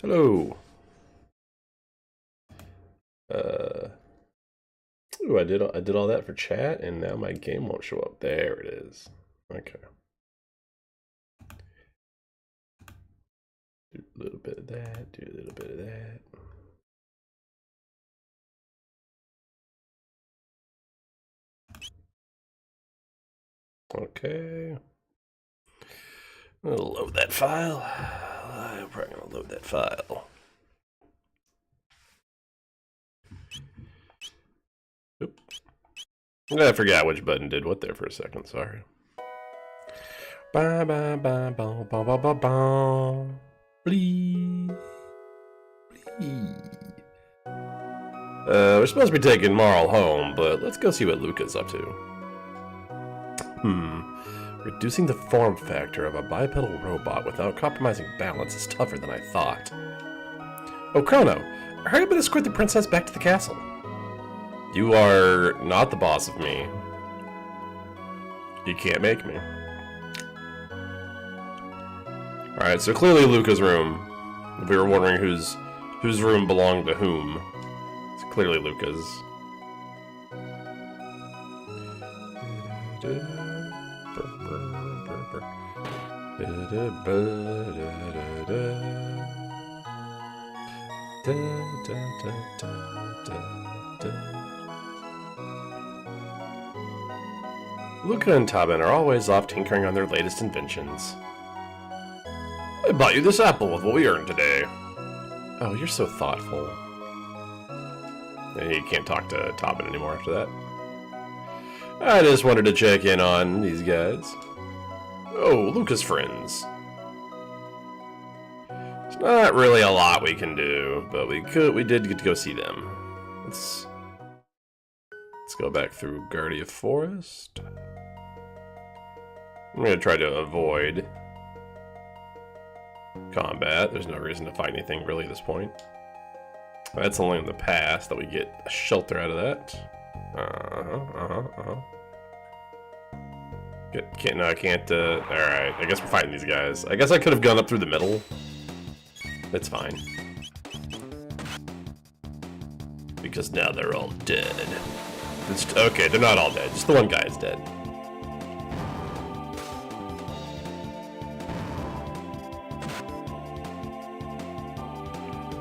Hello. Ooh, I did all that for chat, and now my game won't show up. There it is. Okay. Do a little bit of that. Do a little bit of that. Okay. I'm gonna load that file. I'm probably gonna load that file. Oop. I forgot which button did what there for a second. Sorry. Ba ba ba ba ba ba ba ba. Please. Please. We're supposed to be taking Marl home, but let's go see what Luca's up to. Reducing the form factor of a bipedal robot without compromising balance is tougher than I thought. Oh, Chrono, hurry up and escort the princess back to the castle. You are not the boss of me. You can't make me. Alright, so clearly Luca's room. If we were wondering whose room belonged to whom, it's clearly Luca's. Luca and Tabin are always off tinkering on their latest inventions. I bought you this apple with what we earned today. Oh, you're so thoughtful. And you can't talk to Tabin anymore after that. I just wanted to check in on these guys. Oh, Luca's friends. It's not really a lot we can do, but we did get to go see them. Let's go back through Guardia Forest. I'm gonna try to avoid combat. There's no reason to fight anything really at this point. That's only in the past that we get a shelter out of that. No, I can't, alright, I guess we're fighting these guys. I guess I could have gone up through the middle. That's fine. Because now they're all dead. Okay, they're not all dead, just the one guy is dead.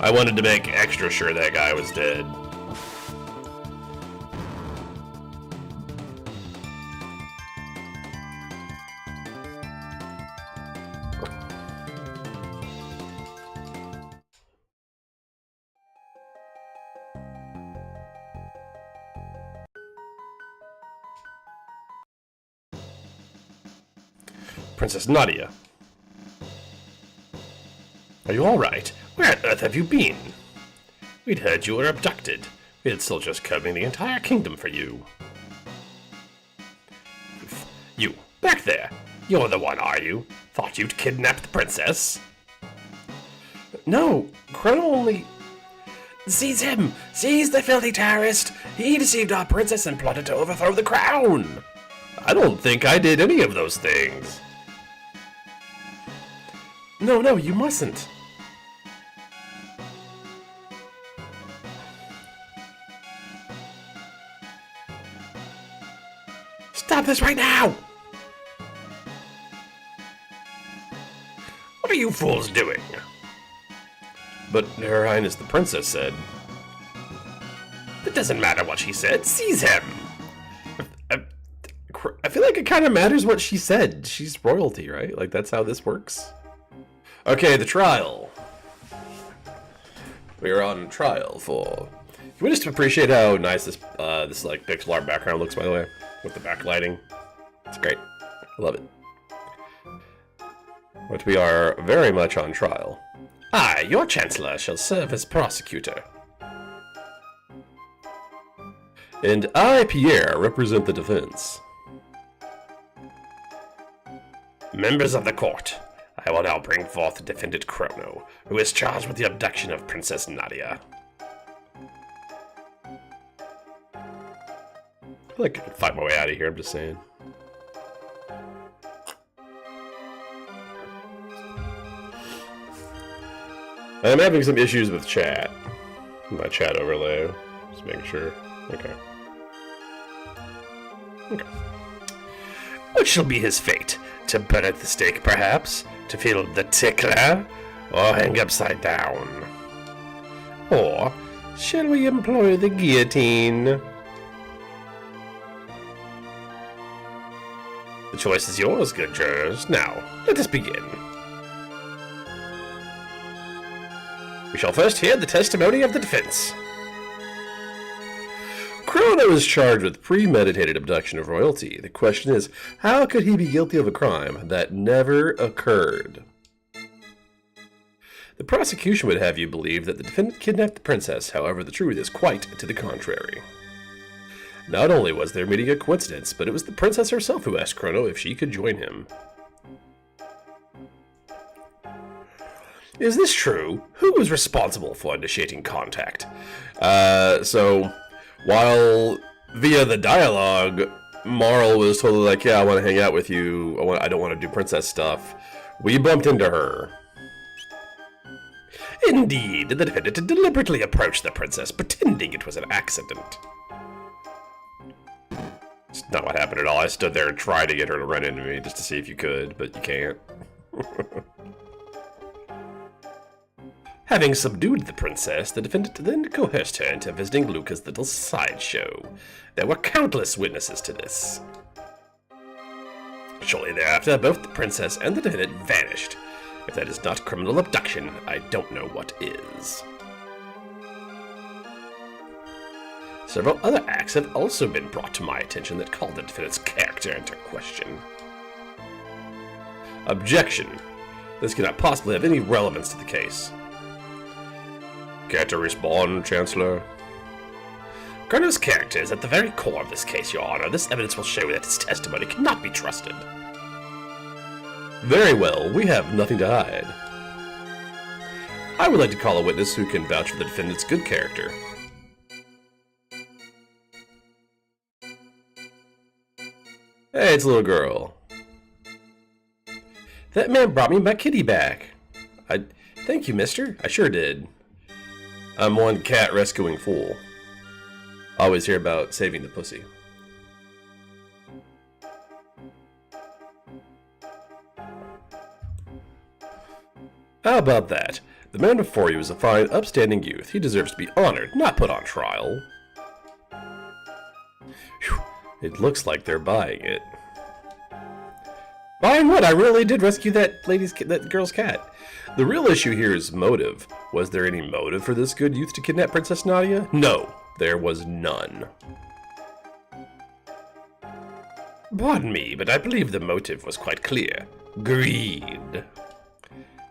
I wanted to make extra sure that guy was dead. Princess Nadia. Are you alright? Where on earth have you been? We'd heard you were abducted. We had soldiers covering the entire kingdom for you. You, back there. You're the one, are you? Thought you'd kidnapped the princess? No, Chrono only... Seize him! Seize the filthy terrorist! He deceived our princess and plotted to overthrow the crown! I don't think I did any of those things. No, you mustn't. Stop this right now! What are you fools doing? But Her Highness the Princess said... It doesn't matter what she said, seize him! I feel like it kind of matters what she said. She's royalty, right? Like, that's how this works. Okay, the trial. We are on trial for... Can we just appreciate how nice this, like, pixel art background looks, by the way? With the backlighting. It's great. I love it. But we are very much on trial. I, your Chancellor, shall serve as prosecutor. And I, Pierre, represent the defense. Members of the court, I will now bring forth the defendant Chrono, who is charged with the abduction of Princess Nadia. I feel like I can fight my way out of here, I'm just saying. I'm having some issues with chat. My chat overlay. Just making sure. Okay. Okay. What shall be his fate? To burn at the stake, perhaps? To feel the tickler? Or hang upside down? Or shall we employ the guillotine? The choice is yours, good jurors. Now, let us begin. We shall first hear the testimony of the defense. Chrono is charged with premeditated abduction of royalty. The question is, how could he be guilty of a crime that never occurred? The prosecution would have you believe that the defendant kidnapped the princess, however the truth is quite to the contrary. Not only was there meeting a coincidence, but it was the princess herself who asked Chrono if she could join him. Is this true? Who was responsible for initiating contact? So, while via the dialogue, Marl was totally like, yeah, I want to hang out with you, I don't want to do princess stuff, we bumped into her. Indeed, the defendant deliberately approached the princess, pretending it was an accident. It's not what happened at all. I stood there and tried to get her to run into me just to see if you could, but you can't. Having subdued the princess, the defendant then coerced her into visiting Luca's little sideshow. There were countless witnesses to this. Shortly thereafter, both the princess and the defendant vanished. If that is not criminal abduction, I don't know what is. Several other acts have also been brought to my attention that call the defendant's character into question. Objection. This cannot possibly have any relevance to the case. Care to respond, Chancellor? Chrono's character is at the very core of this case, Your Honor. This evidence will show that his testimony cannot be trusted. Very well, we have nothing to hide. I would like to call a witness who can vouch for the defendant's good character. Hey, it's a little girl. That man brought me my kitty back. Thank you, mister. I sure did. I'm one cat rescuing fool. Always hear about saving the pussy. How about that? The man before you is a fine, upstanding youth. He deserves to be honored, not put on trial. Whew. It looks like they're buying it. Buying what? I really did rescue that girl's cat. The real issue here is motive. Was there any motive for this good youth to kidnap Princess Nadia? No, there was none. Pardon me, but I believe the motive was quite clear. Greed.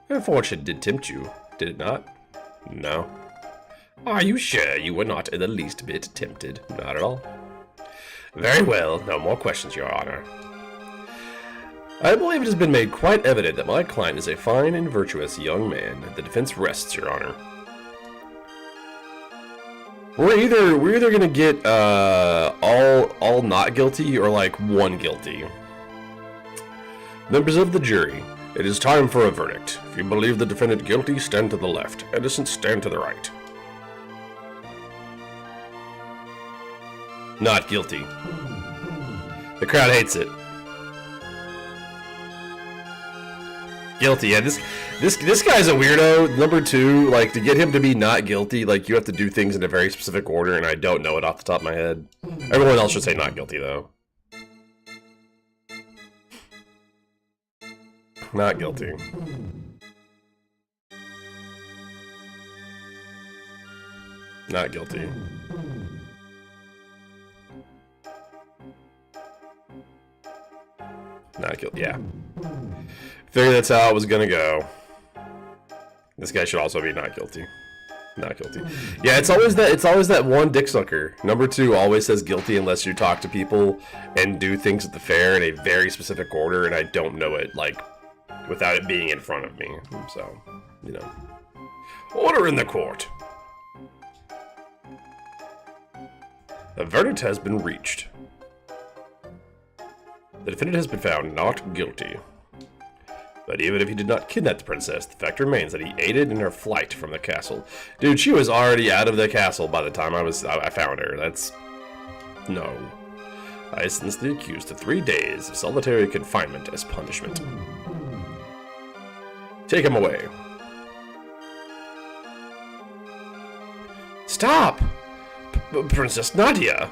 Her fortune did tempt you, did it not? No. Are you sure you were not in the least bit tempted? Not at all. Very well, no more questions, Your Honor. I believe it has been made quite evident that my client is a fine and virtuous young man. The defense rests, Your Honor. We're either gonna get all not guilty or like one guilty. Members of the jury, it is time for a verdict. If you believe the defendant guilty, stand to the left. Innocent, stand to the right. Not guilty. The crowd hates it. Guilty. Yeah, this guy's a weirdo. Number two, like, to get him to be not guilty, like, you have to do things in a very specific order, and I don't know it off the top of my head. Everyone else should say not guilty, though. Not guilty. Not guilty. Not guilty. Yeah. Figured that's how it was gonna go. This guy should also be not guilty. Not guilty. Yeah, it's always that one dick sucker. Number two always says guilty unless you talk to people and do things at the fair in a very specific order, and I don't know it, like, without it being in front of me. So, you know. Order in the court. A verdict has been reached. The defendant has been found not guilty. But even if he did not kidnap the princess, the fact remains that he aided in her flight from the castle. Dude, she was already out of the castle by the time I found her. That's... no. I sentenced the accused to 3 days of solitary confinement as punishment. Take him away. Stop! Princess Nadia!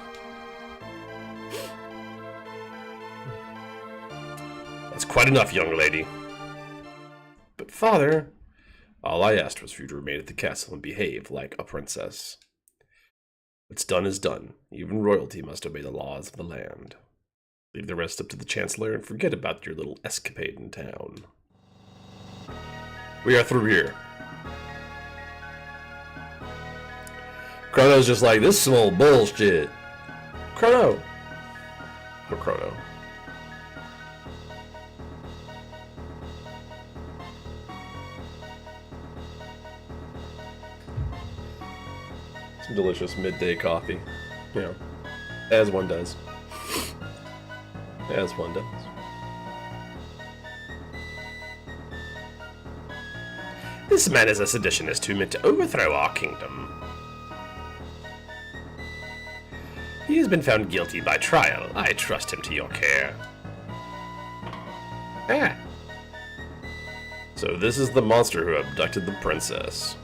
That's quite enough, young lady. But father... All I asked was for you to remain at the castle and behave like a princess. What's done is done. Even royalty must obey the laws of the land. Leave the rest up to the Chancellor and forget about your little escapade in town. We are through here. Chrono's just like, this is some old bullshit. Chrono! Or Chrono. Some delicious midday coffee. You know, as one does. As one does. This man is a seditionist who meant to overthrow our kingdom. He has been found guilty by trial. I trust him to your care. Ah. So this is the monster who abducted the princess.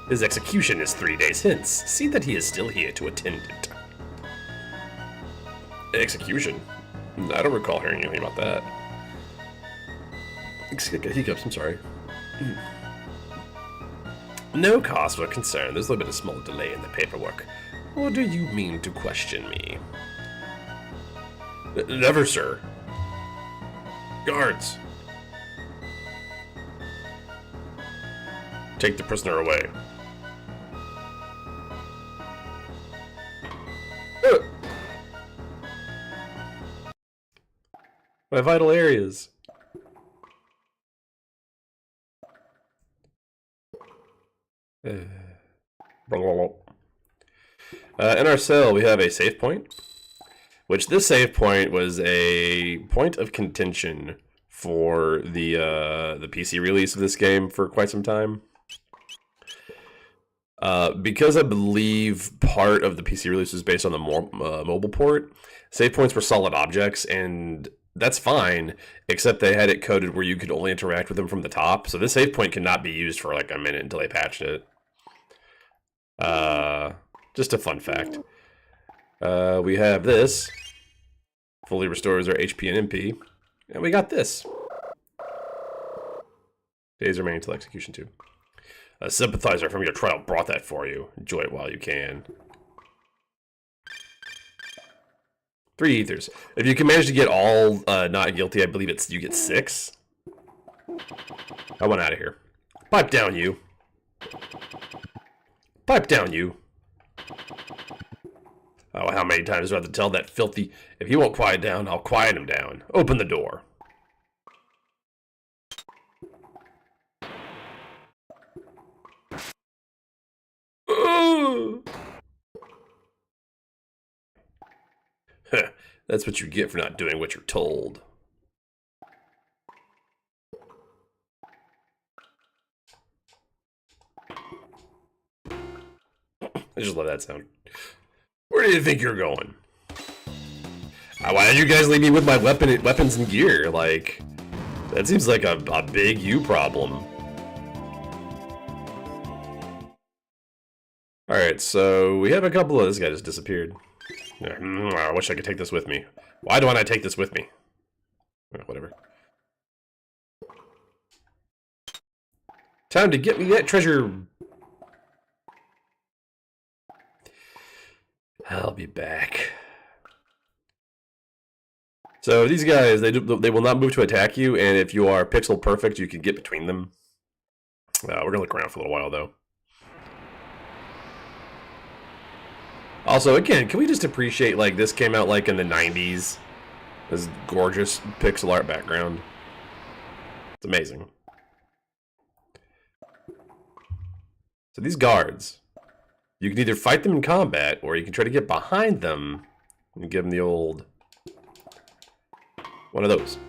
His execution is 3 days hence. See that he is still here to attend it. Execution? I don't recall hearing anything about that. Hiccups, I'm sorry. No cause for concern. There's a little bit of small delay in the paperwork. Or do you mean to question me? Never, sir. Guards! Take the prisoner away. My vital areas. In our cell, we have a save point, which this save point was a point of contention for the PC release of this game for quite some time. Because I believe part of the PC release was based on the mobile port, save points were solid objects, and that's fine, except they had it coded where you could only interact with them from the top, so this save point cannot be used for like a minute until they patched it. Just a fun fact. We have this. Fully restores our HP and MP. And we got this. Days remaining till execution 2. A sympathizer from your trial brought that for you. Enjoy it while you can. 3 ethers. If you can manage to get all not guilty, I believe you get 6. I want out of here. Pipe down, you. Pipe down, you. Oh, how many times do I have to tell that filthy... If he won't quiet down, I'll quiet him down. Open the door. That's what you get for not doing what you're told. I just love that sound. Where do you think you're going? Why did you guys leave me with my weapons and gear? Like, that seems like a big you problem. Alright, so we have a couple of... This guy just disappeared. I wish I could take this with me. Why don't I take this with me? Whatever. Time to get me that treasure. I'll be back. So these guys, they will not move to attack you, and if you are pixel perfect, you can get between them. We're gonna look around for a little while though. Also, again, can we just appreciate, like, this came out, like, in the 90s? This gorgeous pixel art background. It's amazing. So these guards, you can either fight them in combat, or you can try to get behind them and give them the old... one of those.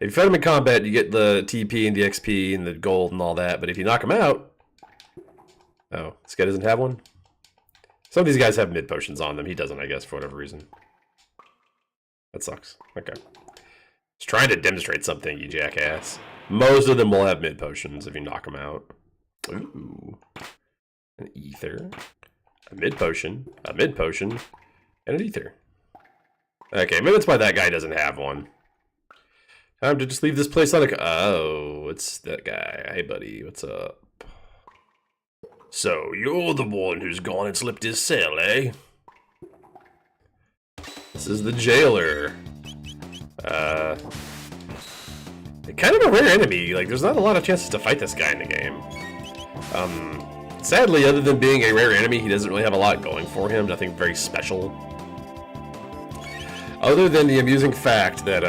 If you fight him in combat, you get the TP and the XP and the gold and all that. But if you knock him out... Oh, this guy doesn't have one? Some of these guys have mid potions on them. He doesn't, I guess, for whatever reason. That sucks. Okay. Just trying to demonstrate something, you jackass. Most of them will have mid potions if you knock them out. Ooh. An ether. A mid potion. A mid potion. And an ether. Okay, maybe that's why that guy doesn't have one. Time to just leave this place on a... Oh, it's that guy. Hey, buddy, what's up? So, you're the one who's gone and slipped his cell, eh? This is the jailer. Kind of a rare enemy. Like, there's not a lot of chances to fight this guy in the game. Sadly, other than being a rare enemy, he doesn't really have a lot going for him. Nothing very special. Other than the amusing fact that,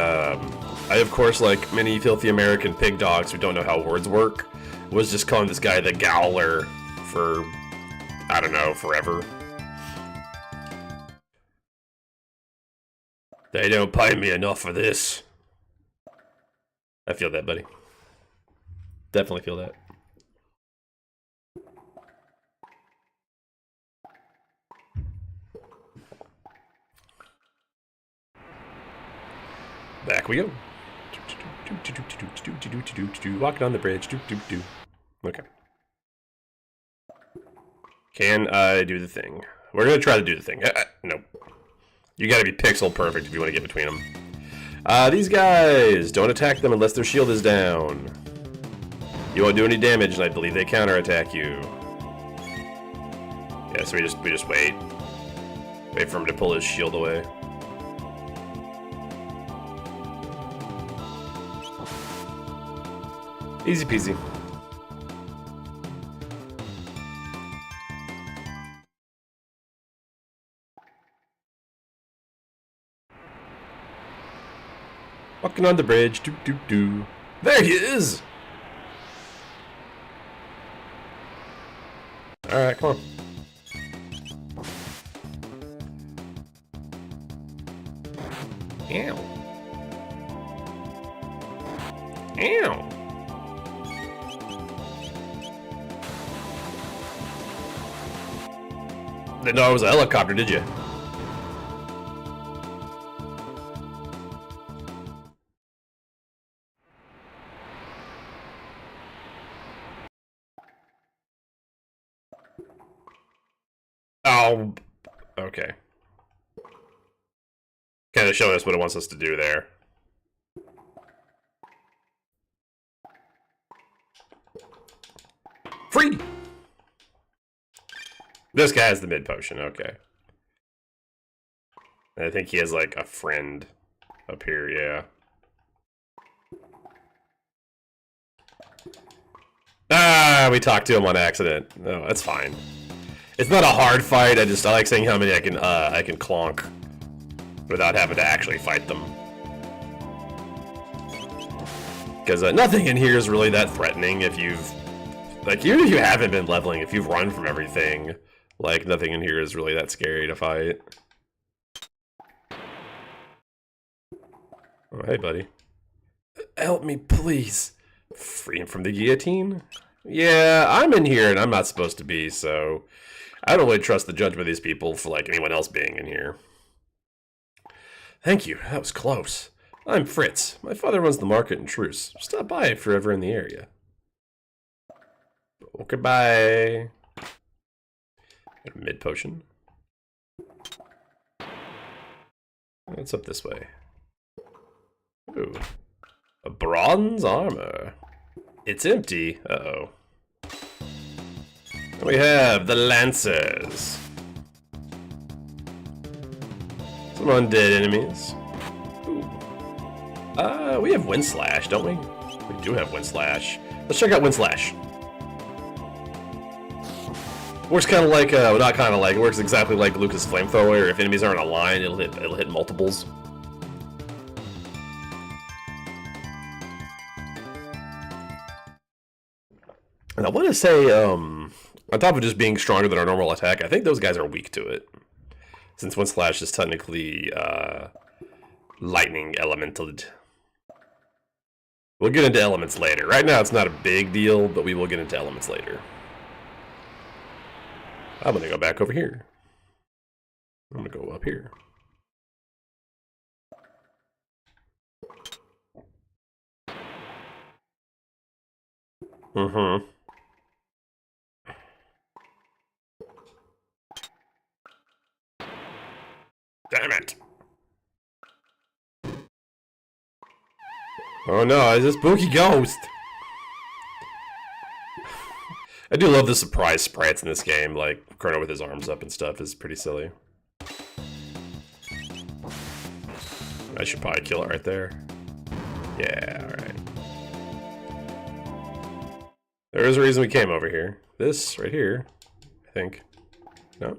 I, of course, like many filthy American pig dogs who don't know how words work, was just calling this guy the Gowler for, I don't know, forever. They don't pay me enough for this. I feel that, buddy. Definitely feel that. Back we go. Walking on the bridge. Okay. Can I do the thing? We're gonna try to do the thing. Nope. You gotta be pixel perfect if you want to get between them. These guys, don't attack them unless their shield is down. You won't do any damage, and I believe they counterattack you. Yeah, so we just wait. Wait for him to pull his shield away. Easy peasy. Walking on the bridge, doo. There he is! Alright, come on. Ow. Ow. Didn't know it was a helicopter, did you? Oh, okay. Kind of showing us what it wants us to do there. Free! This guy has the mid potion, okay. And I think he has like a friend up here, yeah. Ah, we talked to him on accident. No, that's fine. It's not a hard fight. I like seeing how many I can clonk without having to actually fight them. Because nothing in here is really that threatening if you've, like, even if you haven't been leveling, if you've run from everything, like, nothing in here is really that scary to fight. Oh, hey, buddy. Help me, please. Free him from the guillotine? Yeah, I'm in here and I'm not supposed to be, so I don't really trust the judgment of these people for, like, anyone else being in here. Thank you, that was close. I'm Fritz. My father runs the market in Truce. Stop by if you're ever in the area. Okay, bye. Mid potion. What's up this way? Ooh. A bronze armor. It's empty. Uh-oh. We have the Lancers. Some undead enemies. Ooh. We have Wind Slash, don't we? We do have Wind Slash. Let's check out Wind Slash. Works kind of like, well, not kind of like, it works exactly like Lucas' Flamethrower. If enemies are in a line, it'll hit multiples. And I want to say, on top of just being stronger than our normal attack, I think those guys are weak to it. Since Wind Slash is technically, lightning elemental. We'll get into elements later. Right now, it's not a big deal, but we will get into elements later. I'm gonna go back over here. I'm gonna go up here. Mm-hmm. Damn it. Oh no, it's a spooky ghost. I do love the surprise sprites in this game, like Chrono with his arms up and stuff is pretty silly. I should probably kill it right there. Yeah, alright. There is a reason we came over here. This right here, I think. No?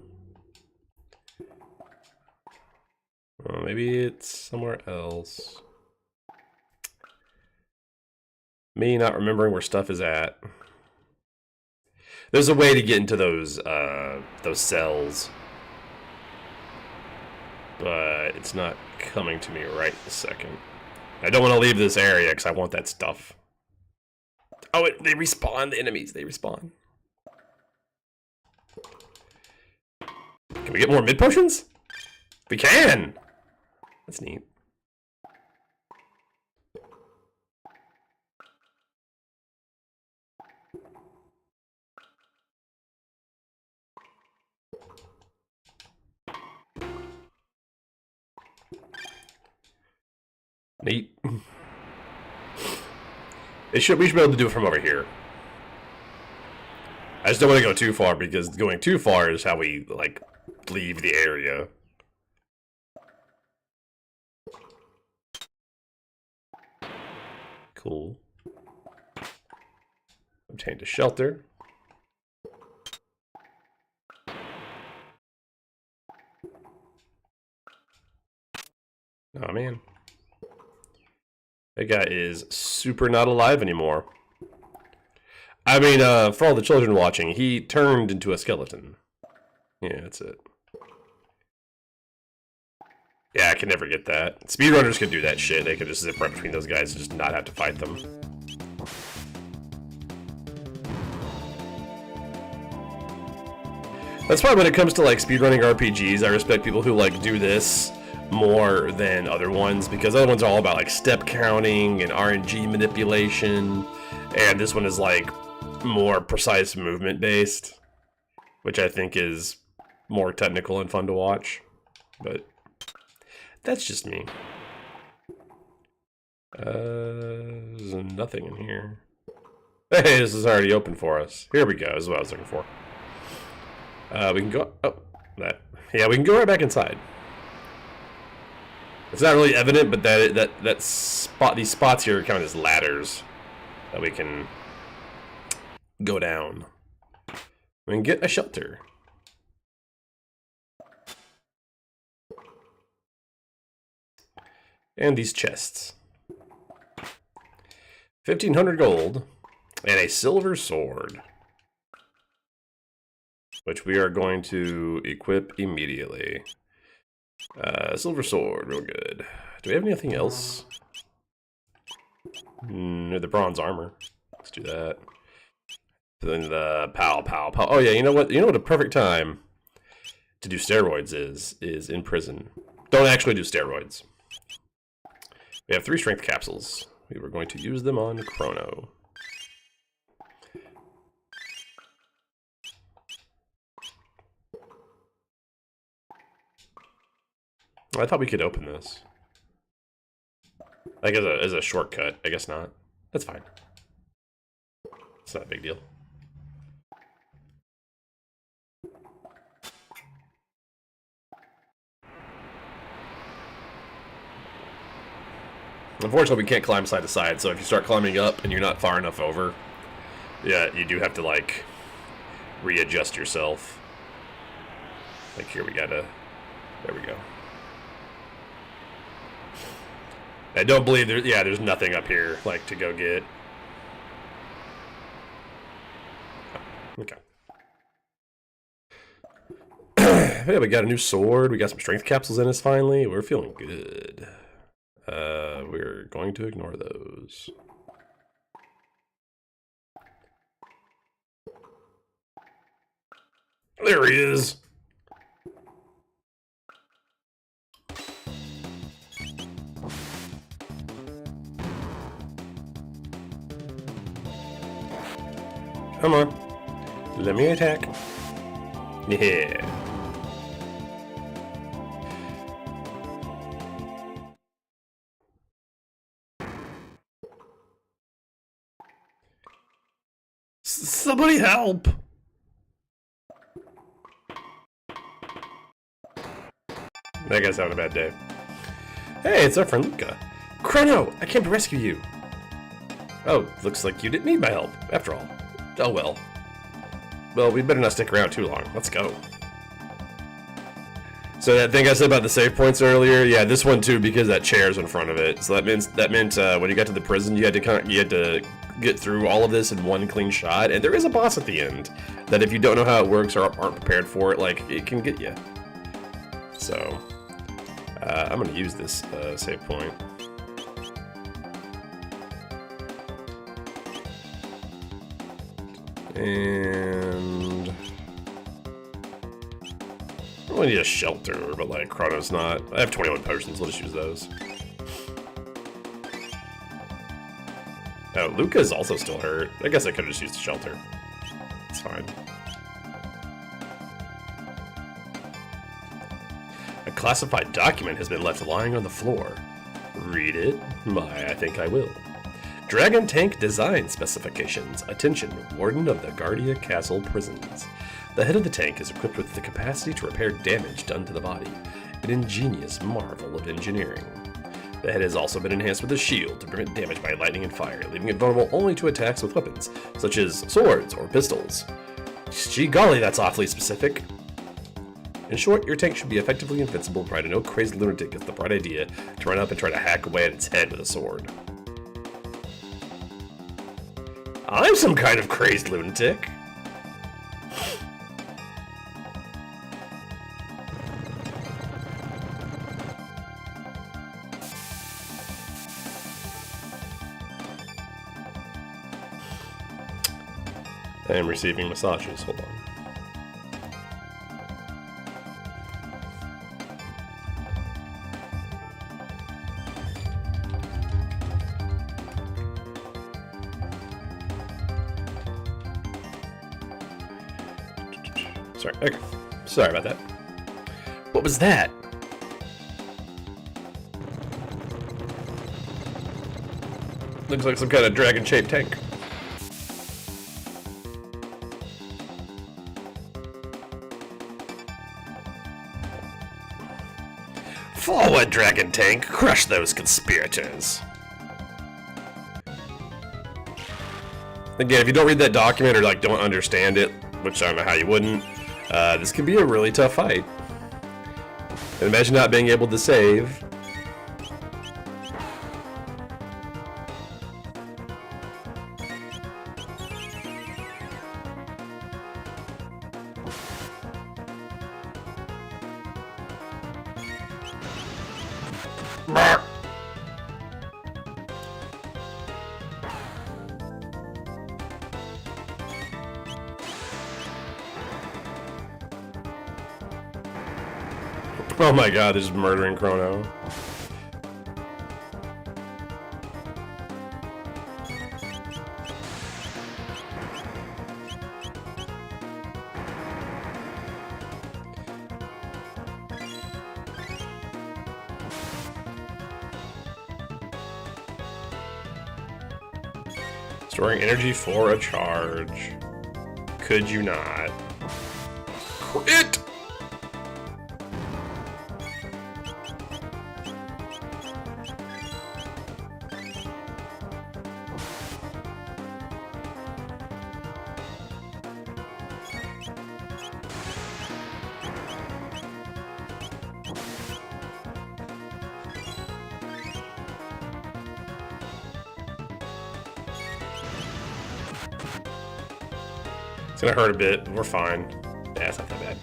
Well, maybe it's somewhere else. Me not remembering where stuff is at. There's a way to get into those cells. But it's not coming to me right this second. I don't want to leave this area because I want that stuff. Oh, they respawn, the enemies, they respawn. Can we get more mid potions? We can! That's neat. Neat. We should be able to do it from over here. I just don't want to go too far because going too far is how we like leave the area. Cool. Obtained a shelter. Oh man. That guy is super not alive anymore. I mean, for all the children watching, he turned into a skeleton. Yeah, that's it. Yeah, I can never get that. Speedrunners could do that shit. They could just zip right between those guys and just not have to fight them. That's why when it comes to like speedrunning RPGs, I respect people who like do this more than other ones, because other ones are all about like step counting and RNG manipulation, and this one is like more precise movement based, which I think is more technical and fun to watch. But that's just me. There's nothing in here. Hey, this is already open for us. Here we go, this is what I was looking for. We can go, oh, that. Yeah, we can go right back inside. It's not really evident, but these spots here count as ladders that we can go down. We can get a shelter. And these chests. 1,500 gold and a silver sword, which we are going to equip immediately. Silver sword, real good. Do we have anything else? The bronze armor. Let's do that. Then the pow. Oh yeah, you know what? You know what a perfect time to do steroids is in prison. Don't actually do steroids. We have 3 strength capsules. We were going to use them on Chrono. I thought we could open this. Like as a shortcut. I guess not. That's fine. It's not a big deal. Unfortunately, we can't climb side to side, so if you start climbing up and you're not far enough over, yeah, you do have to, like, readjust yourself. Like, here we gotta... There we go. I don't believe there's nothing up here, like, to go get. Okay. Yeah, we got a new sword. We got some strength capsules in us finally. We're feeling good. We're going to ignore those. There he is. Come on. Let me attack. Yeah. Somebody help! That guy's having a bad day. Hey, it's our friend Luca. Chrono, I came to rescue you. Oh, looks like you didn't need my help, after all. Oh well. Well, we better not stick around too long. Let's go. So that thing I said about the save points earlier, yeah, this one too, because that chair's in front of it. So that meant when you got to the prison, you had to get through all of this in one clean shot. And there is a boss at the end that if you don't know how it works or aren't prepared for it, like it can get you. So I'm gonna use this save point. And I need a shelter, but like Chrono's not. I have 21 potions, we'll just use those. Oh, Luca's also still hurt. I guess I could have just used the shelter. It's fine. A classified document has been left lying on the floor. Read it? I think I will. Dragon Tank Design Specifications. Attention, Warden of the Guardia Castle Prisons. The head of the tank is equipped with the capacity to repair damage done to the body. An ingenious marvel of engineering. The head has also been enhanced with a shield to prevent damage by lightning and fire, leaving it vulnerable only to attacks with weapons, such as swords or pistols. Gee golly, that's awfully specific. In short, your tank should be effectively invincible, provided no crazy lunatic gets the bright idea to run up and try to hack away at its head with a sword. I'm some kind of crazed lunatic. I am receiving massages. Hold on. Sorry. Okay. Sorry about that. What was that? Looks like some kind of dragon-shaped tank. Forward, Dragon Tank! Crush those conspirators! Again, if you don't read that document or like don't understand it, which I don't know how you wouldn't, this could be a really tough fight. And imagine not being able to save. Oh my god, they're just murdering Chrono. Storing energy for a charge. Could you not? Crit! It's gonna hurt a bit, but we're fine. Yeah, it's not that bad.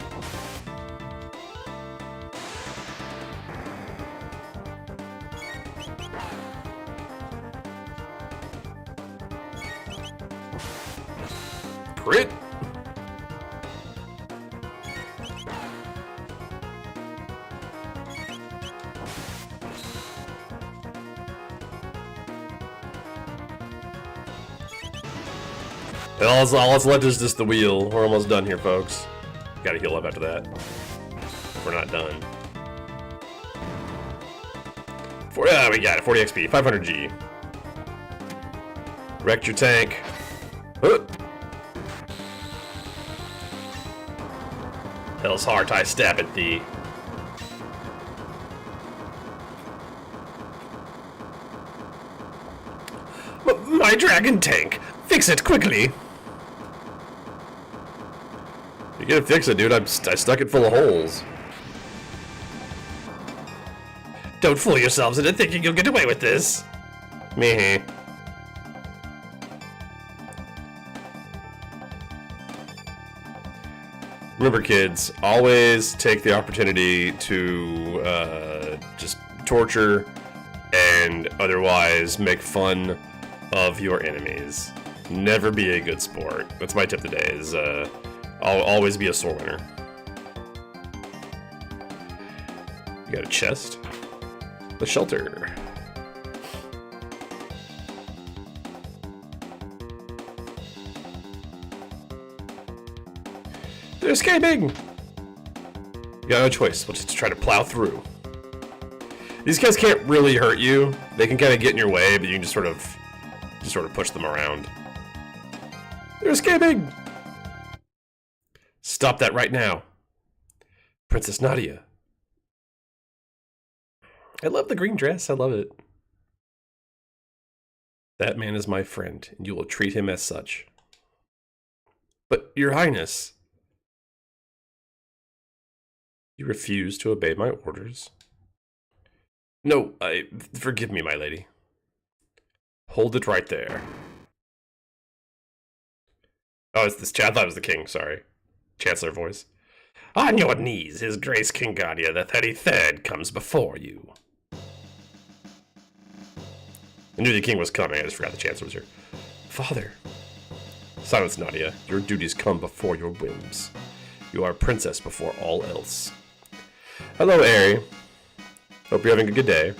Crit! Let's let this just the wheel. We're almost done here, folks. Gotta heal up after that. We're not done. Yeah, we got it. 40 XP, 500 G. Wrecked your tank. Hell's heart, I stab at thee. My dragon tank! Fix it quickly! You gotta fix it, dude. I stuck it full of holes. Don't fool yourselves into thinking you'll get away with this. Meh. Remember, kids, always take the opportunity to just torture and otherwise make fun of your enemies. Never be a good sport. That's my tip today, is always be a sore winner. You got a chest? The shelter. They're escaping! You got no choice. We'll just try to plow through. These guys can't really hurt you. They can kind of get in your way, but you can just sort of push them around. They're escaping! Stop that right now. Princess Nadia. I love the green dress. I love it. That man is my friend, and you will treat him as such. But, Your Highness, you refuse to obey my orders? No, forgive me, my lady. Hold it right there. Oh, it's this chat. I thought it was the king, sorry. Chancellor voice. On your knees, His Grace King Guardia the 33rd comes before you. I knew the king was coming, I just forgot the chancellor was here. Father. Silence, Nadia. Your duties come before your whims. You are a princess before all else. Hello, Aerie. Hope you're having a good day.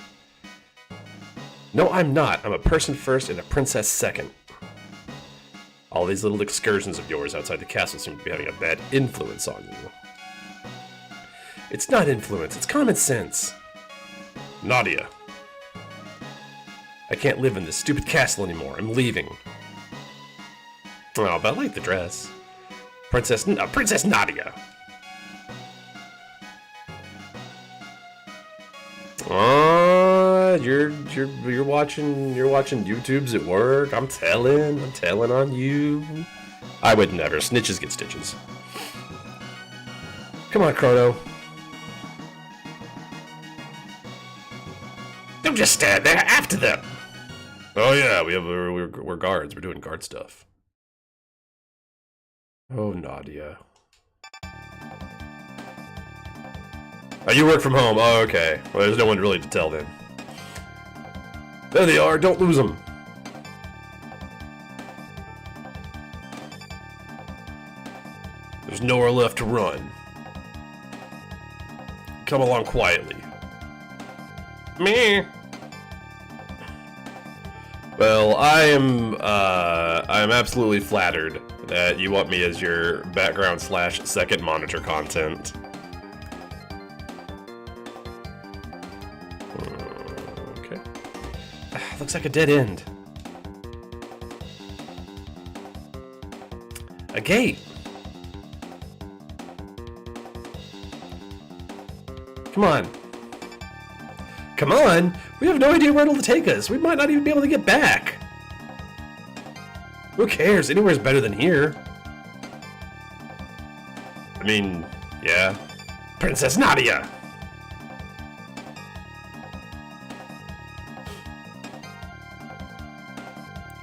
No, I'm not. I'm a person first and a princess second. All these little excursions of yours outside the castle seem to be having a bad influence on you. It's not influence, it's common sense. Nadia. I can't live in this stupid castle anymore. I'm leaving. Oh, but I like the dress. Princess Nadia. You're watching YouTubes at work. I'm telling on you. I would never. Snitches get stitches. Come on, Chrono. Don't just stand there, after them! Oh yeah, we're guards. We're doing guard stuff. Oh, Nadia. Oh, you work from home. Oh, okay. Well, there's no one really to tell then. There they are. Don't lose them. There's nowhere left to run. Come along quietly. Me. Well, I'm absolutely flattered that you want me as your background / second monitor content. Okay. Looks like a dead end. A gate. Come on. Come on! We have no idea where it'll take us. We might not even be able to get back. Who cares? Anywhere's better than here. I mean, yeah. Princess Nadia!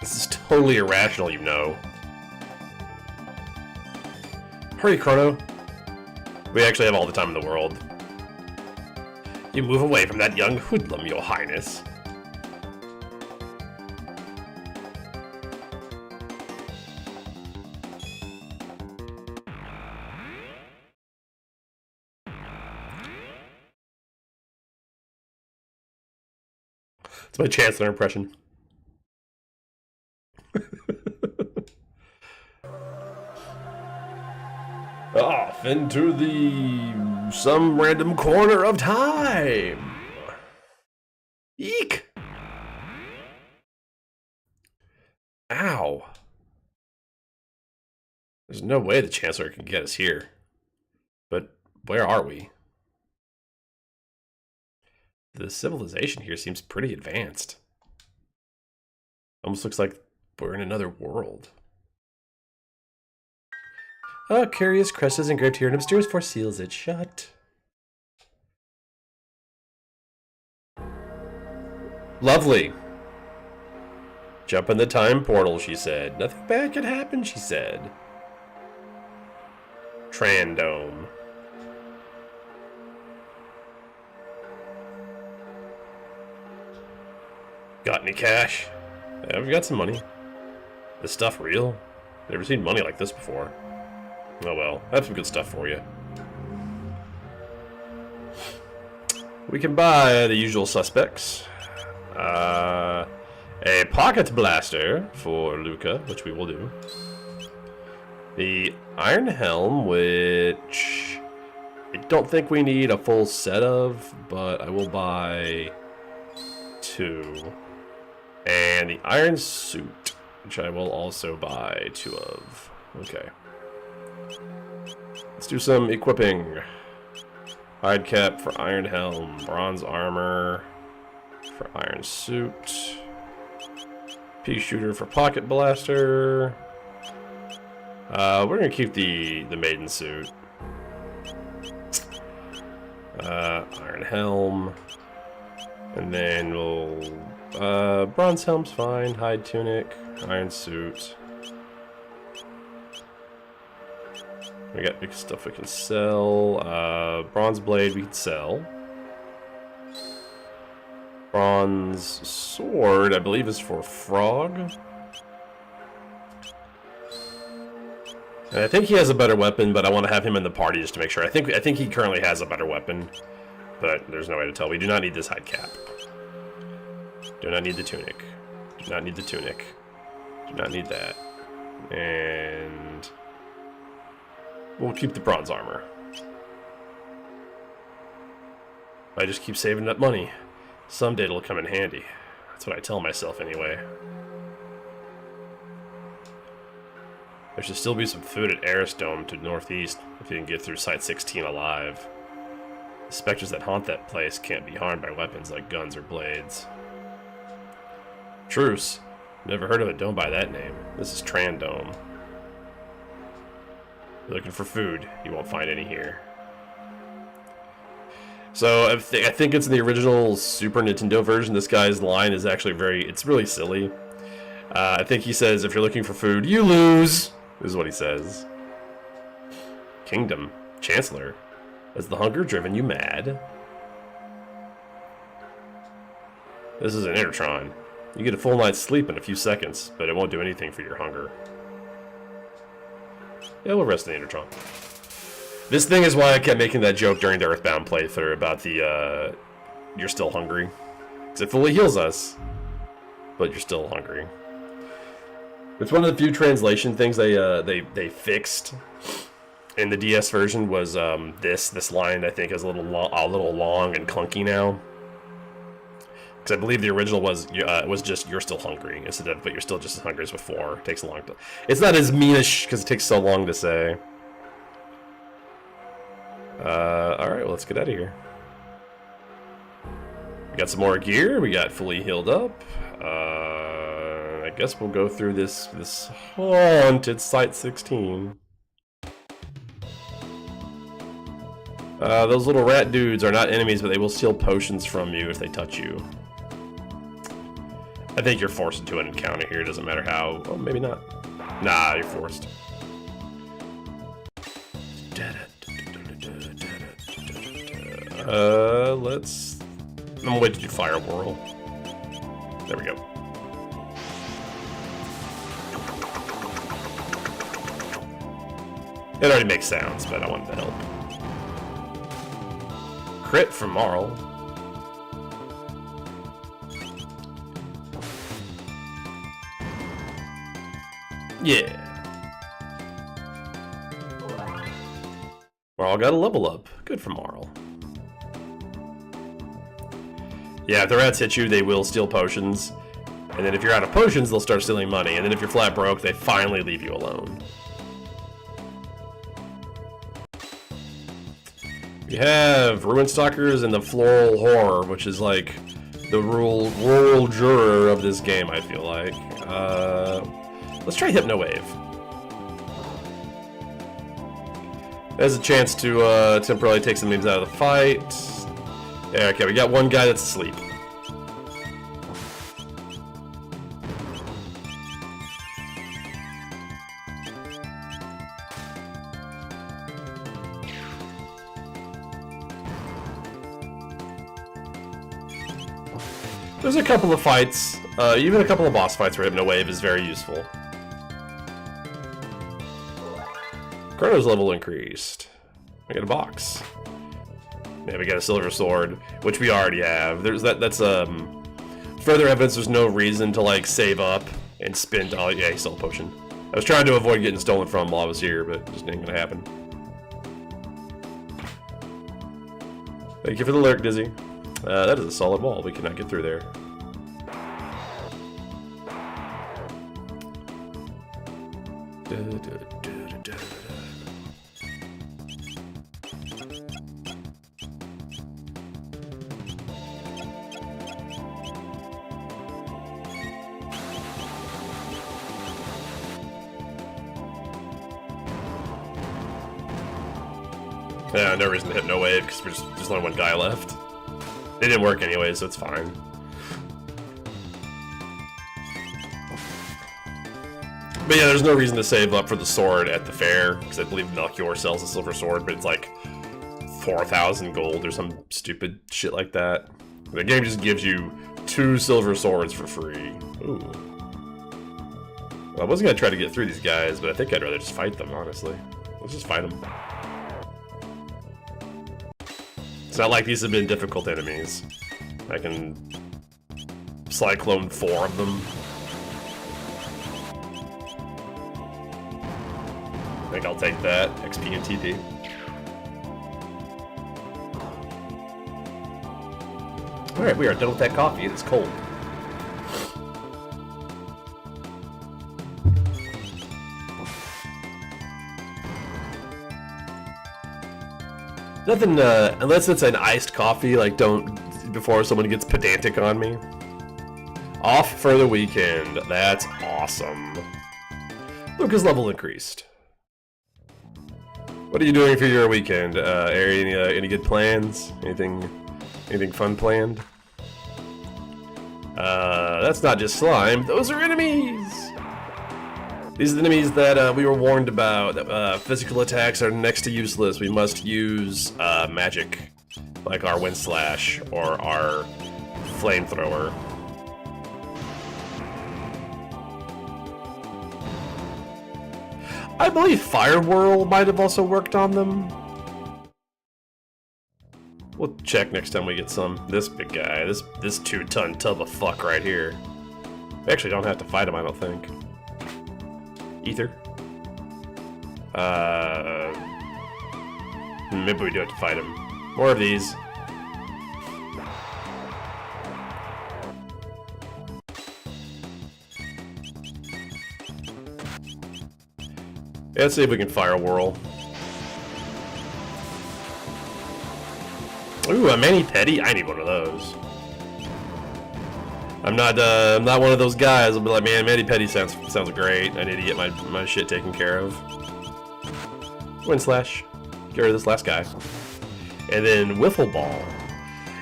This is totally irrational, you know. Hurry, Chrono. We actually have all the time in the world. You move away from that young hoodlum, Your Highness. It's my Chancellor impression. off into some random corner of time. Eek! Ow. There's no way the Chancellor can get us here. But where are we? The civilization here seems pretty advanced. Almost looks like we're in another world. A curious crest is engraved here and a mysterious force seals it shut. Lovely. Jump in the time portal, she said. Nothing bad could happen, she said. Trandome. Got any cash? Yeah, we've got some money. This stuff real? Never seen money like this before. Oh well, I have some good stuff for you. We can buy the usual suspects. A pocket blaster for Luca, which we will do. The Iron Helm, which I don't think we need a full set of, but I will buy 2. And the Iron Suit, which I will also buy 2 of. Okay. Let's do some equipping. Hide cap for Iron Helm, bronze armor for Iron Suit, pea shooter for pocket blaster. We're gonna keep the maiden suit. Iron Helm, and then we'll bronze helm's fine. Hide tunic, Iron Suit. We got big stuff we can sell. Bronze blade we can sell. Bronze sword, I believe, is for Frog. And I think he has a better weapon, but I want to have him in the party just to make sure. I think he currently has a better weapon, but there's no way to tell. We do not need this hide cap. Do not need the tunic. Do not need the tunic. Do not need that. And we'll keep the bronze armor. I just keep saving that money. Someday it'll come in handy. That's what I tell myself anyway. There should still be some food at Arisdome to the northeast if you can get through Site 16 alive. The specters that haunt that place can't be harmed by weapons like guns or blades. Truce. Never heard of it, don't buy that name. This is Trandome. You're looking for food, you won't find any here. So I think it's in the original Super Nintendo version. This guy's line is actually it's really silly. I think he says, if you're looking for food, you lose, is what he says. Kingdom. Chancellor. Has the hunger driven you mad? This is an Intertron. You get a full night's sleep in a few seconds, but it won't do anything for your hunger. Yeah, we'll rest in the Intertron. This thing is why I kept making that joke during the Earthbound playthrough about the, you're still hungry. Because it fully heals us, but you're still hungry. It's one of the few translation things they fixed in the DS version was this line I think is a little long and clunky now. Because I believe the original was just you're still hungry instead of but you're still just as hungry as before. It takes a long time. It's not as meanish because it takes so long to say. Alright, well, let's get out of here. We got some more gear. We got fully healed up. I guess we'll go through this haunted Site 16. Those little rat dudes are not enemies, but they will steal potions from you if they touch you. I think you're forced into an encounter here. It doesn't matter how. Oh, maybe not. Nah, you're forced. I'm gonna wait to do Fire Whirl. There we go. It already makes sounds, but I wanted to help. Crit from Marl. Yeah. Marl got a level up. Good for Marl. Yeah, if the rats hit you, they will steal potions. And then if you're out of potions, they'll start stealing money. And then if you're flat broke, they finally leave you alone. We have Ruin Stalkers and the Floral Horror, which is like the rural juror of this game, I feel like. Let's try Hypno Wave. There's a chance to temporarily take some names out of the fight. Yeah, okay, we got one guy that's asleep. There's a couple of fights, even a couple of boss fights where Hypno Wave is very useful. Chrono's level increased. I get a box. Yeah, we got a silver sword, which we already have. That's further evidence there's no reason to like save up and spend all. Yeah, he stole a potion. I was trying to avoid getting stolen from while I was here, but it just ain't gonna happen. Thank you for the lurk, Dizzy. That is a solid wall. We cannot get through there. Yeah, no reason to hit no wave because there's only one guy left. It didn't work anyway, so it's fine. But yeah, there's no reason to save up for the sword at the fair, because I believe Melchior sells a silver sword, but it's like 4,000 gold or some stupid shit like that. The game just gives you 2 silver swords for free. Ooh. Well, I wasn't gonna try to get through these guys, but I think I'd rather just fight them, honestly. Let's just fight them. It's not like these have been difficult enemies. I can cyclone 4 of them. I think I'll take that. XP and TP. Alright, we are done with that coffee. It's cold. Nothing, unless it's an iced coffee, like before someone gets pedantic on me. Off for the weekend. That's awesome. Luca's level increased. What are you doing for your weekend? Any good plans? Anything fun planned? That's not just slime. Those are enemies! These are the enemies that we were warned about. Physical attacks are next to useless. We must use magic, like our Wind Slash or our Flamethrower. I believe Fire Whirl might have also worked on them. We'll check next time we get some. This big guy, this 2-ton tub of fuck right here. We actually don't have to fight him, I don't think. Ether. Maybe we do have to fight him. More of these. Yeah, let's see if we can Fire Whirl. Ooh, a Mani Petty? I need one of those. I'm not one of those guys. I'll be like, man, Mani Petty sounds great. I need to get my shit taken care of. Wind Slash. Get rid of this last guy. And then Wiffle Ball.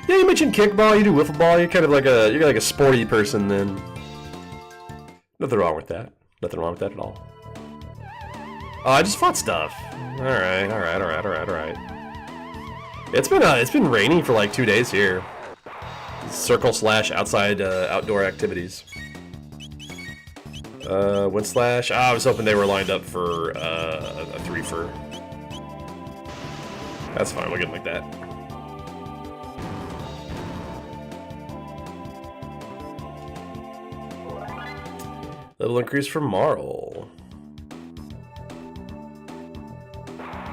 Yeah, you mentioned Kickball. You do Wiffle Ball. You're like a sporty person then. Nothing wrong with that. Nothing wrong with that at all. Oh, I just fought stuff. All right. It's been raining for like 2 days here. Circle / outside outdoor activities. Wind Slash. I was hoping they were lined up for a 3-fer. That's fine. We'll get them like that. Level increase from Marl.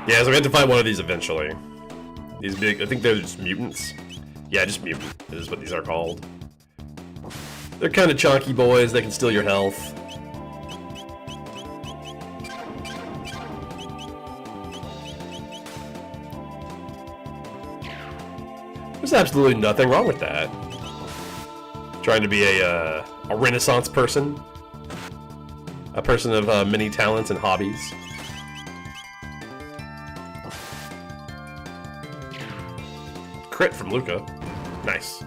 Yeah, so we have to fight one of these eventually. These big, I think they're just mutants. Yeah, just mutant is what these are called. They're kind of chunky boys, they can steal your health. There's absolutely nothing wrong with that. Trying to be a Renaissance person. A person of many talents and hobbies. Crit from Luca. Nice.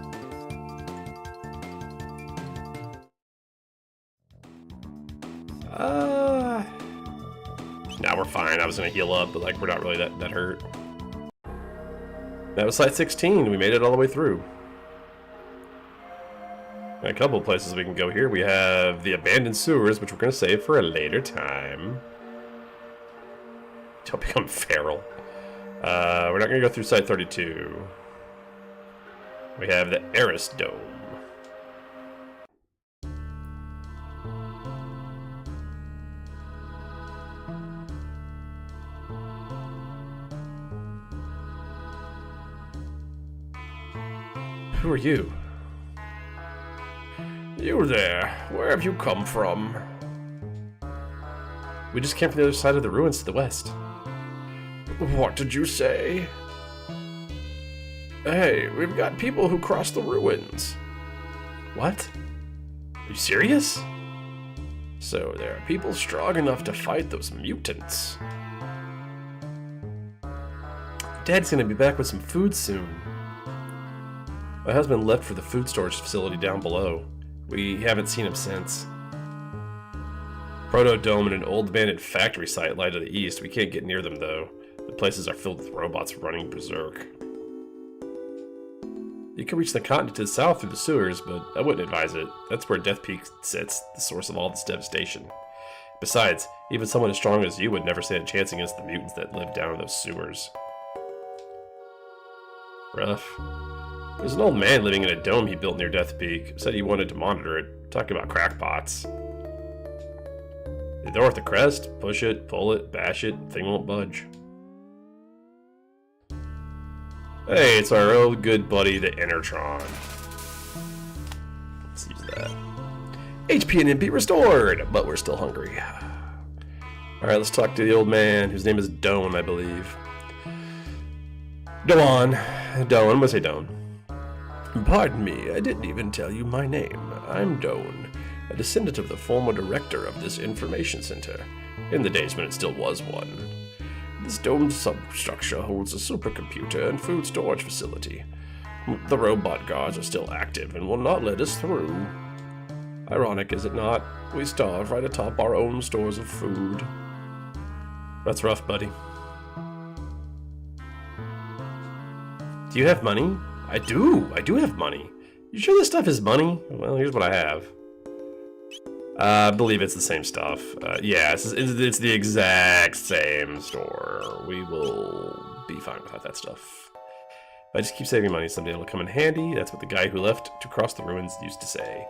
Now we're fine. I was gonna heal up, but like we're not really that hurt. That was site 16. We made it all the way through. And a couple of places we can go here. We have the abandoned sewers, which we're gonna save for a later time. Don't become feral. We're not gonna go through site 32. We have the Eris Dome. Who are you? You there. Where have you come from? We just came from the other side of the ruins to the west. What did you say? Hey, we've got people who crossed the ruins. What? Are you serious? So there are people strong enough to fight those mutants. Dad's gonna be back with some food soon. My husband left for the food storage facility down below. We haven't seen him since. Chrono Dome and an old abandoned factory site lie to the east. We can't get near them though. The places are filled with robots running berserk. You can reach the continent to the south through the sewers, but I wouldn't advise it. That's where Death Peak sits, the source of all this devastation. Besides, even someone as strong as you would never stand a chance against the mutants that live down in those sewers. Rough. There's an old man living in a dome he built near Death Peak. Said he wanted to monitor it. Talking about crackpots. The door with the crest, push it, pull it, bash it, thing won't budge. Hey, it's our old good buddy, the Enertron. Let's use that. HP and MP restored, but we're still hungry. Alright, let's talk to the old man, whose name is Doan, I believe. Doan. I'm gonna say Doan. Pardon me, I didn't even tell you my name. I'm Doan, a descendant of the former director of this information center, in the days when it still was one. This domed substructure holds a supercomputer and food storage facility. The robot guards are still active and will not let us through. Ironic, is it not? We starve right atop our own stores of food. That's rough, buddy. Do you have money? I do have money. You sure this stuff is money? Well, here's what I have. I believe it's the same stuff. Yeah, it's the exact same store. We will be fine without that stuff. If I just keep saving money, someday it'll come in handy. That's what the guy who left to cross the ruins used to say.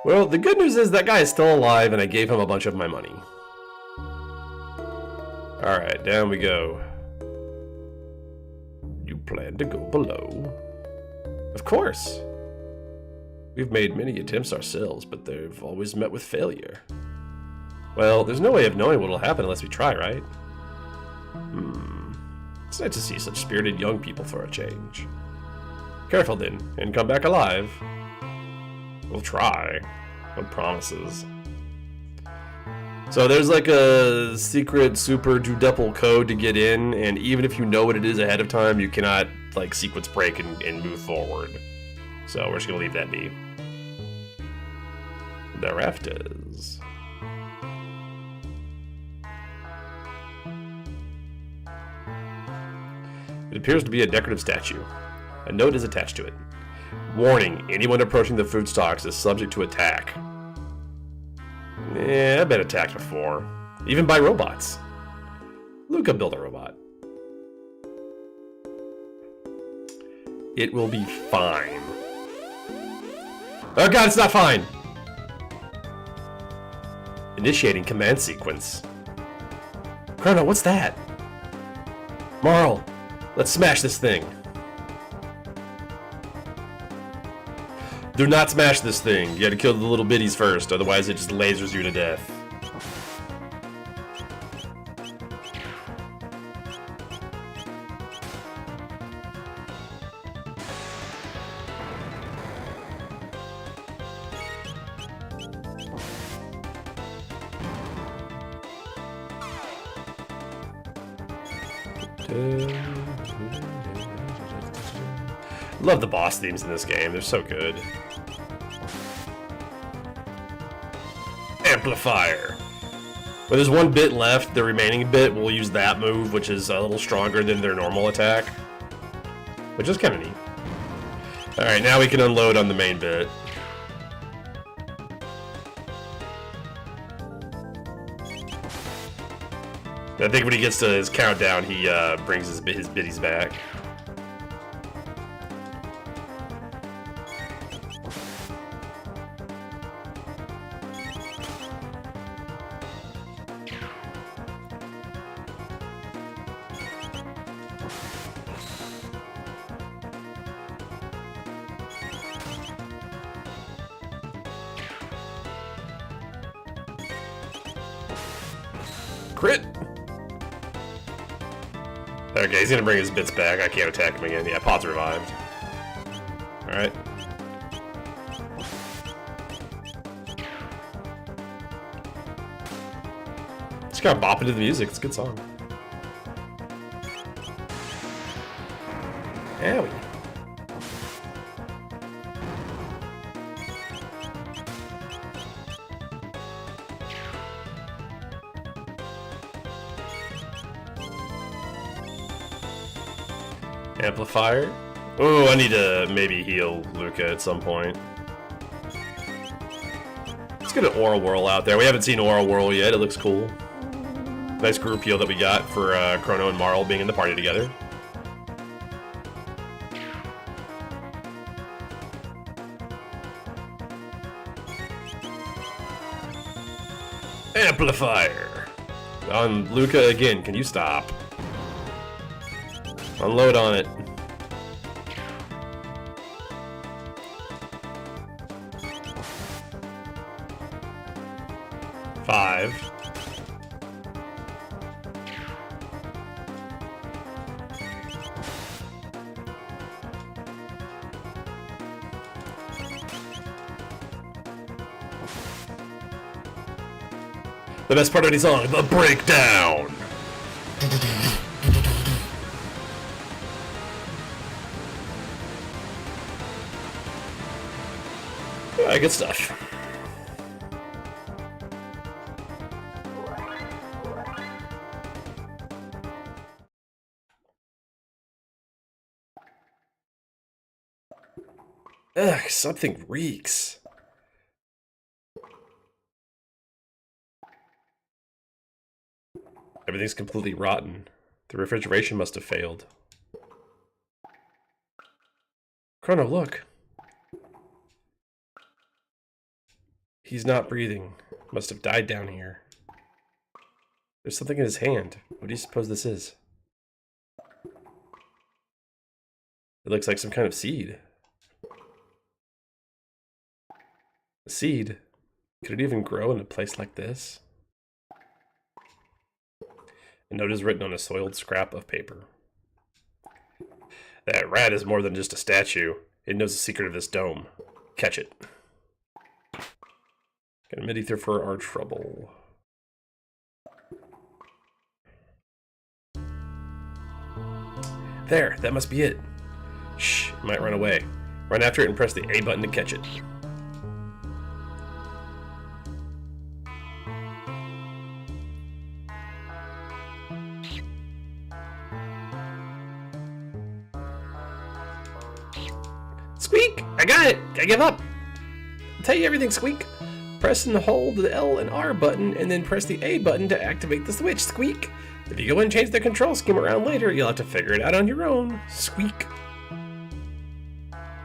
Well, the good news is that guy is still alive, and I gave him a bunch of my money. Alright, down we go. You plan to go below? Of course. We've made many attempts ourselves, but they've always met with failure. Well, there's no way of knowing what'll happen unless we try, right? It's nice to see such spirited young people for a change. Careful then, and come back alive. We'll try. No promises. So there's like a secret super dudeple code to get in, and even if you know what it is ahead of time, you cannot like sequence break and move forward. So we're just gonna leave that be. The rafters. It appears to be a decorative statue. A note is attached to it. Warning, anyone approaching the food stocks is subject to attack. Yeah, I've been attacked before. Even by robots. Luca built a robot. It will be fine. Oh god, it's not fine! Initiating command sequence. Chrono, what's that? Marl, let's smash this thing. Do not smash this thing. You gotta kill the little bitties first, otherwise it just lasers you to death. Love the boss themes in this game, they're so good. Amplifier. When there's one bit left, the remaining bit will use that move, which is a little stronger than their normal attack. Which is kind of neat. Alright, now we can unload on the main bit. I think when he gets to his countdown, he brings his biddies back. Crit! Okay, he's gonna bring his bits back. I can't attack him again. Yeah, Pod's revived. Alright. Just gotta bop into the music. It's a good song. Owie. Amplifier. Oh, I need to maybe heal Luca at some point. Let's get an Aura Whirl out there. We haven't seen Aura Whirl yet. It looks cool. Nice group heal that we got for Chrono and Marl being in the party together. Amplifier. On Luca again. Can you stop? Unload on it. Five. The best part of any song, the breakdown. Alright, good stuff. Ugh, something reeks. Everything's completely rotten. The refrigeration must have failed. Chrono, look. He's not breathing. Must have died down here. There's something in his hand. What do you suppose this is? It looks like some kind of seed. A seed? Could it even grow in a place like this? A note is written on a soiled scrap of paper. That rat is more than just a statue. It knows the secret of this dome. Catch it. Got a mid-ether for our trouble. There, that must be it. Shh, it might run away. Run after it and press the A button to catch it. Squeak! I got it! I give up! I'll tell you everything, Squeak. Press and hold the L and R button, and then press the A button to activate the switch, Squeak. If you go and change the control scheme around later, you'll have to figure it out on your own, Squeak.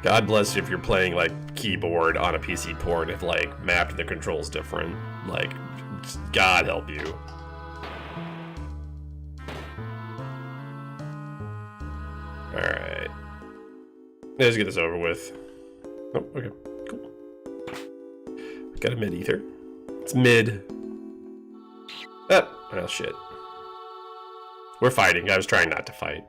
God bless you if you're playing, like, keyboard on a PC port if, like, mapped the controls different. Like, God help you. Alright. Let's get this over with. Oh, okay. Cool. Got a mid-ether. It's mid. Oh, shit. We're fighting. I was trying not to fight.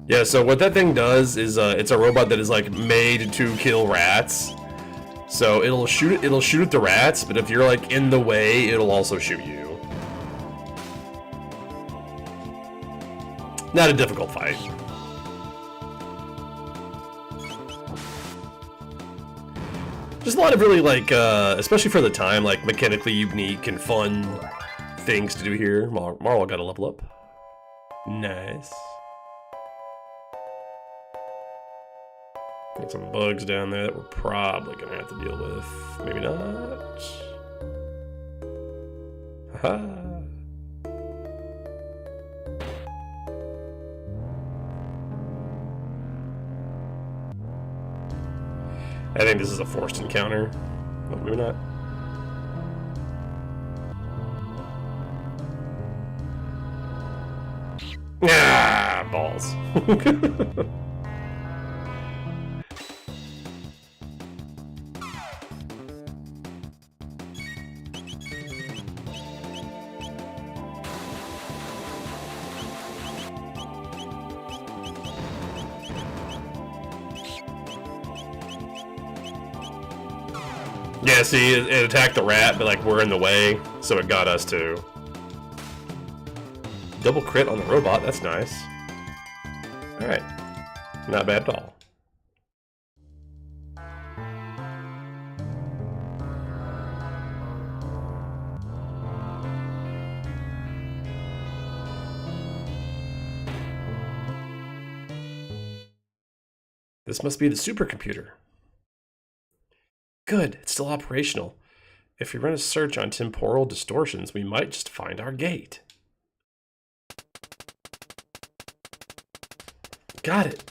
Yeah, so what that thing does is it's a robot that is like made to kill rats. So it'll shoot at the rats, but if you're like in the way, it'll also shoot you. Not a difficult fight. Just a lot of really like, especially for the time, like mechanically unique and fun things to do here. Marl got a level up. Nice. Got some bugs down there that we're probably gonna have to deal with. Maybe not. Haha. I think this is a forced encounter. Oh, maybe not. Ah, balls. Yeah, see, it attacked the rat, but like we're in the way, so it got us too. Double crit on the robot, that's nice. Alright. Not bad at all. This must be the supercomputer. Good, it's still operational. If we run a search on temporal distortions, we might just find our gate. Got it.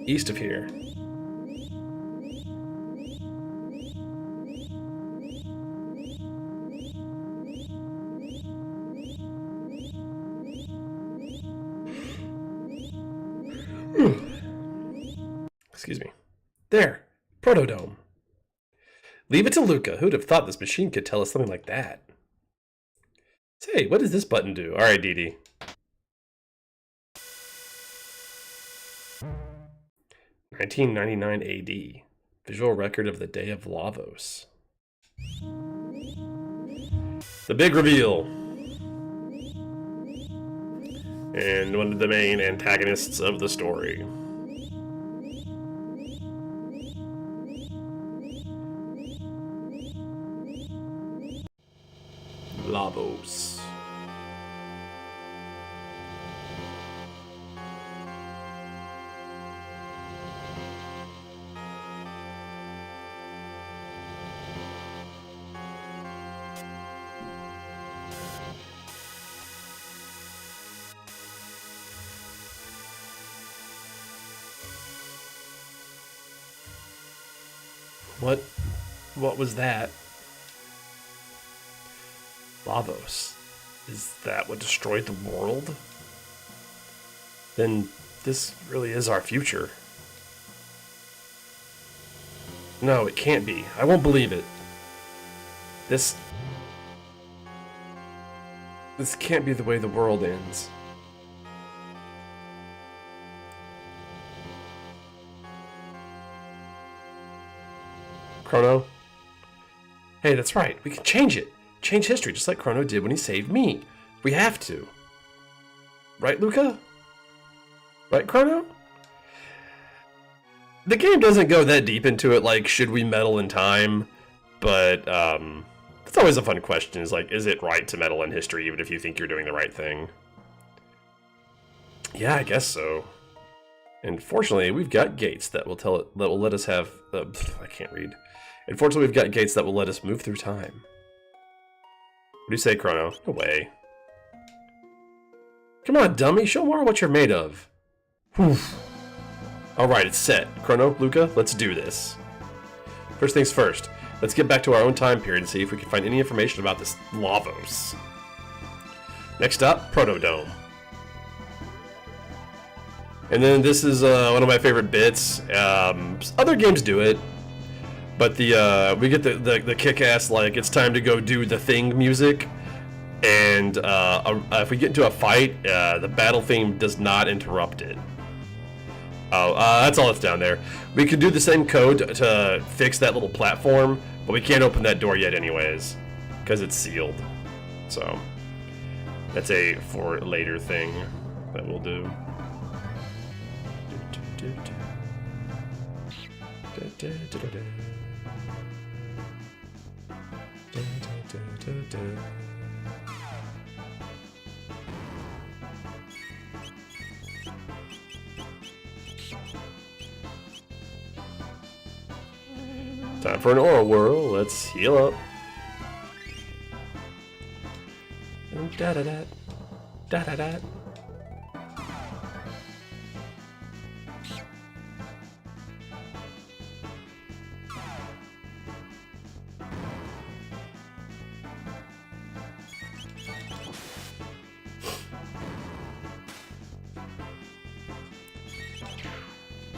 East of here. Excuse me. There, Protodome. Leave it to Luca. Who'd have thought this machine could tell us something like that? Hey, what does this button do? All right, Dee Dee. 1999 AD. Visual record of the Day of Lavos. The big reveal. And one of the main antagonists of the story. Lavos. What was that? Lavos. Is that what destroyed the world? Then this really is our future. No, it can't be. I won't believe it. This can't be the way the world ends. Chrono? Hey, that's right. We can change it. Change history just like Chrono did when he saved me. We have to. Right, Luca? Right, Chrono? The game doesn't go that deep into it, like, should we meddle in time? But, it's always a fun question, is like, is it right to meddle in history even if you think you're doing the right thing? Yeah, I guess so. And fortunately, we've got gates that will let us have, I can't read. Unfortunately, we've got gates that will let us move through time. What do you say, Chrono? No way. Come on, dummy. Show Mara what you're made of. Whew. Alright, it's set. Chrono, Luca, let's do this. First things first. Let's get back to our own time period and see if we can find any information about this Lavos. Next up, Protodome. And then this is one of my favorite bits. Other games do it, but we get the kick-ass, like, it's time to go do the thing music. And if we get into a fight, the battle theme does not interrupt it. Oh, that's all that's down there. We could do the same code to fix that little platform, but we can't open that door yet anyways, because it's sealed. So, that's a for later thing that we'll do. Time for an aura whirl. Let's heal up. Da da da, da da da.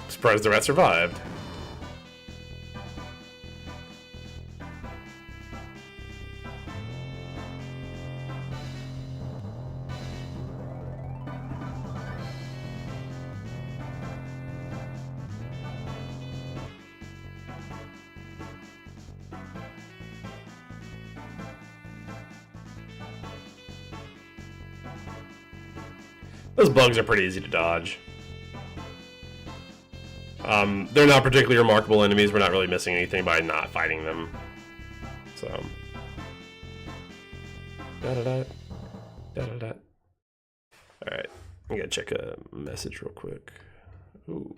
Surprised the rat survived. Those bugs are pretty easy to dodge. They're not particularly remarkable enemies. We're not really missing anything by not fighting them. So. Da-da-da. Da-da-da. Alright. I gotta check a message real quick. Ooh.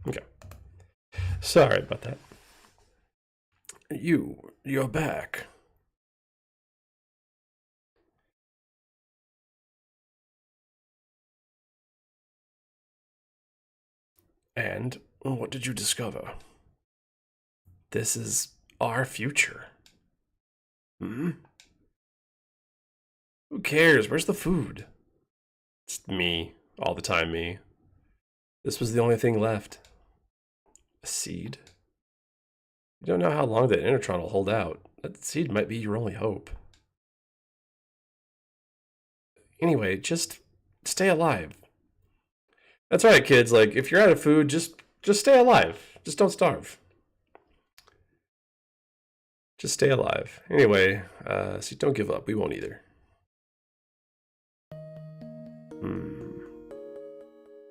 Okay. Sorry about that. You're back. And what did you discover? This is our future. Hmm? Who cares? Where's the food? It's me. All the time me. This was the only thing left. A seed? You don't know how long that Enertron will hold out. That seed might be your only hope. Anyway, just stay alive. That's right, kids. Like, if you're out of food, just stay alive. Just don't starve. Just stay alive. Anyway, so don't give up. We won't either.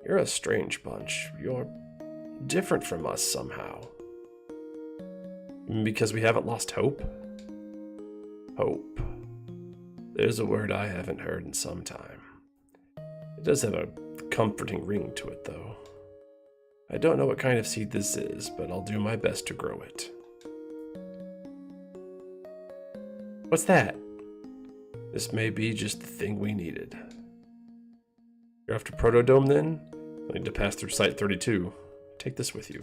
You're a strange bunch. You're different from us somehow. Because we haven't lost hope? Hope. There's a word I haven't heard in some time. It does have a comforting ring to it, though. I don't know what kind of seed this is, but I'll do my best to grow it. What's that? This may be just the thing we needed. You're after Protodome, then? You'll need to pass through Site 32. Take this with you.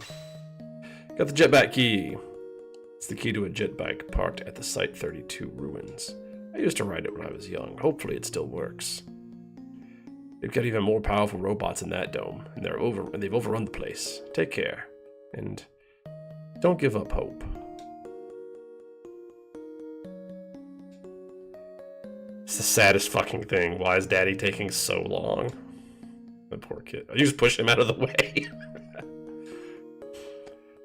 Got the jetpack key. It's the key to a jet bike parked at the Site 32 ruins. I used to ride it when I was young. Hopefully it still works. They've got even more powerful robots in that dome, and they've overrun the place. Take care, and don't give up hope. It's the saddest fucking thing. Why is Daddy taking so long? The poor kid. You just push him out of the way.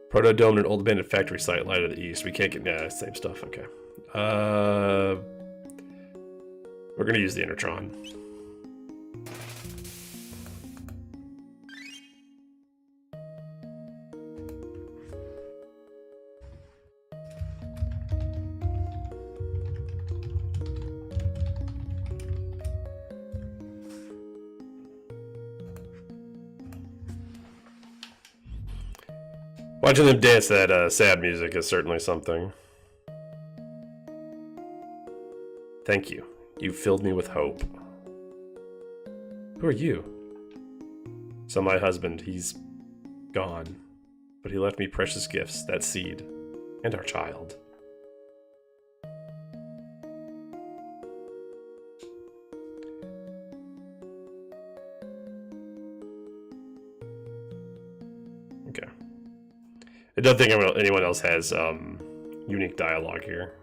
Protodome and an old abandoned factory site lie to the east. We can't get... same stuff. Okay. We're gonna use the Enertron. Watching them dance to that sad music is certainly something. Thank you. You filled me with hope. Who are you? So my husband, he's gone. But he left me precious gifts, that seed, and our child. Okay. I don't think anyone else has unique dialogue here.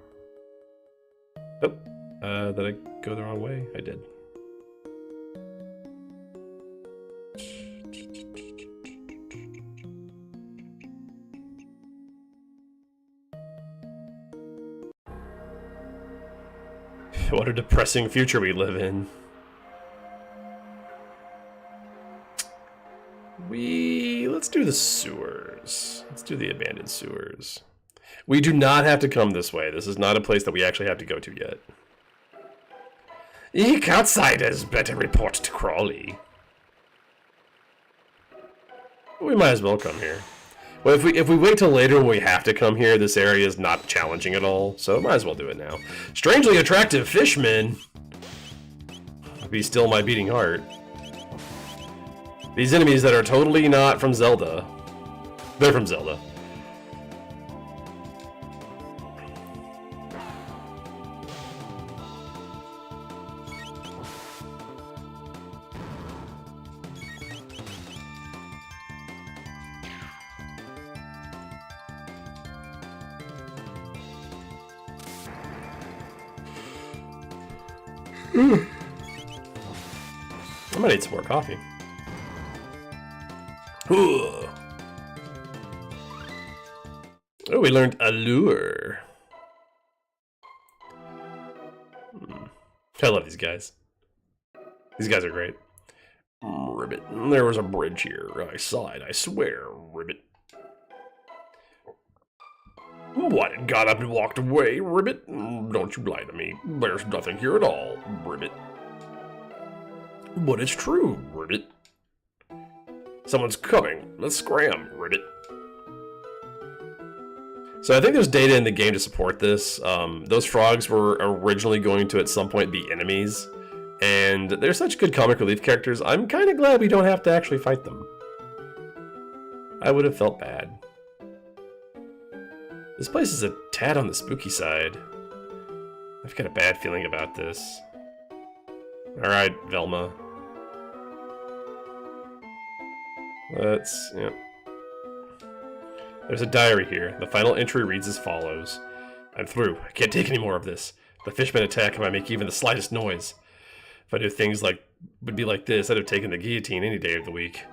Oh, did I go the wrong way? I did. What a depressing future we live in. Let's do the sewers. Let's do the abandoned sewers. We do not have to come this way. This is not a place that we actually have to go to yet. Eek, outsiders better report to Crawley. We might as well come here. Well, if we wait till later when we have to come here, this area is not challenging at all, so might as well do it now. Strangely attractive fishmen. Be still my beating heart. These enemies that are totally not from Zelda. They're from Zelda. I might need some more coffee. Ooh. Oh, we learned Allure. I love these guys. These guys are great. Ribbit. There was a bridge here. I saw it, I swear. Ribbit. What? Got up and walked away, Ribbit? Don't you lie to me. There's nothing here at all, Ribbit. But it's true, Ribbit. Someone's coming. Let's scram, Ribbit. So I think there's data in the game to support this. Those frogs were originally going to at some point be enemies. And they're such good comic relief characters, I'm kind of glad we don't have to actually fight them. I would have felt bad. This place is a tad on the spooky side. I've got a bad feeling about this. Alright, Velma. Yeah. There's a diary here. The final entry reads as follows. I'm through. I can't take any more of this. The fishmen attack if I make even the slightest noise. If I knew things would be like this, I'd have taken the guillotine any day of the week.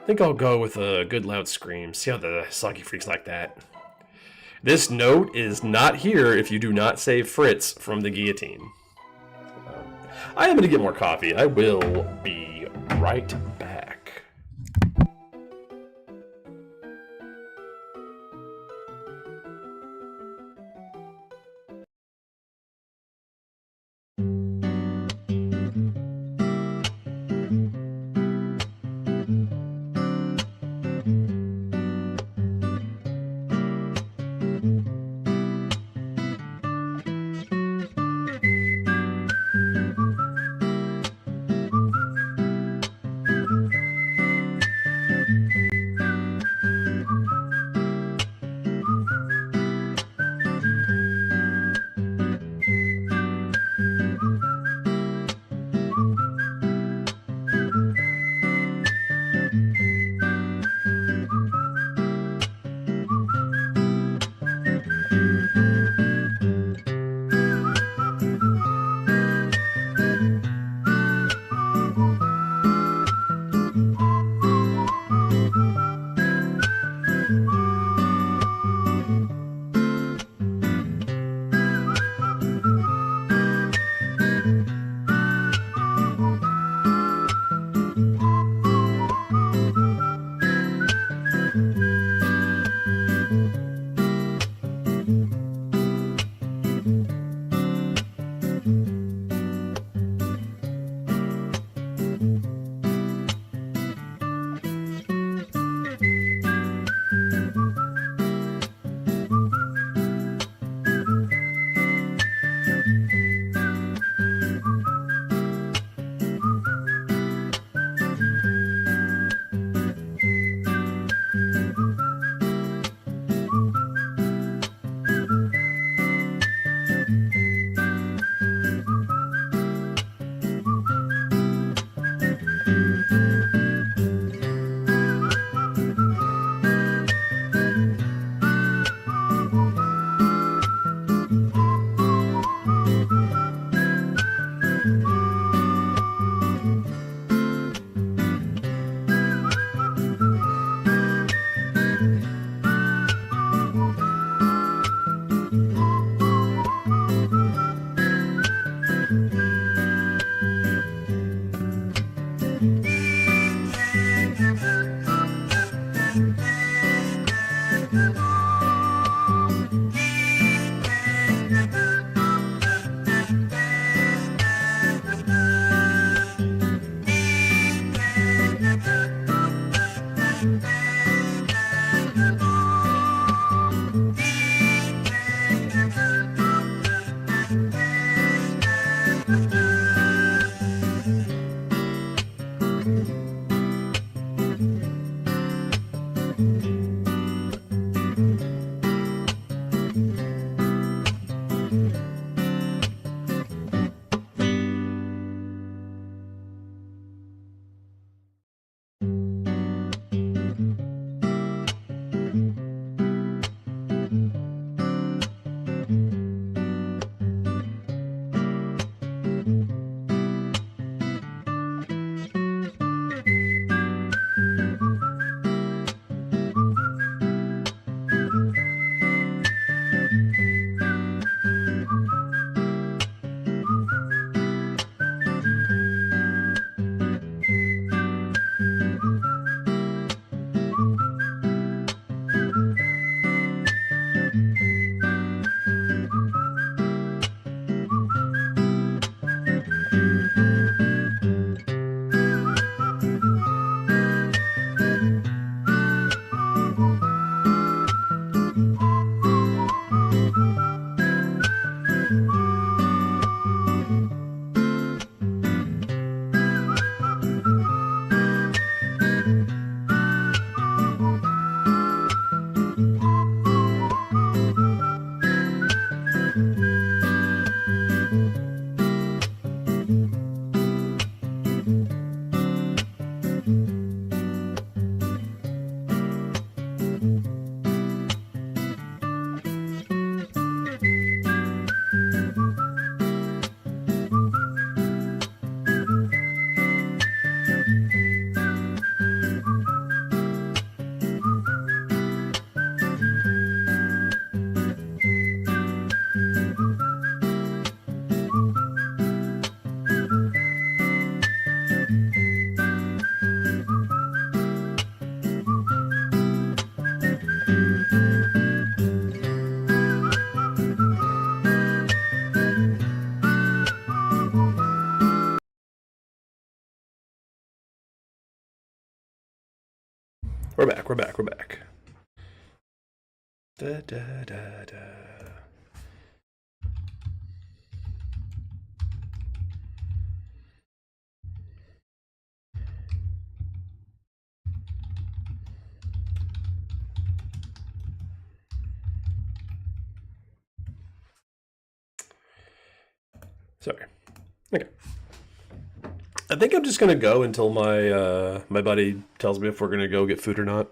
I think I'll go with a good loud scream. See how the soggy freaks like that. This note is not here if you do not save Fritz from the guillotine. I am going to get more coffee. I will be right back. We're back, we're back, we're back. Da, da, da, da. Sorry. Okay. I think I'm just gonna go until my my buddy tells me if we're gonna go get food or not.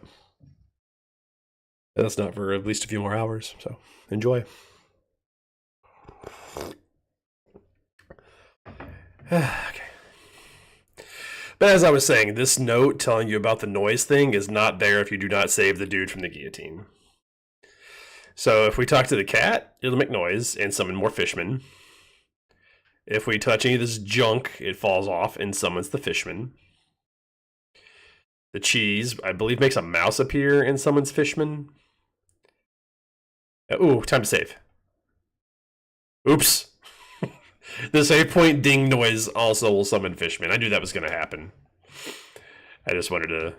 That's not for at least a few more hours, so enjoy. Okay. But as I was saying, this note telling you about the noise thing is not there if you do not save the dude from the guillotine. So if we talk to the cat, it'll make noise and summon more fishmen. If we touch any of this junk, it falls off and summons the fishman. The cheese, I believe, makes a mouse appear and summons fishman. Ooh, time to save. Oops. The save point ding noise also will summon fishman. I knew that was going to happen. I just wanted to...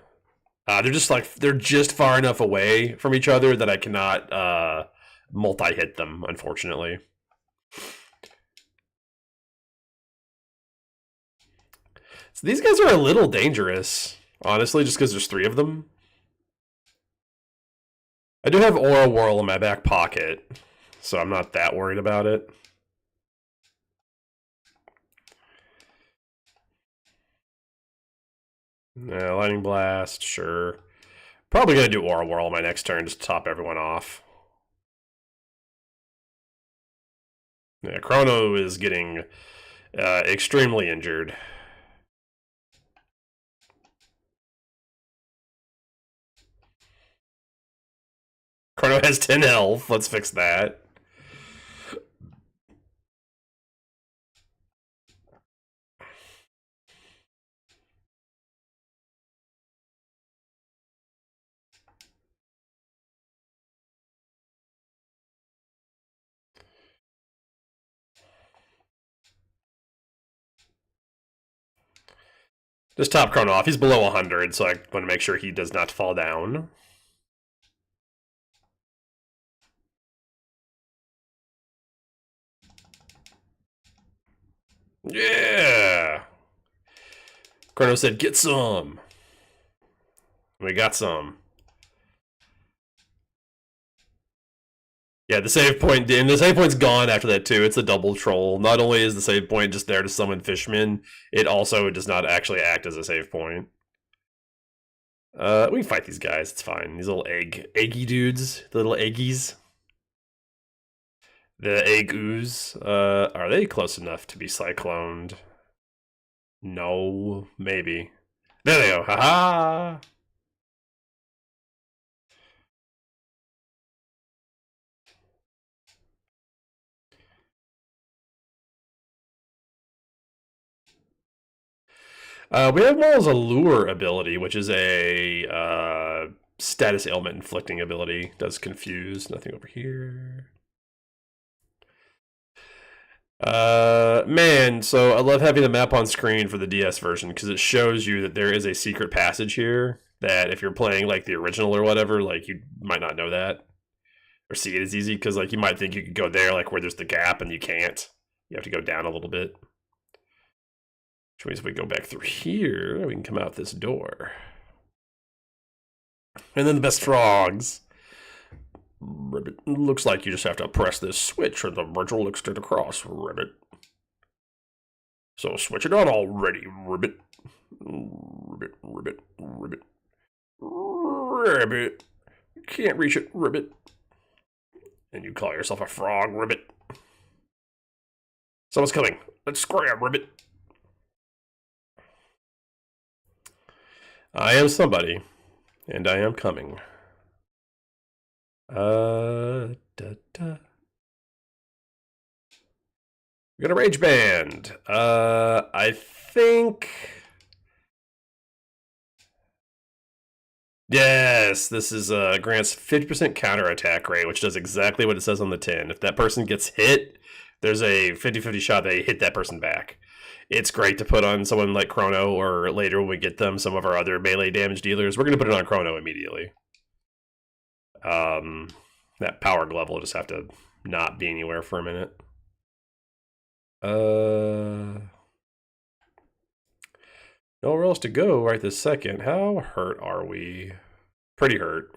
they're just far enough away from each other that I cannot multi-hit them, unfortunately. So these guys are a little dangerous, honestly, just because there's 3 of them. I do have Aura Whirl in my back pocket, so I'm not that worried about it. Yeah, Lightning Blast, sure. Probably going to do Aura Whirl my next turn just to top everyone off. Yeah, Chrono is getting extremely injured. Chrono has 10 health. Let's fix that. Just top Chrono off. He's below 100, so I want to make sure he does not fall down. Yeah! Chrono said, get some. We got some. Yeah, the save point, and the save point's gone after that too. It's a double troll. Not only is the save point just there to summon fishmen, it also does not actually act as a save point. We can fight these guys, it's fine. These little eggy dudes, the little eggies. The egg ooze, are they close enough to be cycloned? No, maybe. There they go, haha! We have Maul's Allure ability, which is a status ailment inflicting ability. Does confuse. Nothing over here. Man, so I love having the map on screen for the DS version because it shows you that there is a secret passage here that if you're playing like the original or whatever, like you might not know that. or see it as easy, because like you might think you could go there, like where there's the gap, and you can't. You have to go down a little bit. Which means if we go back through here, we can come out this door. And then the best frogs. Ribbit. Looks like you just have to press this switch and the bridge will extend across, Ribbit. So switch it on already, Ribbit. Ribbit, Ribbit, Ribbit. Ribbit. Can't reach it, Ribbit. And you call yourself a frog, Ribbit. Someone's coming. Let's scram, Ribbit. I am somebody, and I am coming. We got a rage band. I think. Yes, this is grants 50% counterattack rate, which does exactly what it says on the tin. If that person gets hit, there's a 50-50 shot they hit that person back. It's great to put on someone like Chrono, or later when we get them, some of our other melee damage dealers. We're going to put it on Chrono immediately. That power glove will just have to not be anywhere for a minute. Nowhere else to go right this second. How hurt are we? Pretty hurt.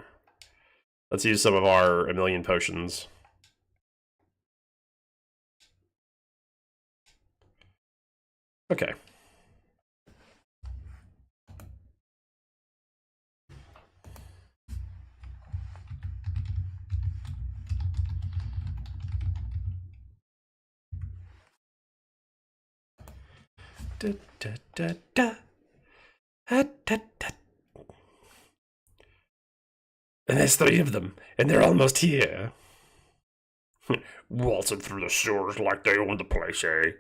Let's use some of our 1,000,000 potions. Okay. Da, da, da, da. Da, da, da. And there's 3 of them, and they're almost here. Waltzing through the sewers like they own the place, eh?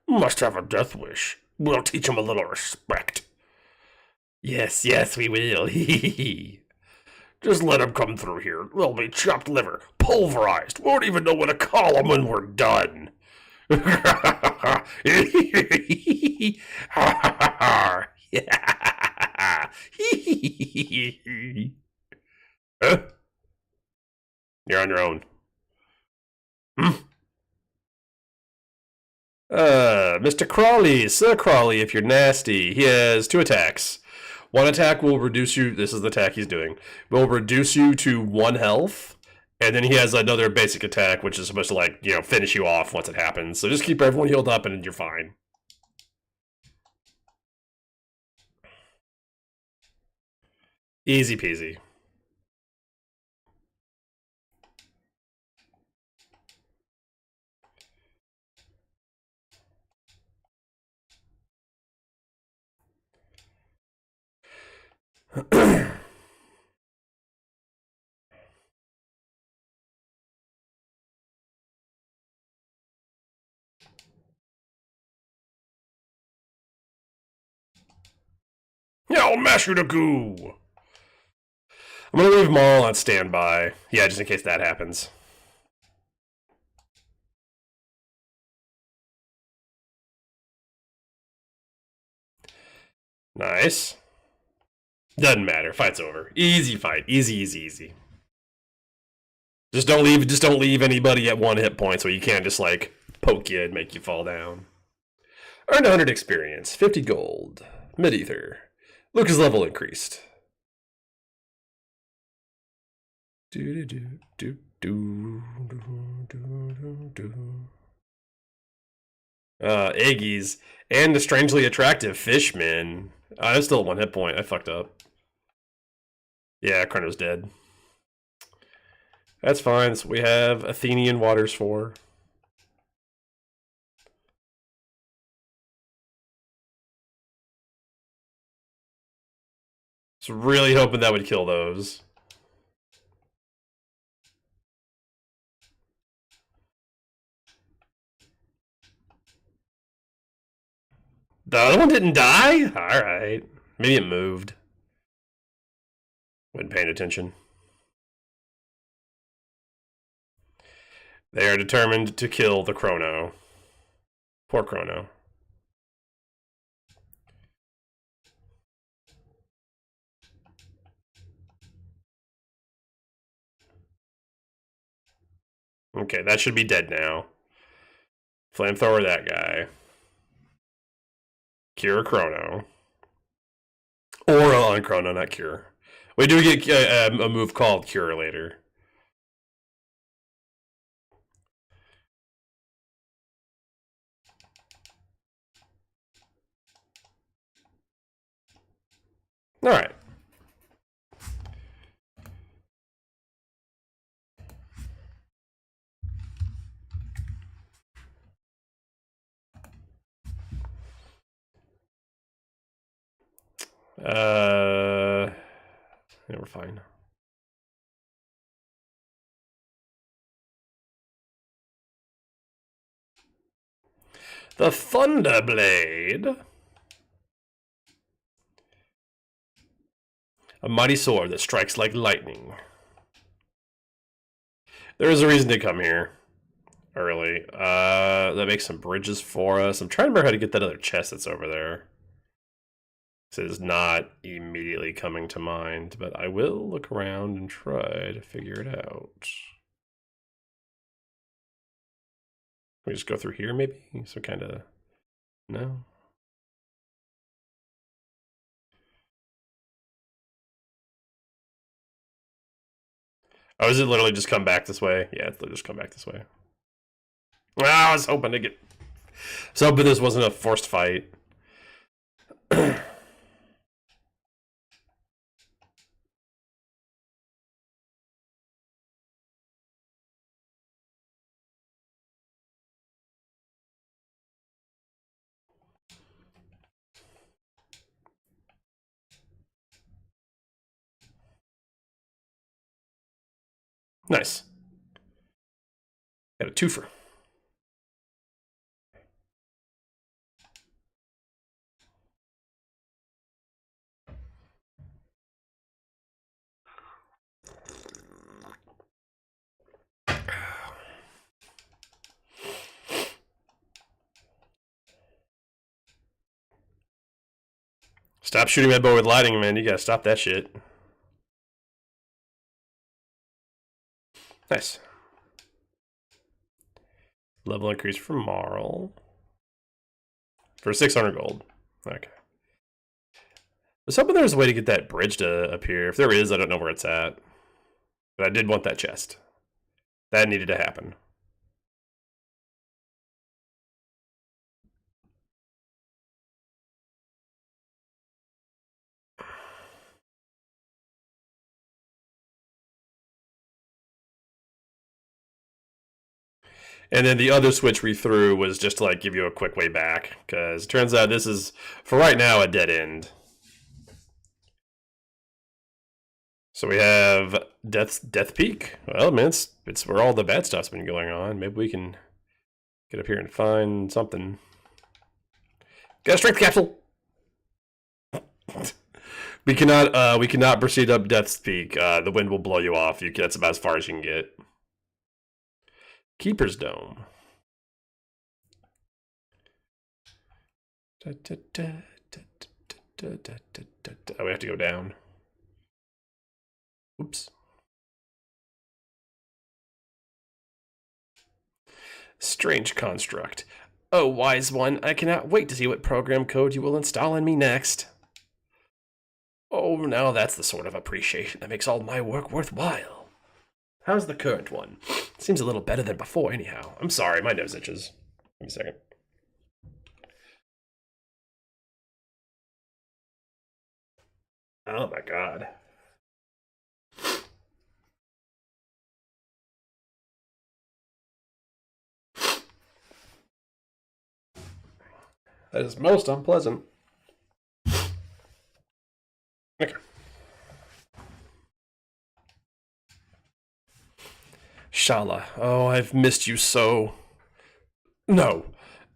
Must have a death wish. We'll teach them a little respect. Yes, yes, we will. Just let them come through here. They'll be chopped liver, pulverized. Won't even know what to call them when we're done. Huh? You're on your own. Mr. Crawley, Sir Crawley, if you're nasty. He has 2 attacks. One attack will reduce you, this is the attack he's doing, will reduce you to 1 health. And then he has another basic attack, which is supposed to, like, you know, finish you off once it happens. So just keep everyone healed up and you're fine. Easy peasy. Yeah, I'll mash you to goo. I'm gonna leave them all on standby. Yeah, just in case that happens. Nice. Doesn't matter. Fight's over. Easy fight. Easy, easy, easy. Just don't leave anybody at 1 hit point so you can't just like poke you and make you fall down. Earned 100 experience, 50 gold. Mid-ether. Lucas level increased. Iggy's and the strangely attractive Fishman. I'm still at 1 hit point. I fucked up. Yeah, Chrono's dead. That's fine. So we have Athenian Waters 4. So really hoping that would kill those. The other one didn't die? Alright. Maybe it moved. Wasn't paying attention. They are determined to kill the Chrono. Poor Chrono. Okay, that should be dead now. Flamethrower that guy. Cure Chrono. Or on Chrono, not Cure. We do get a move called Cure later. Alright. Yeah, we're fine. The Thunderblade. A mighty sword that strikes like lightning. There is a reason to come here early. That makes some bridges for us. I'm trying to remember how to get that other chest that's over there. This is not immediately coming to mind, but I will look around and try to figure it out. Can we just go through here, maybe? So kind of... No? Oh, is it literally just come back this way? Yeah, it's literally just come back this way. I was hoping to get... So, but this wasn't a forced fight. Nice. Got a twofer. Stop shooting my bow with lightning, man. You gotta stop that shit. Nice. Level increase for Marl. For 600 gold. Okay. I was hoping there was a way to get that bridge to appear. If there is, I don't know where it's at. But I did want that chest. That needed to happen. And then the other switch we threw was just to like give you a quick way back. Because it turns out this is, for right now, a dead end. So we have Death Peak. Well, man, it's where all the bad stuff's been going on. Maybe we can get up here and find something. Got a strength capsule. we cannot proceed up Death's Peak. The wind will blow you off. That's about as far as you can get. Keeper's Dome. Oh, we have to go down. Oops. Strange construct. Oh, wise one, I cannot wait to see what program code you will install in me next. Oh, now that's the sort of appreciation that makes all my work worthwhile. How's the current one? Seems a little better than before, anyhow. I'm sorry, my nose itches. Give me a second. Oh my god. That is most unpleasant. Okay. Shala, oh, I've missed you so. No,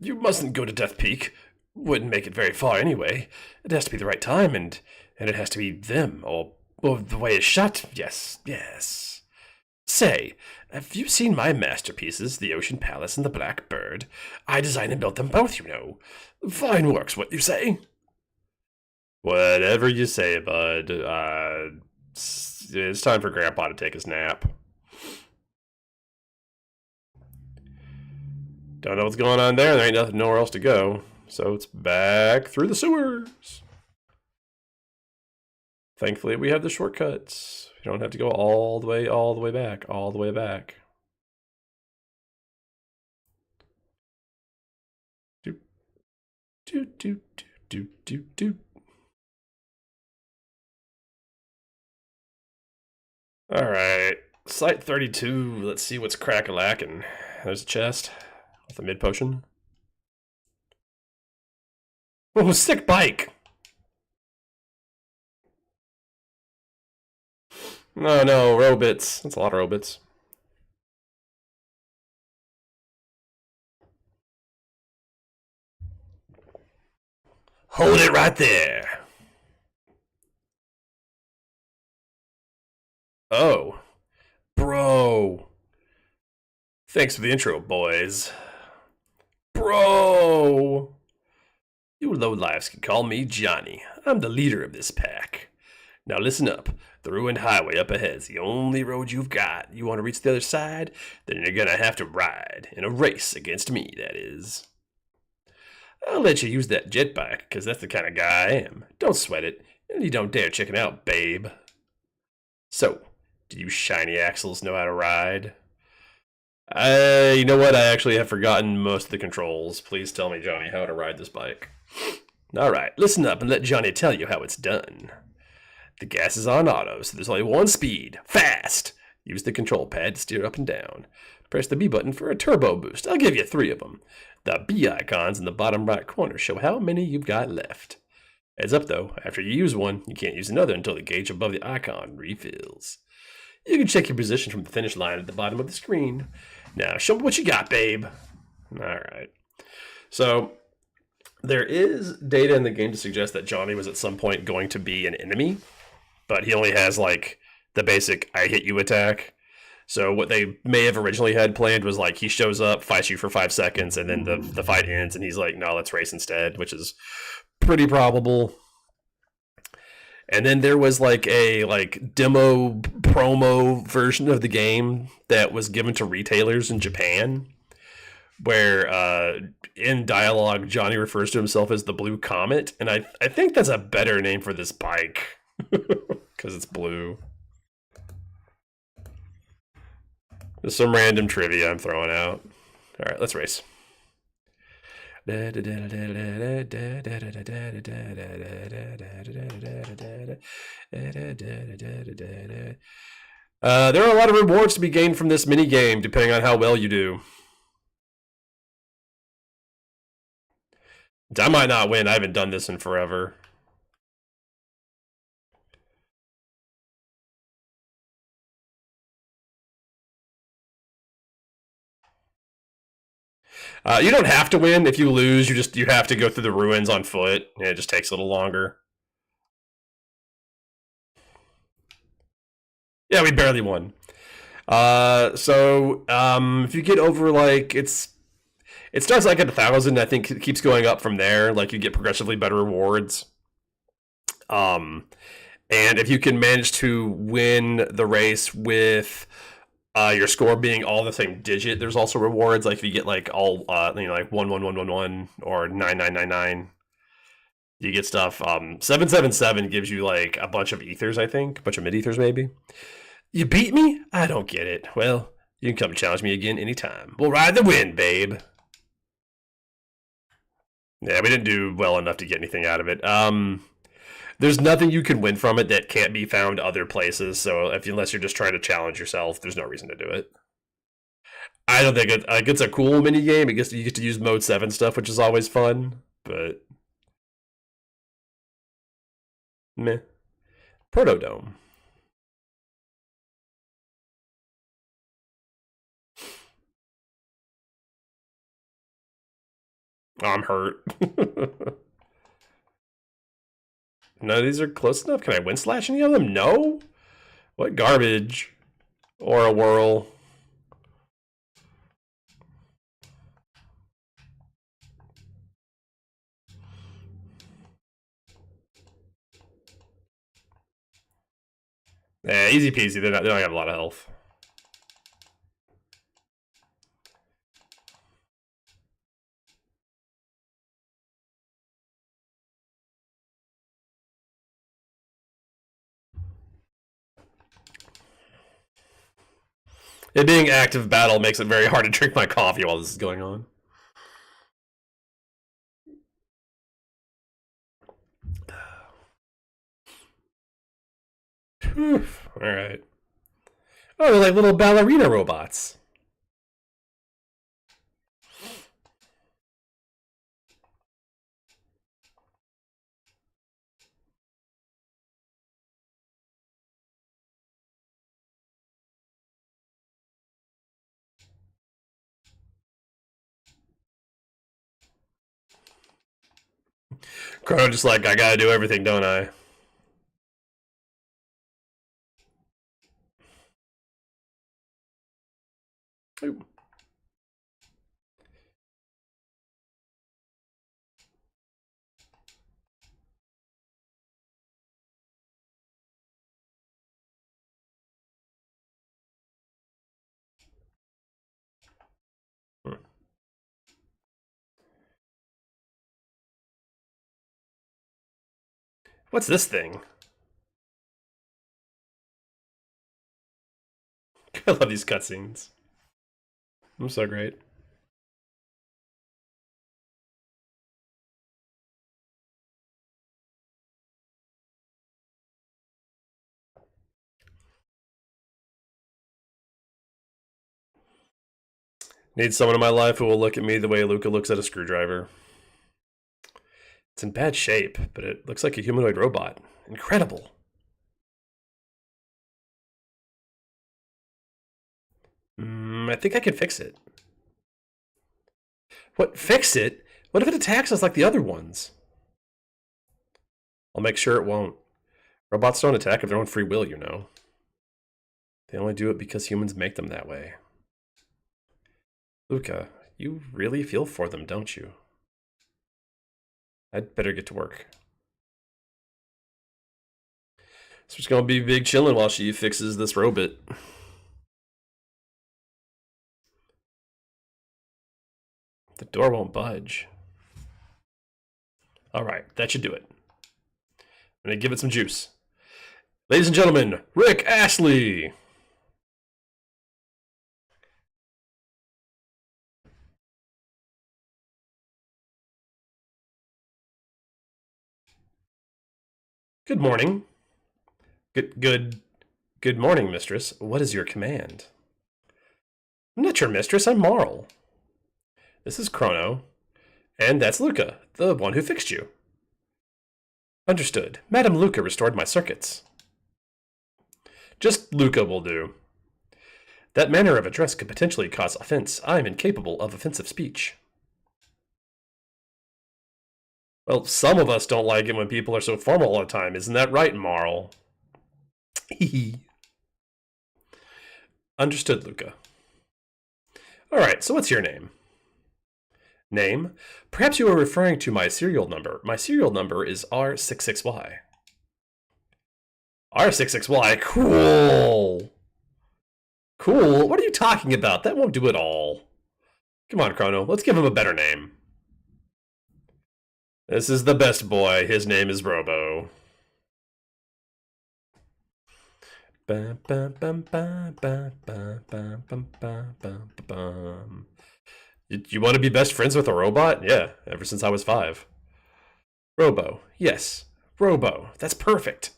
you mustn't go to Death Peak. Wouldn't make it very far anyway. It has to be the right time, and it has to be them, or the way it's shut. Yes. Say, have you seen my masterpieces, the Ocean Palace and the Black Bird? I designed and built them both, you know. Fine works, what you say? Whatever you say, bud. It's time for Grandpa to take his nap. Don't know what's going on there. There ain't nothing, nowhere else to go. So it's back through the sewers. Thankfully, we have the shortcuts. You don't have to go all the way back, all the way back. Do, do, do, do, do, do. All right, Site 32. Let's see what's crack-a-lackin'. There's a chest with a mid potion. Oh, sick bike! No, no, robits. That's a lot of robits. Hold it right there. Oh. Bro. Thanks for the intro, boys. Bro. You lowlifes can call me Johnny. I'm the leader of this pack. Now listen up. The ruined highway up ahead is the only road you've got. You want to reach the other side? Then you're gonna have to ride. In a race against me, that is. I'll let you use that jetpack, because that's the kind of guy I am. Don't sweat it, and you don't dare check it out, babe. So, do you shiny axles know how to ride? You know what? I actually have forgotten most of the controls. Please tell me, Johnny, how to ride this bike. Alright, listen up and let Johnny tell you how it's done. The gas is on auto, so there's only one speed. Fast! Use the control pad to steer up and down. Press the B button for a turbo boost. I'll give you 3 of them. The B icons in the bottom right corner show how many you've got left. Heads up though, after you use one, you can't use another until the gauge above the icon refills. You can check your position from the finish line at the bottom of the screen. Now, show me what you got, babe. Alright. So, there is data in the game to suggest that Johnny was at some point going to be an enemy, but he only has, like, the basic I hit you attack. So what they may have originally had planned was, like, he shows up, fights you for 5 seconds, and then the fight ends, and he's like, no, let's race instead, which is pretty probable. And then there was like a demo promo version of the game that was given to retailers in Japan, where in dialogue Johnny refers to himself as the Blue Comet, and I think that's a better name for this bike because it's blue. There's some random trivia I'm throwing out. All right, let's race. There are a lot of rewards to be gained from this mini game, depending on how well you do. I might not win. I haven't done this in forever. You don't have to win. If you lose, you have to go through the ruins on foot, and it just takes a little longer. Yeah, we barely won. If you get over it starts like at 1,000. I think it keeps going up from there. Like you get progressively better rewards. And if you can manage to win the race with your score being all the same digit, there's also rewards. Like if you get like all like 11111 or 9999, you get stuff. 777 gives you like a bunch of ethers. I think a bunch of mid ethers maybe. You beat me? I don't get it. Well, you can come challenge me again anytime. We'll ride the wind, babe. Yeah, we didn't do well enough to get anything out of it. There's nothing you can win from it that can't be found other places. So unless you're just trying to challenge yourself, there's no reason to do it. I don't think it's a cool mini game. I guess you get to use mode 7 stuff, which is always fun. But meh. Protodome. I'm hurt. None of these are close enough. Can I wind slash any of them? No? What garbage. Or a whirl. Easy peasy. They don't have a lot of health. It being active battle makes it very hard to drink my coffee while this is going on. Alright. Oh, they're like little ballerina robots. Chrono just like, I gotta do everything, don't I? Ooh. What's this thing? I love these cutscenes. I'm so great. Need someone in my life who will look at me the way Luca looks at a screwdriver. It's in bad shape, but it looks like a humanoid robot. Incredible. I think I can fix it. What? Fix it? What if it attacks us like the other ones? I'll make sure it won't. Robots don't attack of their own free will, you know. They only do it because humans make them that way. Luca, you really feel for them, don't you? I'd better get to work. So it's gonna be big chilling while she fixes this robot. The door won't budge. Alright, that should do it. I'm gonna give it some juice. Ladies and gentlemen, Rick Astley! Good morning. Good morning, mistress. What is your command? I'm not your mistress, I'm Marl. This is Chrono. And that's Luca, the one who fixed you. Understood. Madam Luca restored my circuits. Just Luca will do. That manner of address could potentially cause offense. I am incapable of offensive speech. Well, some of us don't like it when people are so formal all the time. Isn't that right, Marl? Understood, Luca. Alright, so what's your name? Name? Perhaps you are referring to my serial number. My serial number is R66Y. R66Y? Cool! Cool? What are you talking about? That won't do it all. Come on, Chrono. Let's give him a better name. This is the best boy. His name is Robo. You want to be best friends with a robot? Yeah, ever since I was 5. Robo. Yes, Robo. That's perfect.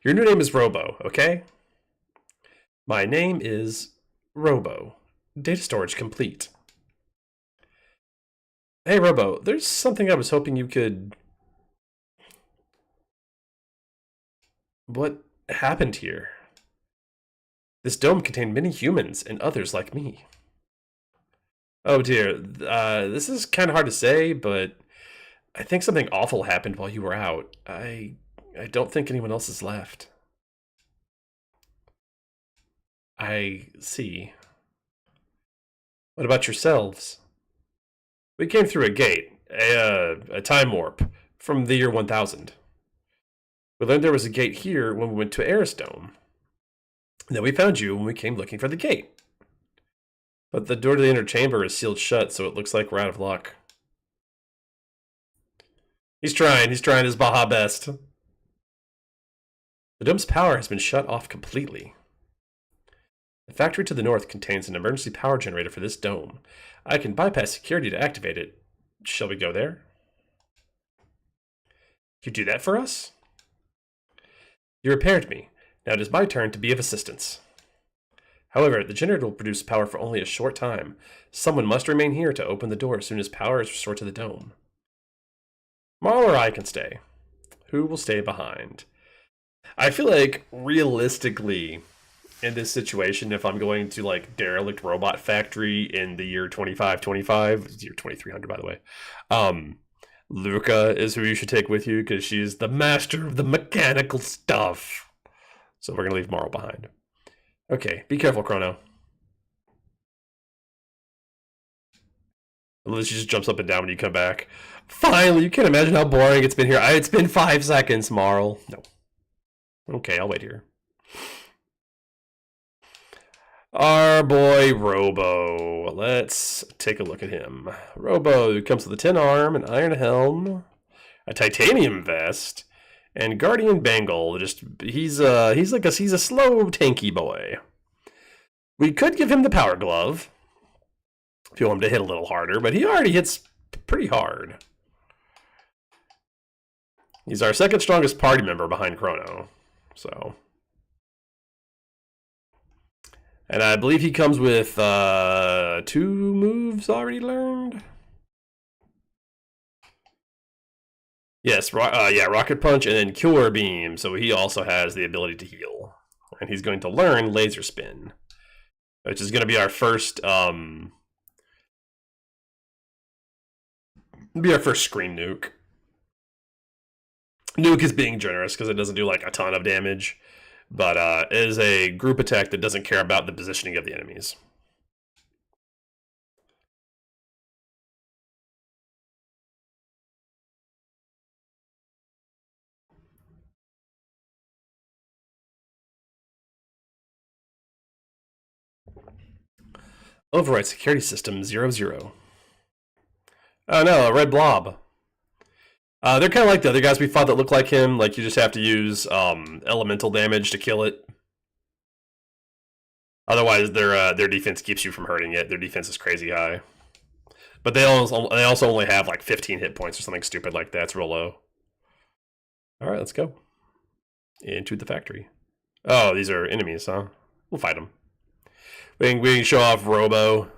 Your new name is Robo, okay? My name is Robo. Data storage complete. Hey, Robo, there's something I was hoping you could... What happened here? This dome contained many humans and others like me. Oh dear, this is kind of hard to say, but I think something awful happened while you were out. I don't think anyone else is left. I see. What about yourselves? We came through a gate, a time warp, from the year 1000. We learned there was a gate here when we went to Arisdome. Then we found you when we came looking for the gate. But the door to the inner chamber is sealed shut, so it looks like we're out of luck. He's trying his Baja best. The dome's power has been shut off completely. The factory to the north contains an emergency power generator for this dome. I can bypass security to activate it. Shall we go there? You do that for us? You repaired me. Now it is my turn to be of assistance. However, the generator will produce power for only a short time. Someone must remain here to open the door as soon as power is restored to the dome. Marl or I can stay. Who will stay behind? I feel like, realistically, in this situation, if I'm going to, like, derelict robot factory in the year 2525, year 2300, by the way, Luca is who you should take with you, because she's the master of the mechanical stuff. So we're going to leave Marl behind. Okay, be careful, Chrono. Unless she just jumps up and down when you come back. Finally, you can't imagine how boring it's been here. It's been 5 seconds, Marl. No. Okay, I'll wait here. Our boy Robo. Let's take a look at him. Robo comes with a tin arm, an iron helm, a titanium vest, and Guardian Bangle. He's a slow, tanky boy. We could give him the power glove if you want him to hit a little harder, but he already hits pretty hard. He's our second strongest party member behind Chrono, so. And I believe he comes with 2 moves already learned. Yes, Rocket Punch and then Cure Beam. So he also has the ability to heal. And he's going to learn Laser Spin, which is going to be our first screen nuke. Nuke is being generous because it doesn't do like a ton of damage, but it is a group attack that doesn't care about the positioning of the enemies. Override security system 00. Oh no, a red blob. They're kind of like the other guys we fought that look like him. Like you just have to use elemental damage to kill it. Otherwise, their defense keeps you from hurting it. Their defense is crazy high. But they also only have like 15 hit points or something stupid like that. It's real low. All right, let's go into the factory. Oh, these are enemies, huh? We'll fight them. We can show off Robo.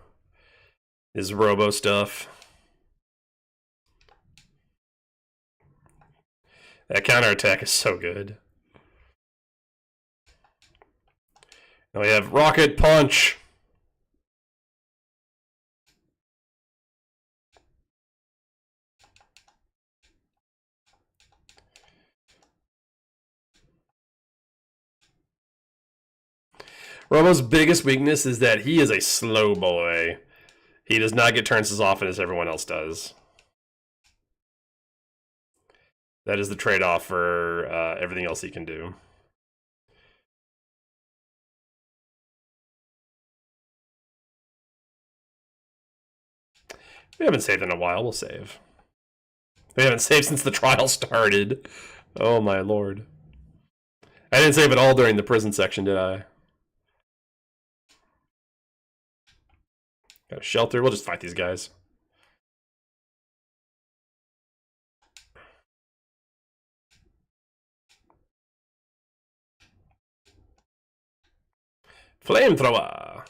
His Robo stuff. That counterattack is so good. Now we have Rocket Punch. Robo's biggest weakness is that he is a slow boy. He does not get turns as often as everyone else does. That is the trade-off for everything else he can do. We haven't saved in a while. We'll save. We haven't saved since the trial started. Oh my lord. I didn't save at all during the prison section, did I? Got a shelter. We'll just fight these guys. Flamethrower.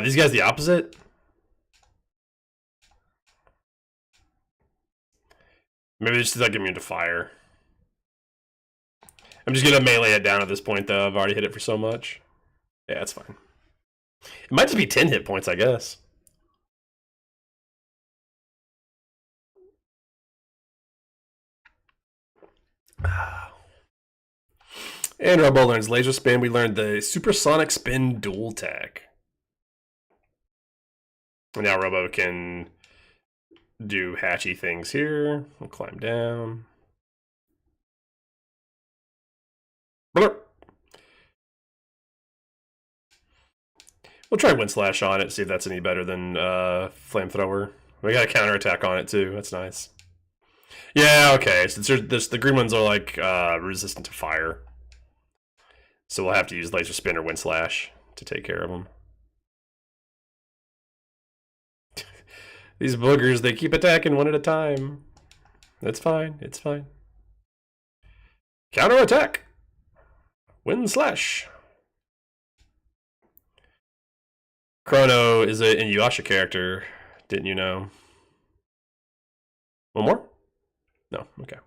These guys the opposite? Maybe it's just like immune to fire. I'm just gonna melee it down at this point though. I've already hit it for so much. Yeah, that's fine. It might just be 10 hit points, I guess. And Robo learns Laser Spin. We learned the Supersonic Spin Dual Tech. And now Robo can do hatchy things here. We'll climb down. Blurp. We'll try Wind Slash on it, see if that's any better than Flamethrower. We got a counterattack on it too. That's nice. Yeah, okay. So the green ones are like resistant to fire. So we'll have to use Laser Spin or Wind Slash to take care of them. These boogers, they keep attacking one at a time. That's fine. It's fine. Counter attack. Wind Slash. Chrono is an Inuyasha character. Didn't you know? One more? No. Okay.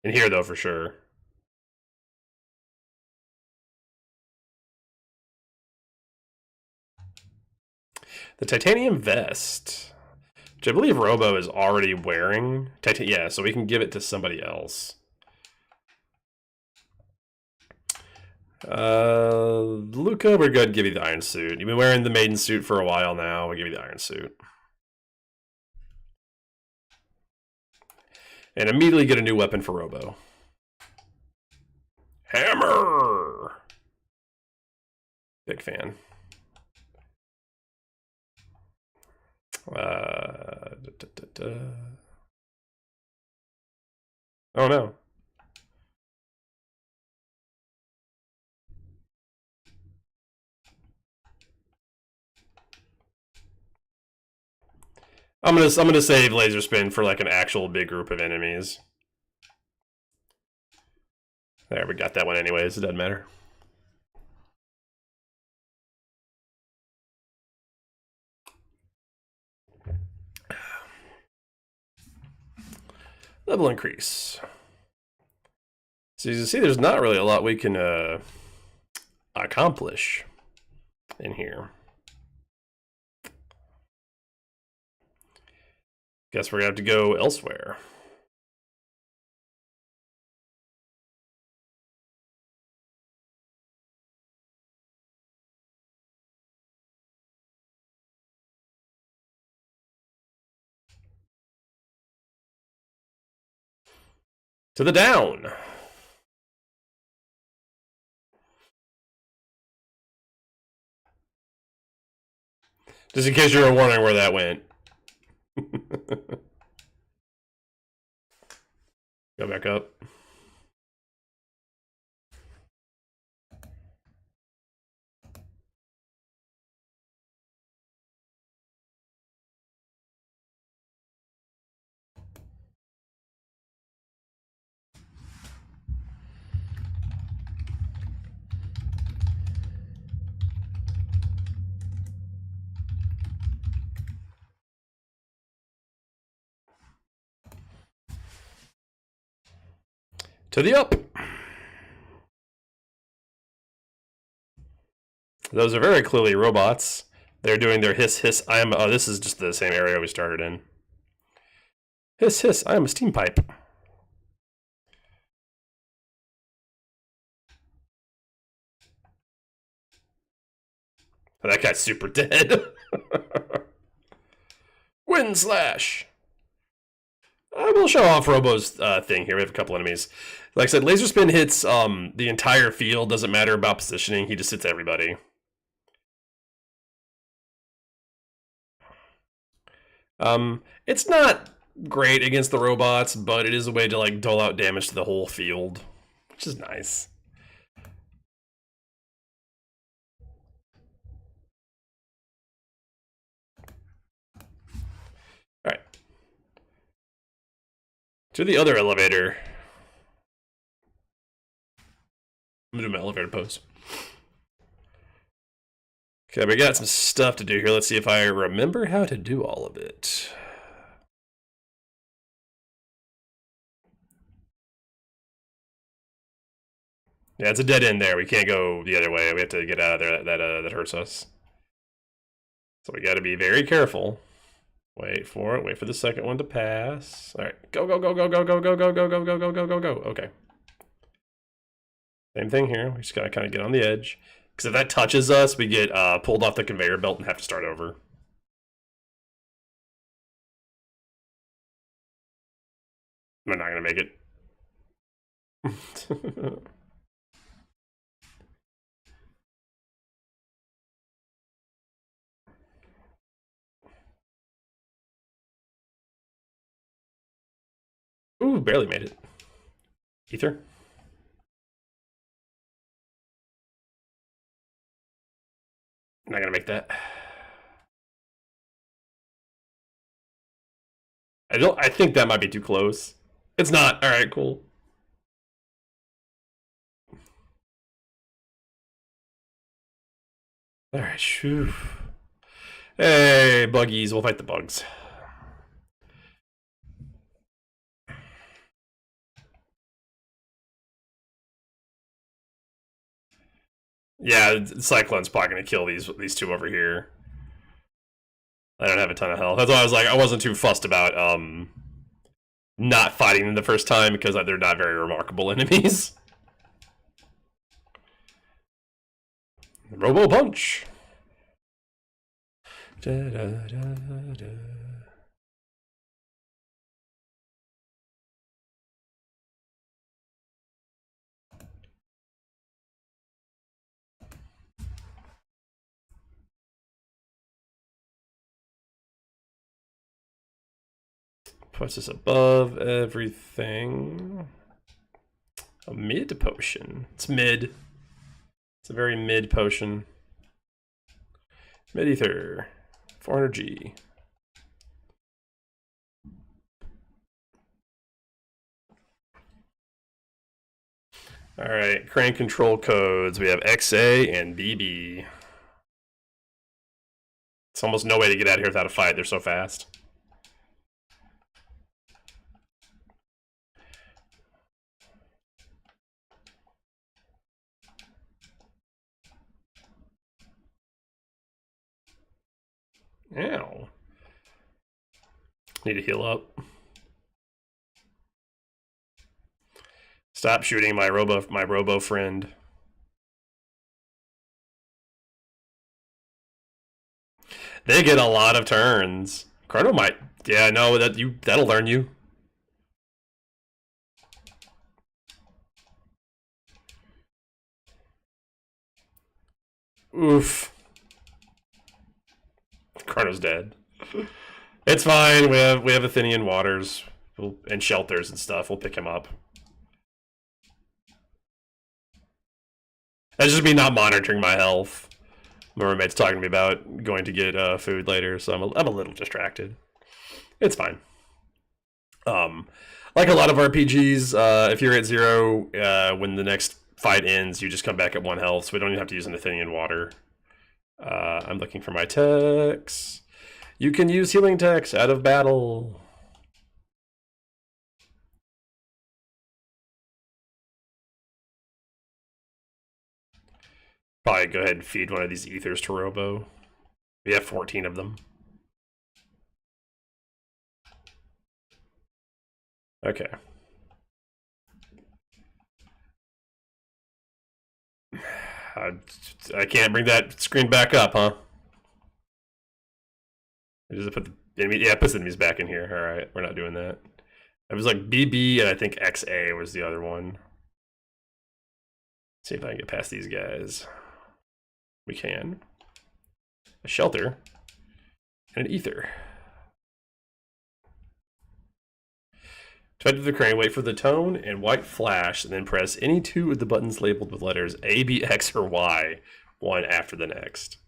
In here, though, for sure. The titanium vest, which I believe Robo is already wearing. Yeah, so we can give it to somebody else. Luca, we're good. Give you the iron suit. You've been wearing the maiden suit for a while now. We'll give you the iron suit. And immediately get a new weapon for Robo. Hammer! Big fan. Oh no. I'm gonna save Laser Spin for like an actual big group of enemies. There, we got that one anyways, it doesn't matter. Level increase. So you see there's not really a lot we can accomplish in here. Guess we're gonna have to go elsewhere. To the down. Just in case you were wondering where that went. Go back up. To the up. Those are very clearly robots. They're doing their hiss hiss. I am. Oh, this is just the same area we started in. Hiss hiss. I am a steam pipe. Oh, that guy's super dead. Wind slash. I will show off Robo's thing here. We have a couple enemies. Like I said, Laser Spin hits the entire field. Doesn't matter about positioning. He just hits everybody. It's not great against the robots, but it is a way to like dole out damage to the whole field, which is nice. All right. To the other elevator. I'm gonna do my elevator pose. Okay, we got some stuff to do here. Let's see if I remember how to do all of it. Yeah, it's a dead end there. We can't go the other way. We have to get out of there. That hurts us. So we got to be very careful. Wait for it. Wait for the second one to pass. All right, go go go go go go go go go go go go go go go. Okay. Same thing here. We just gotta kind of get on the edge. Because if that touches us, we get pulled off the conveyor belt and have to start over. We're not going to make it. Ooh, barely made it. Ether. Not gonna make that. I think that might be too close. It's not. Alright, cool. Alright, shoo. Hey, buggies, we'll fight the bugs. Yeah, Cyclone's probably gonna kill these two over here. I don't have a ton of health. That's why I was like, I wasn't too fussed about not fighting them the first time because they're not very remarkable enemies. Robo Punch. Da, da, da, da. Puts us above everything. A mid potion. It's mid. It's a very mid potion. Mid ether. 400G. Alright, crane control codes. We have XA and BB. It's almost no way to get out of here without a fight. They're so fast. Ow. Need to heal up. Stop shooting my robo friend. They get a lot of turns. Chrono might. Yeah, no, that'll learn you. Oof. Chrono's dead. It's fine. We have Athenian waters and shelters and stuff. We'll pick him up. That's just me not monitoring my health. My roommate's talking to me about going to get food later, so I'm a little distracted. It's fine. Like a lot of RPGs, if you're at 0, when the next fight ends, you just come back at 1 health, so we don't even have to use an Athenian water. I'm looking for my techs. You can use healing techs out of battle. Probably go ahead and feed one of these ethers to Robo. We have 14 of them. Okay. I can't bring that screen back up, huh? I just put the enemy. Yeah, it puts the enemies back in here. All right, we're not doing that. It was like BB and I think XA was the other one. See if I can get past these guys. We can. A shelter and an ether. To enter the crane, wait for the tone and white flash, and then press any 2 of the buttons labeled with letters A, B, X, or Y, one after the next.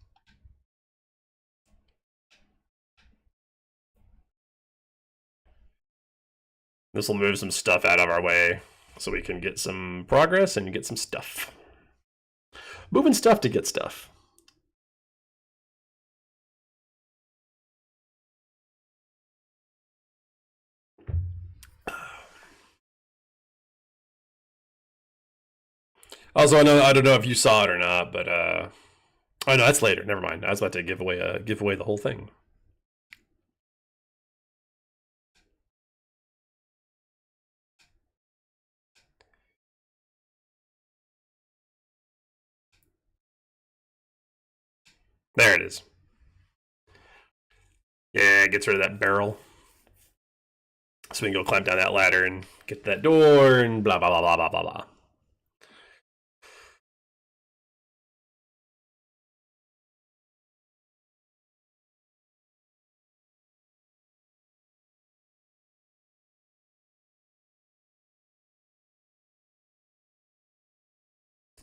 This will move some stuff out of our way so we can get some progress and get some stuff. Moving stuff to get stuff. Also, I don't know if you saw it or not, but oh no, that's later. Never mind. I was about to give away the whole thing. There it is. Yeah, it gets rid of that barrel. So we can go climb down that ladder and get that door and blah, blah, blah, blah, blah, blah, blah.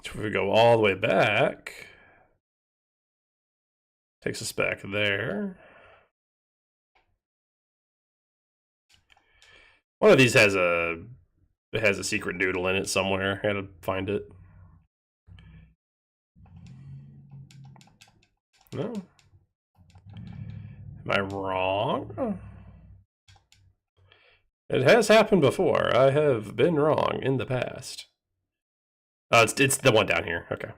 So if we go all the way back, Takes us back there. One of these has a secret doodle in it somewhere. I gotta find it. No. Am I wrong? It has happened before. I have been wrong in the past. Oh, it's the one down here. Okay.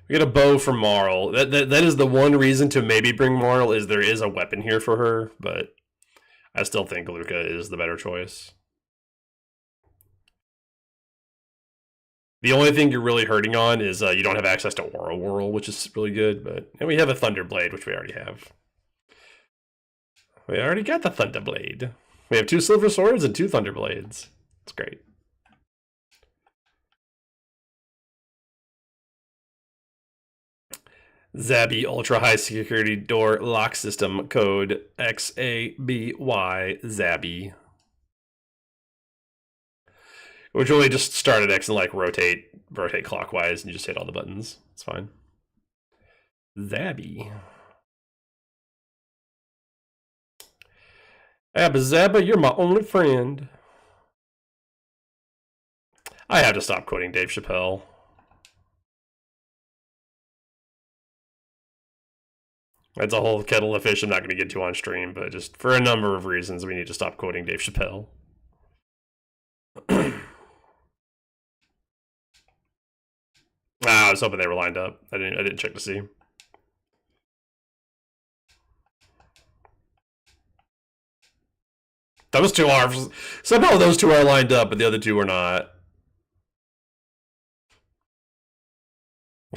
We get a bow from Marl. That is the one reason to maybe bring Marl, is there is a weapon here for her, but I still think Luca is the better choice. The only thing you're really hurting on is you don't have access to Aura Whirl, which is really good, and we have a Thunder Blade, which we already have. We already got the Thunder Blade. We have 2 Silver Swords and 2 Thunder Blades. It's great. Zabby Ultra High Security Door Lock System code XABY Zabby. Which really just start at X and like rotate clockwise and you just hit all the buttons. It's fine. Zabby. Abba Zabba, you're my only friend. I have to stop quoting Dave Chappelle. That's a whole kettle of fish I'm not going to get to on stream, but just for a number of reasons, we need to stop quoting Dave Chappelle. I was hoping they were lined up. I didn't check to see. Those 2 are. Somehow those 2 are lined up, but the other 2 are not.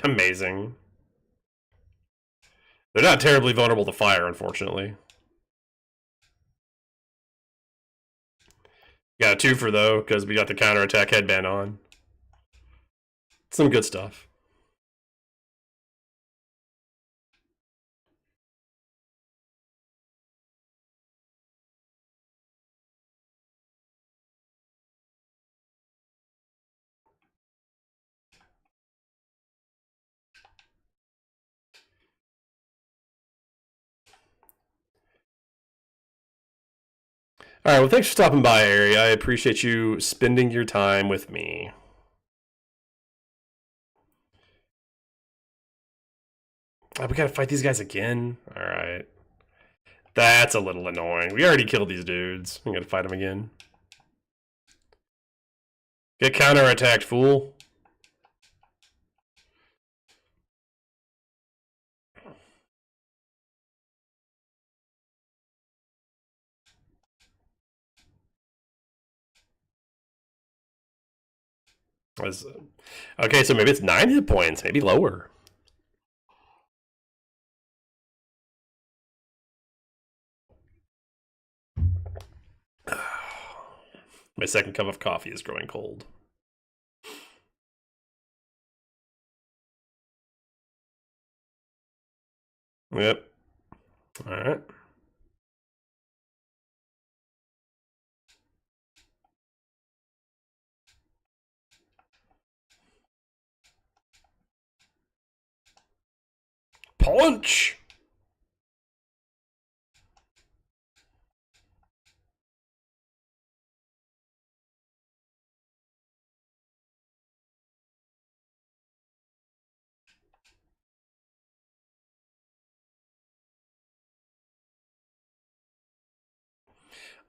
Amazing. They're not terribly vulnerable to fire, unfortunately. Got a 2 for though, because we got the counterattack headband on. Some good stuff. All right, well, thanks for stopping by, Ari. I appreciate you spending your time with me. Oh, we gotta fight these guys again? All right. That's a little annoying. We already killed these dudes. We gotta fight them again. Get counterattacked, fool. Okay, so maybe it's 9 hit points, maybe lower. My second cup of coffee is growing cold. Yep. All right. Punch!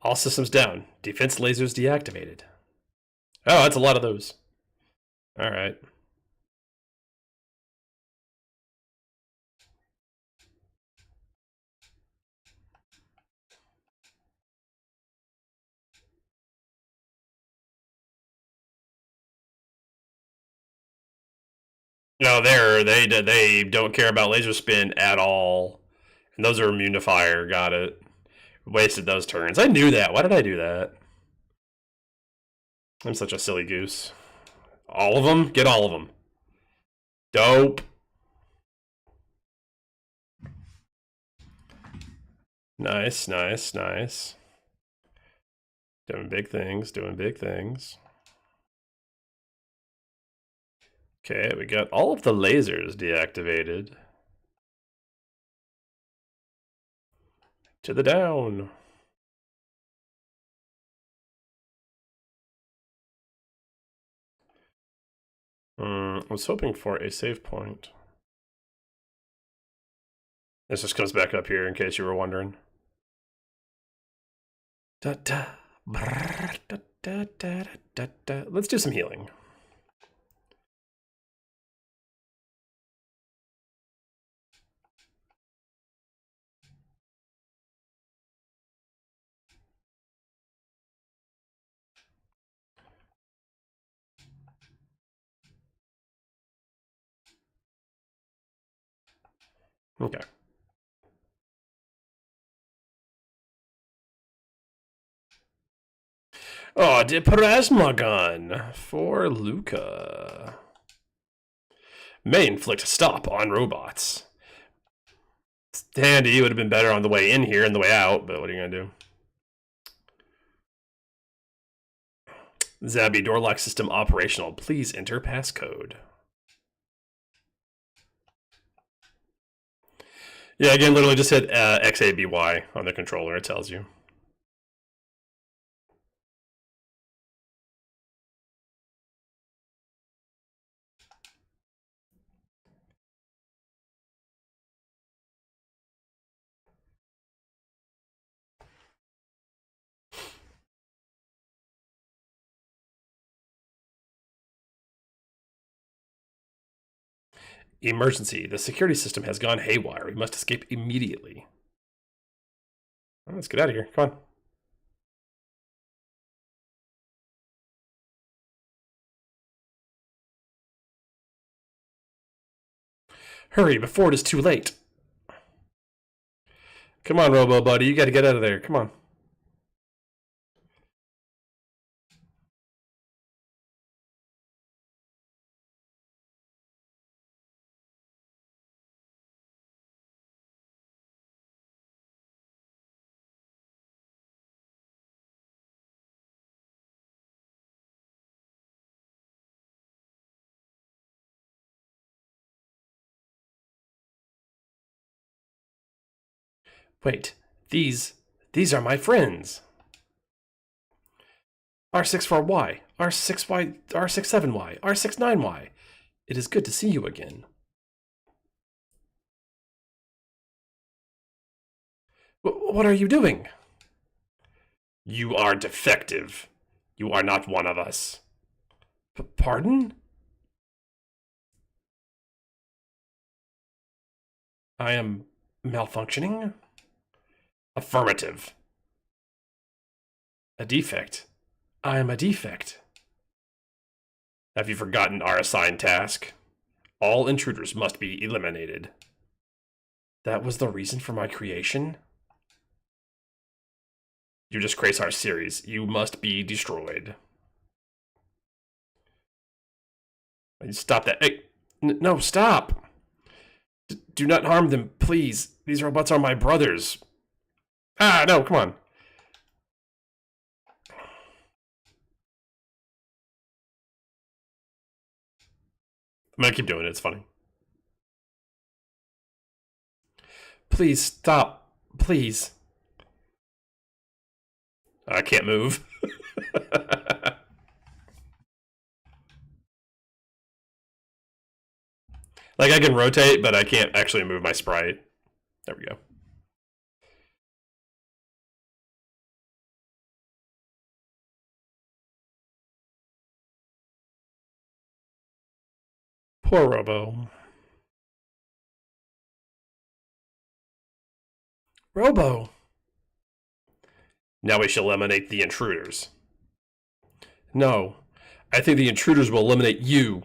All systems down. Defense lasers deactivated. Oh, that's a lot of those. All right. No, they don't care about laser spin at all, and those are immune to fire. Got it. Wasted those turns. I knew that. Why did I do that? I'm such a silly goose. All of them? Get all of them. Dope. Nice, nice, nice. Doing big things, doing big things. Okay, we got all of the lasers deactivated. To the down. I was hoping for a save point. This just comes back up here in case you were wondering. Da, da, brr, da, da, da, da, da. Let's do some healing. Okay. Oh, the plasma gun for Luca. May inflict stop on robots. It's handy. It would have been better on the way in here and the way out, but what are you gonna do? Zabby door lock system operational. Please enter passcode. Yeah, again, literally just hit XABY on the controller. It tells you. Emergency. The security system has gone haywire. We must escape immediately. Well, let's get out of here. Come on. Hurry before it is too late. Come on, Robo Buddy. You got to get out of there. Come on. Wait, these are my friends. R64Y, R6Y, R67Y, R69Y. It is good to see you again. What are you doing? You are defective. You are not one of us. Pardon? I am malfunctioning? Affirmative. A defect. I am a defect. Have you forgotten our assigned task? All intruders must be eliminated. That was the reason for my creation? You disgrace our series. You must be destroyed. Stop that. Hey, no, stop. Do not harm them, please. These robots are my brothers. Ah, no, come on. I'm gonna keep doing it, it's funny. Please, stop. Please. I can't move. Like, I can rotate, but I can't actually move my sprite. There we go. Poor Robo. Robo! Now we shall eliminate the intruders. No. I think the intruders will eliminate you.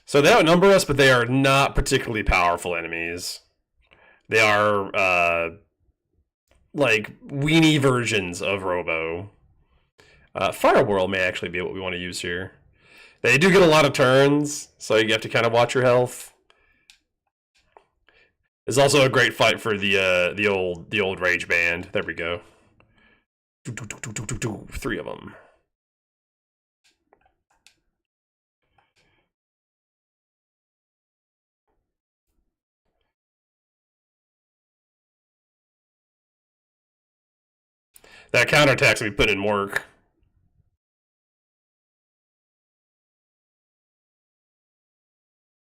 So they outnumber us, but they are not particularly powerful enemies. They are, like, weenie versions of Robo. Firewhirl may actually be what we want to use here. They do get a lot of turns, so you have to kind of watch your health. It's also a great fight for the old rage band. There we go. 3 of them. That counterattack's gonna be put in work.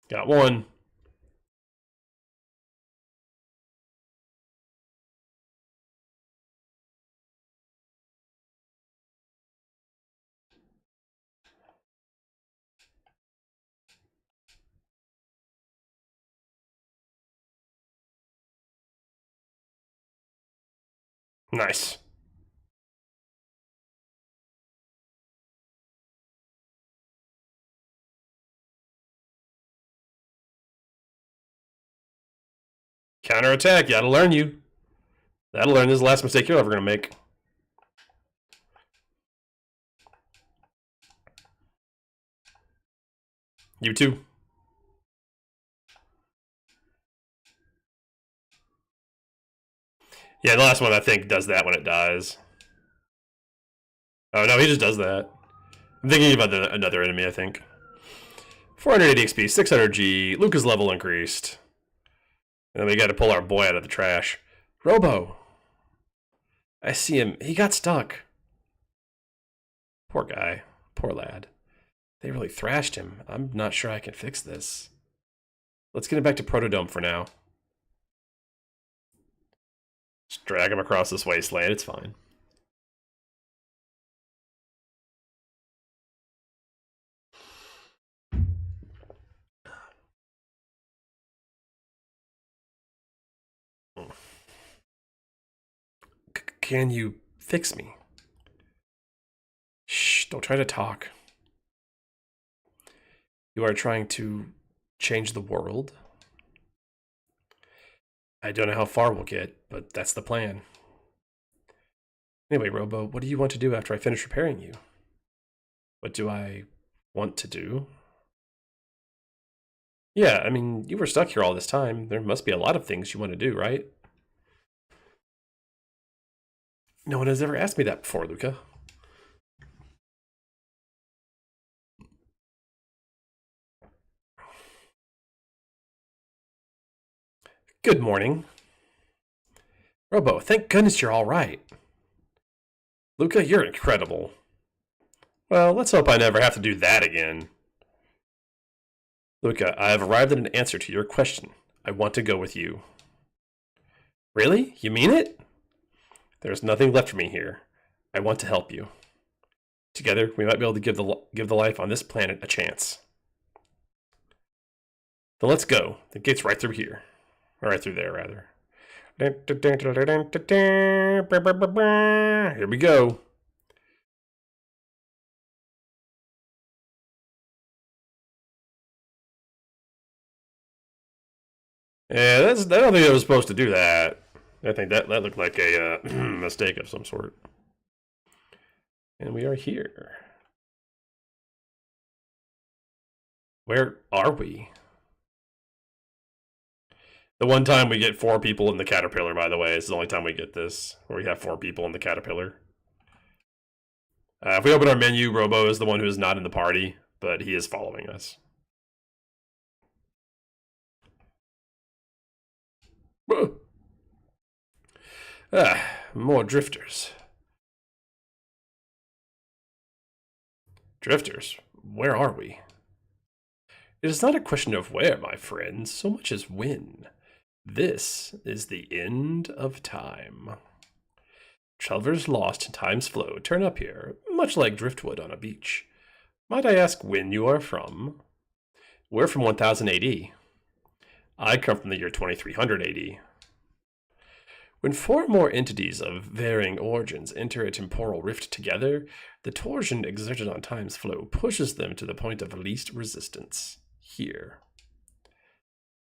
Got one. Nice. Counterattack, that'll learn you. That'll learn. This is the last mistake you're ever gonna make. You too. Yeah, the last one I think does that when it dies. Oh no, he just does that. I'm thinking about another enemy, I think. 480 XP, 600 G, Luca's level increased. And then we gotta pull our boy out of the trash. Robo! I see him. He got stuck. Poor guy. Poor lad. They really thrashed him. I'm not sure I can fix this. Let's get him back to Protodome for now. Just drag him across this wasteland. It's fine. Can you fix me? Shh, don't try to talk. You are trying to change the world? I don't know how far we'll get, but that's the plan. Anyway, Robo, what do you want to do after I finish repairing you? What do I want to do? Yeah, I mean, you were stuck here all this time. There must be a lot of things you want to do, right? No one has ever asked me that before, Luca. Good morning. Robo, thank goodness you're all right. Luca, you're incredible. Well, let's hope I never have to do that again. Luca, I have arrived at an answer to your question. I want to go with you. Really? You mean it? There's nothing left for me here. I want to help you. Together, we might be able to give the life on this planet a chance. Then let's go. The gate's right through here. Or right through there, rather. Here we go. Yeah, I don't think I was supposed to do that. I think that looked like a mistake of some sort. And we are here. Where are we? The one time we get 4 people in the caterpillar, by the way, is the only time we get this, where we have 4 people in the caterpillar. If we open our menu, Robo is the one who is not in the party, but he is following us. More drifters. Drifters? Where are we? It is not a question of where, my friends, so much as when. This is the end of time. Travelers lost in time's flow turn up here, much like driftwood on a beach. Might I ask when you are from? We're from 1000 AD. I come from the year 2300 AD. When 4 more entities of varying origins enter a temporal rift together, the torsion exerted on time's flow pushes them to the point of least resistance. Here.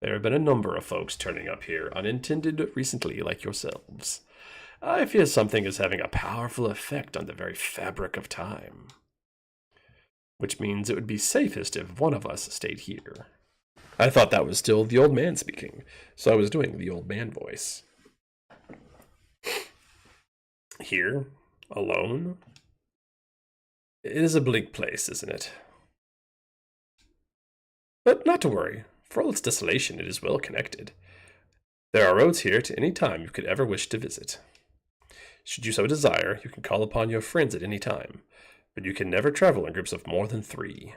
There have been a number of folks turning up here, unintended recently like yourselves. I fear something is having a powerful effect on the very fabric of time. Which means it would be safest if one of us stayed here. I thought that was still the old man speaking, so I was doing the old man voice. Here? Alone? It is a bleak place, isn't it? But not to worry. For all its desolation, it is well connected. There are roads here to any time you could ever wish to visit. Should you so desire, you can call upon your friends at any time, but you can never travel in groups of more than 3.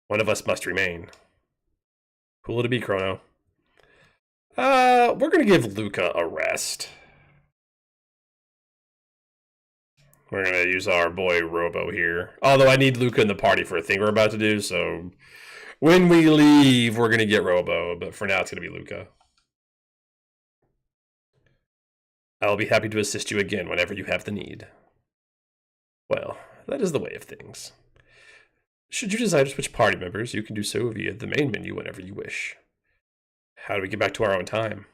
One of us must remain. Who will it be, Chrono? We're gonna give Luca a rest. We're gonna use our boy Robo here. Although I need Luca in the party for a thing we're about to do, so when we leave, we're gonna get Robo, but for now it's gonna be Luca. I'll be happy to assist you again whenever you have the need. Well, that is the way of things. Should you desire to switch party members, you can do so via the main menu whenever you wish. How do we get back to our own time?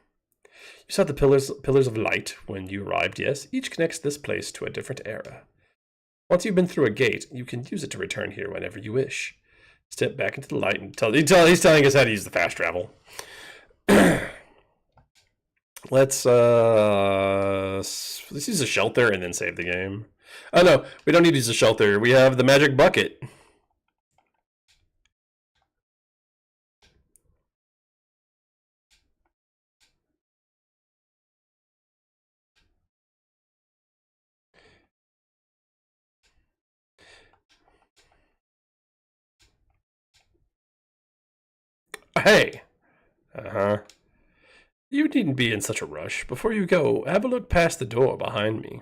You saw the pillars of light when you arrived, yes? Each connects this place to a different era. Once you've been through a gate, you can use it to return here whenever you wish. Step back into the light and he's telling us how to use the fast travel. Let's use a shelter and then save the game. Oh no, we don't need to use a shelter. We have the magic bucket. Hey. Uh-huh. You needn't be in such a rush. Before you go, have a look past the door behind me.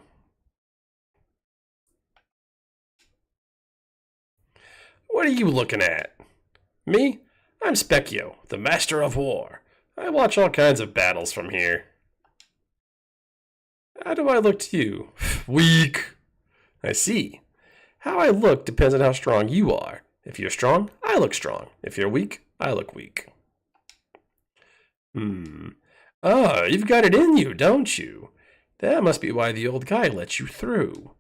What are you looking at? Me? I'm Specchio, the Master of War. I watch all kinds of battles from here. How do I look to you? Weak. I see. How I look depends on how strong you are. If you're strong, I look strong. If you're weak, I look weak. Oh, you've got it in you, don't you? That must be why the old guy let you through.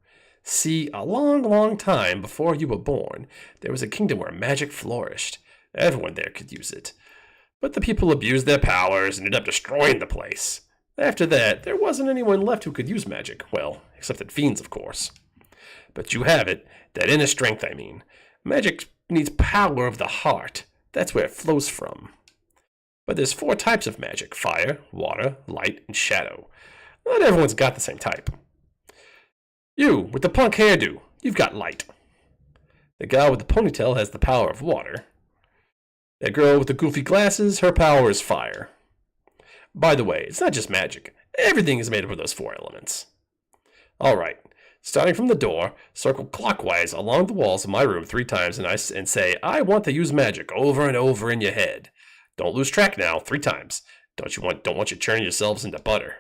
See, a long, long time before you were born, there was a kingdom where magic flourished. Everyone there could use it. But the people abused their powers and ended up destroying the place. After that, there wasn't anyone left who could use magic. Well, except that fiends, of course. But you have it, that inner strength, I mean. Magic needs power of the heart. That's where it flows from. But there's 4 types of magic: fire, water, light, and shadow. Not everyone's got the same type. You, with the punk hairdo, you've got light. The guy with the ponytail has the power of water. That girl with the goofy glasses, her power is fire. By the way, it's not just magic. Everything is made up of those 4 elements. Alright, starting from the door, circle clockwise along the walls of my room 3 times and say, I want to use magic over and over in your head. Don't lose track now, 3 times. Don't want you turning yourselves into butter.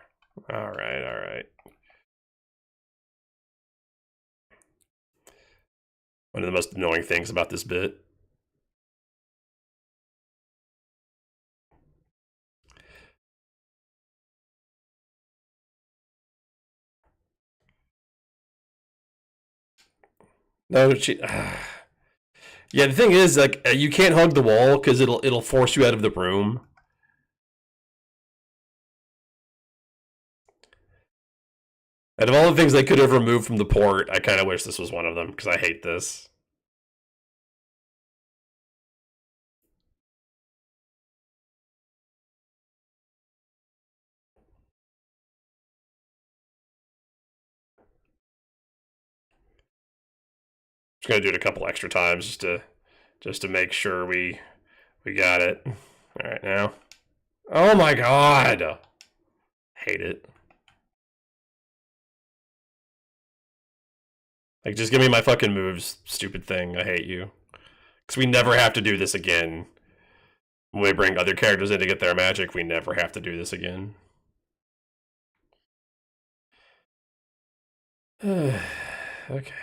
Alright. One of the most annoying things about this bit. No, yeah, the thing is, like, you can't hug the wall because it'll force you out of the room. Out of all the things they could have removed from the port, I kind of wish this was one of them because I hate this. Just gonna do it a couple extra times just to make sure we got it. All right, now. Oh my god! Hate it. Like, just give me my fucking moves, stupid thing. I hate you. Because we never have to do this again. When we bring other characters in to get their magic, we never have to do this again. Okay.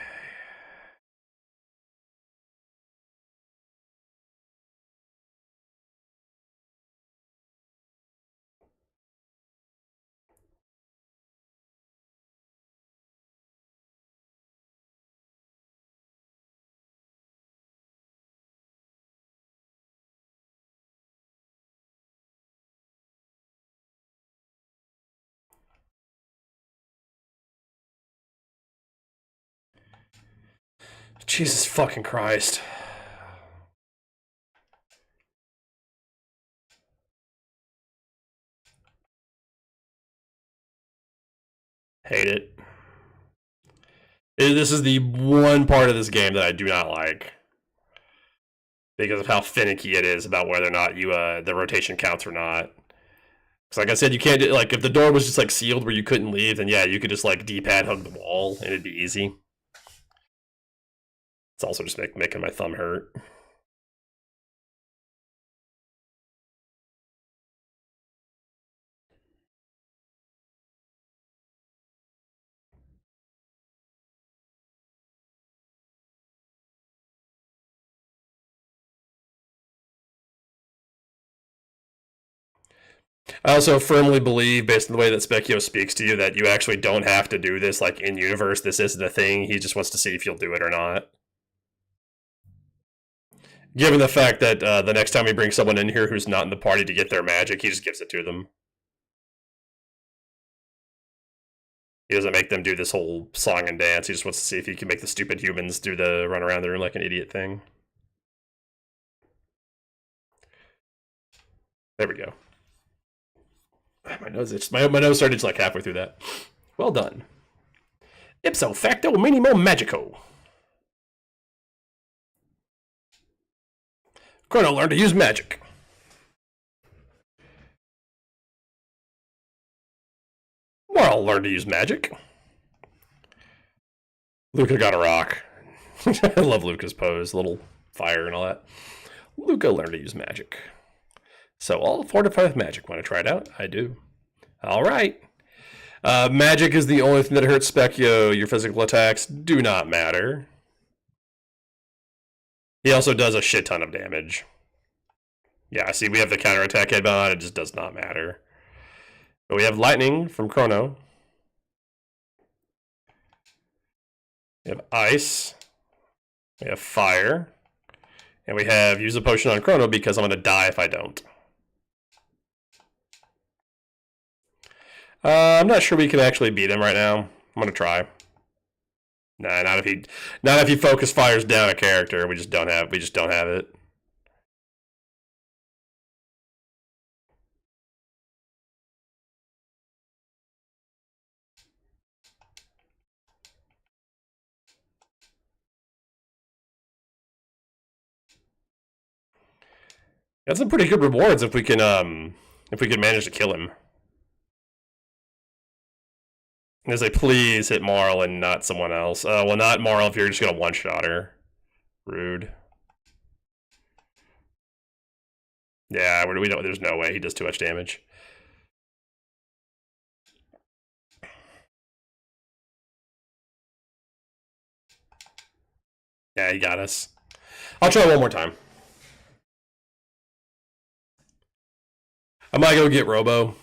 Jesus fucking Christ. Hate it. This is the one part of this game that I do not like. Because of how finicky it is about whether or not you the rotation counts or not. Because like I said, you can't do, like, if the door was just like sealed where you couldn't leave, then yeah, you could just like D-pad hug the wall and it'd be easy. It's also just making my thumb hurt. I also firmly believe, based on the way that Specchio speaks to you, that you actually don't have to do this, like, in universe. This isn't a thing. He just wants to see if you'll do it or not. Given the fact that the next time we bring someone in here who's not in the party to get their magic, he just gives it to them. He doesn't make them do this whole song and dance. He just wants to see if he can make the stupid humans do the run around the room like an idiot thing. There we go. My nose itched. My nose started just like halfway through that. Well done. Ipso facto minimo magico. Chrono learned to use magic. Moral learned to use magic. Luca got a rock. I love Luca's pose, little fire and all that. Luca learned to use magic. So all fortified with magic. Want to try it out? I do. All right. Magic is the only thing that hurts Specchio. Your physical attacks do not matter. He also does a shit ton of damage. Yeah, see, we have the counterattack headbutt on. It just does not matter. But we have lightning from Chrono. We have ice. We have fire. And we have use a potion on Chrono because I'm going to die if I don't. I'm not sure we can actually beat him right now. I'm going to try. Nah, not if he focus fires down a character. We just don't have it. Got some pretty good rewards if we can manage to kill him. As they please hit Marl and not someone else. Well, not Marl if you're just gonna one-shot her. Rude. Yeah, we don't. There's no way he does too much damage. Yeah, he got us. I'll try one more time. I might go get Robo.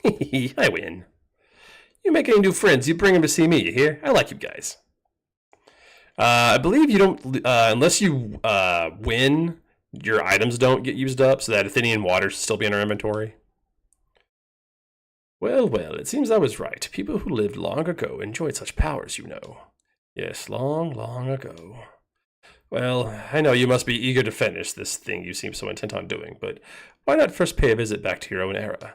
I win. You make any new friends, you bring them to see me, you hear? I like you guys. I believe you don't, unless you win, your items don't get used up, so that Athenian water should still be in our inventory. Well, well, it seems I was right. People who lived long ago enjoyed such powers, you know. Yes, long, long ago. Well, I know you must be eager to finish this thing you seem so intent on doing, but why not first pay a visit back to your own era?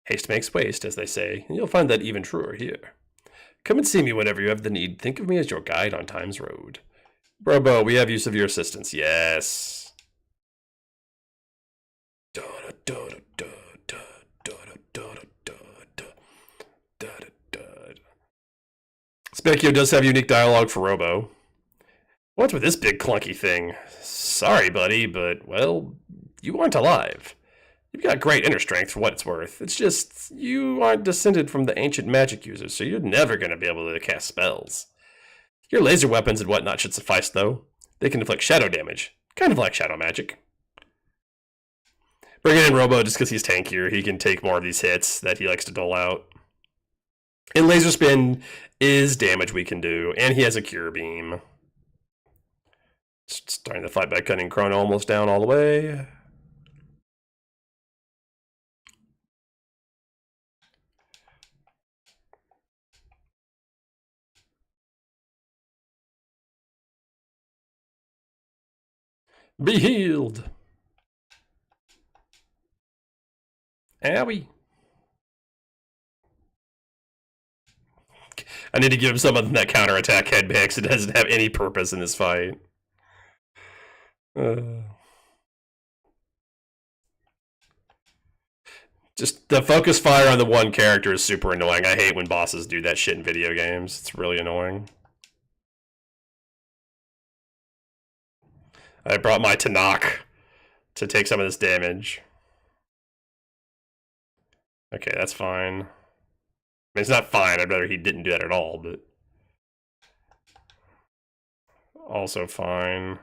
Haste makes waste, as they say, and you'll find that even truer here. Come and see me whenever you have the need. Think of me as your guide on time's road. Robo, we have use of your assistance. Yes. Specchio does have unique dialogue for Robo. What's with this big clunky thing? Sorry, buddy, but, well, you aren't alive. You've got great inner strength for what it's worth. It's just, you aren't descended from the ancient magic users, so you're never going to be able to cast spells. Your laser weapons and whatnot should suffice, though. They can inflict shadow damage, kind of like shadow magic. Bringing in Robo just because he's tankier, he can take more of these hits that he likes to dole out. And Laser Spin is damage we can do, and he has a Cure Beam. Starting the fight by cutting Chrono almost down all the way. Be healed. Owie. I need to give him some of that counterattack headbang because it doesn't have any purpose in this fight. Just the focus fire on the one character is super annoying. I hate when bosses do that shit in video games. It's really annoying. I brought my Tanakh to take some of this damage. Okay, that's fine. I mean, it's not fine. I'd rather he didn't do that at all, but... also fine.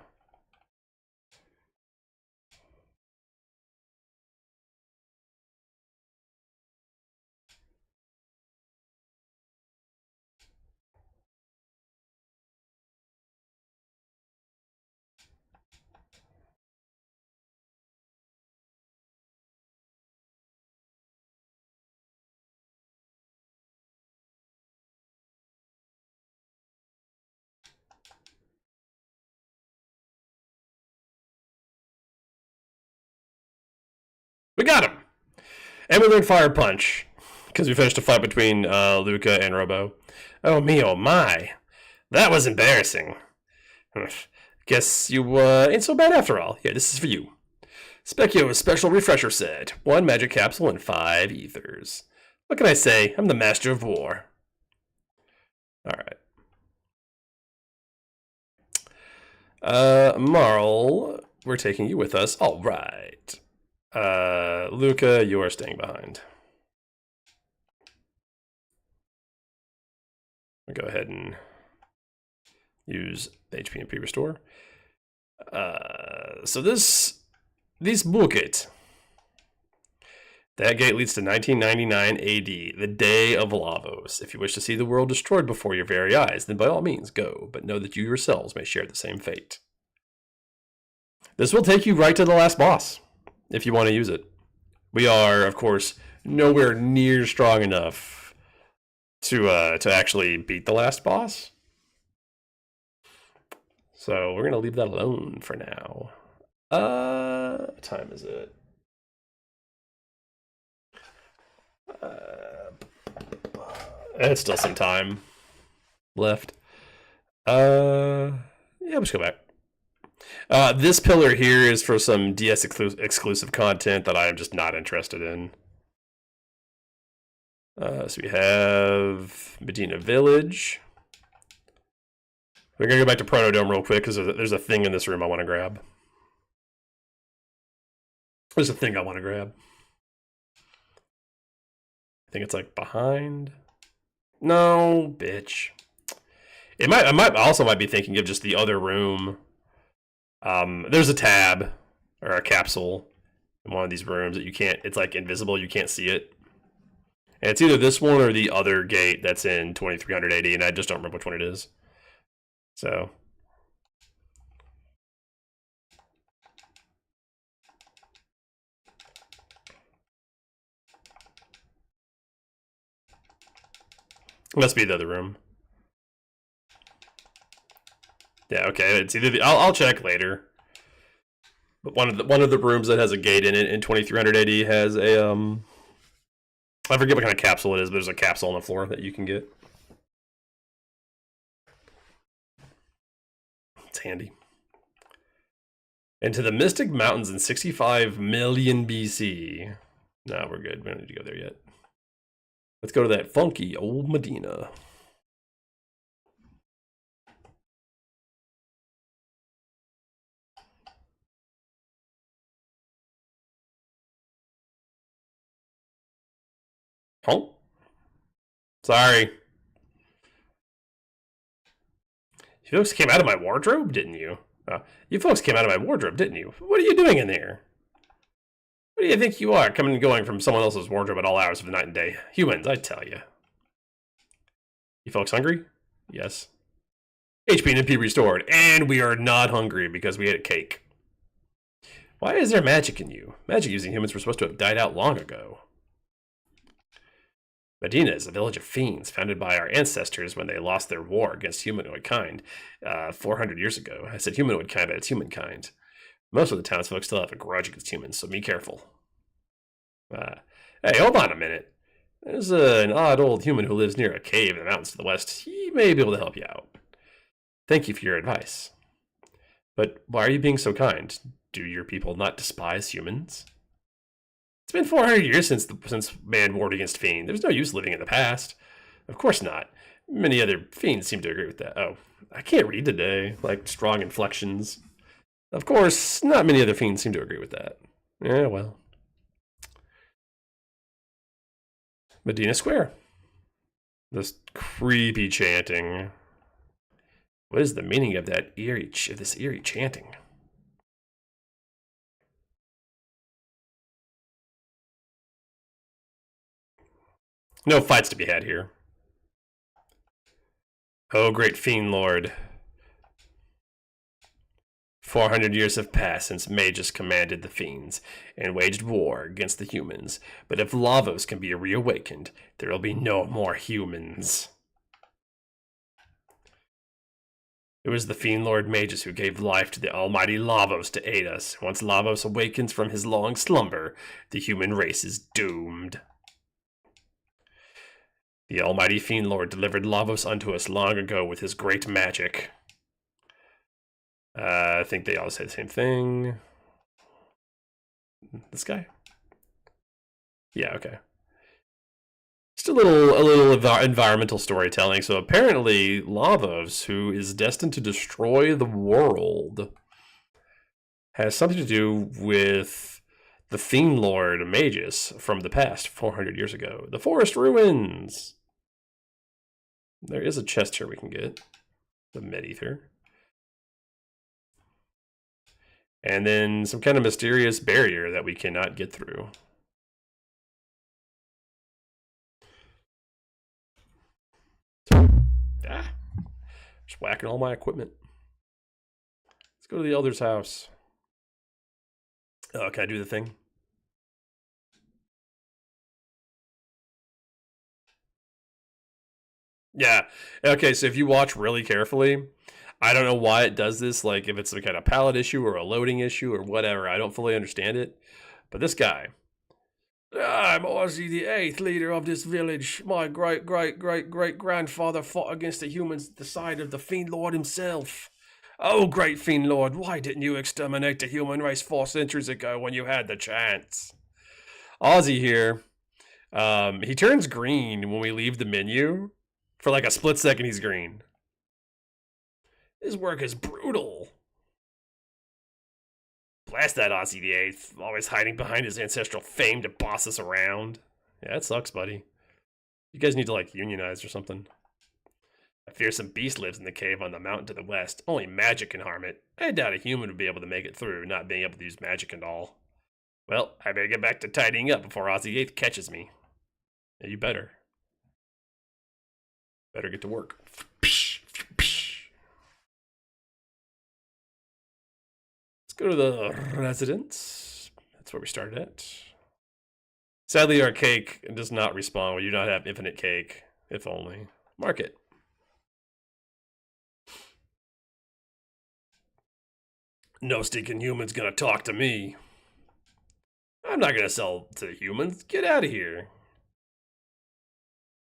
We got him! And we learned Fire Punch, because we finished a fight between Luca and Robo. Oh me, oh my. That was embarrassing. Guess you ain't so bad after all. Here, this is for you. Specchio's special refresher set. 1 magic capsule and 5 ethers. What can I say? I'm the master of war. Alright. Marl, we're taking you with us. Alright. Luca, you are staying behind. I'll go ahead and use HP and P restore. So this bucket. That gate leads to 1999 AD, the day of Lavos. If you wish to see the world destroyed before your very eyes, then by all means go, but know that you yourselves may share the same fate. This will take you right to the last boss, if you want to use it. We are, of course, nowhere near strong enough to actually beat the last boss. So we're going to leave that alone for now. What time is it? It's still some time left. Yeah, let's go back. This pillar here is for some DS exclusive content that I am just not interested in. So we have Medina Village. We're going to go back to Proto-Dome real quick because there's a thing in this room I want to grab. There's a thing I want to grab. I think it's like behind. No, bitch. I might be thinking of just the other room. There's a tab or a capsule in one of these rooms that you can't. It's like invisible. You can't see it. And it's either this one or the other gate that's in 2380, and I just don't remember which one it is. So. It must be the other room. Yeah, okay. It's either I'll check later. But one of the rooms that has a gate in it in 2380 has a I forget what kind of capsule it is, but there's a capsule on the floor that you can get. It's handy. Into the Mystic Mountains in 65 million BC. No, we're good. We don't need to go there yet. Let's go to that funky old Medina. Oh, sorry. You folks came out of my wardrobe, didn't you? You folks came out of my wardrobe, didn't you? What are you doing in there? What do you think you are, coming and going from someone else's wardrobe at all hours of the night and day? Humans, I tell you. You folks hungry? Yes. HP and MP restored, and we are not hungry because we ate a cake. Why is there magic in you? Magic using humans were supposed to have died out long ago. Medina is a village of fiends founded by our ancestors when they lost their war against humanoid kind 400 years ago. I said humanoid kind, but it's humankind. Most of the townsfolk still have a grudge against humans, so be careful. Hey, hold on a minute. There's an odd old human who lives near a cave in the mountains to the west. He may be able to help you out. Thank you for your advice. But why are you being so kind? Do your people not despise humans? It's been 400 years since man warred against Fiend. There's no use living in the past. Of course not. Many other Fiends seem to agree with that. Oh, I can't read today. Like, strong inflections. Of course, not many other Fiends seem to agree with that. Yeah, well. Medina Square. This creepy chanting. What is the meaning of this eerie chanting? No fights to be had here. Oh, great Fiend Lord. 400 years have passed since Magus commanded the Fiends and waged war against the humans. But if Lavos can be reawakened, there will be no more humans. It was the Fiend Lord Magus who gave life to the almighty Lavos to aid us. Once Lavos awakens from his long slumber, the human race is doomed. The almighty Fiend Lord delivered Lavos unto us long ago with his great magic. I think they all say the same thing. This guy? Yeah, okay. Just a little environmental storytelling. So apparently Lavos, who is destined to destroy the world, has something to do with the Fiend Lord Magus from the past, 400 years ago. The forest ruins! There is a chest here we can get. The Medether. And then some kind of mysterious barrier that we cannot get through. Just whacking all my equipment. Let's go to the Elder's house. Oh, can I do the thing? Yeah. Okay, so if you watch really carefully, I don't know why it does this, like if it's some kind of palette issue or a loading issue or whatever. I don't fully understand it. But this guy. I'm Ozzy the Eighth, leader of this village. My great-great-great-great-grandfather fought against the humans at the side of the Fiend Lord himself. Oh, great Fiend Lord, why didn't you exterminate the human race 4 centuries ago when you had the chance? Ozzy here. He turns green when we leave the menu. For like a split second, he's green. His work is brutal. Blast that Ozzy the Eighth, always hiding behind his ancestral fame to boss us around. Yeah, that sucks, buddy. You guys need to, like, unionize or something. A fearsome beast lives in the cave on the mountain to the west. Only magic can harm it. I doubt a human would be able to make it through, not being able to use magic and all. Well, I better get back to tidying up before Ozzy the Eighth catches me. Yeah, you better. Better get to work. Let's go to the residence. That's where we started at. Sadly, our cake does not respawn. We do not have infinite cake. If only. Market. No stinking human's gonna talk to me. I'm not gonna sell to humans. Get out of here.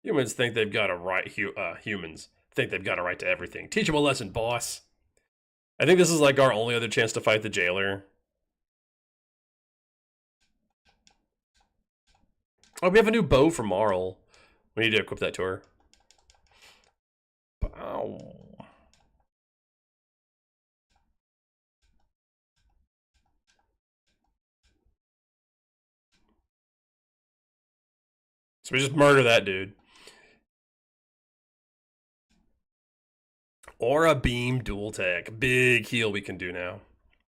Humans think they've got a right. Humans think they've got a right to everything. Teach them a lesson, boss. I think this is like our only other chance to fight the jailer. Oh, we have a new bow from Marl. We need to equip that to her. Bow. So we just murder that dude. Aura Beam Dual Tech. Big heal we can do now.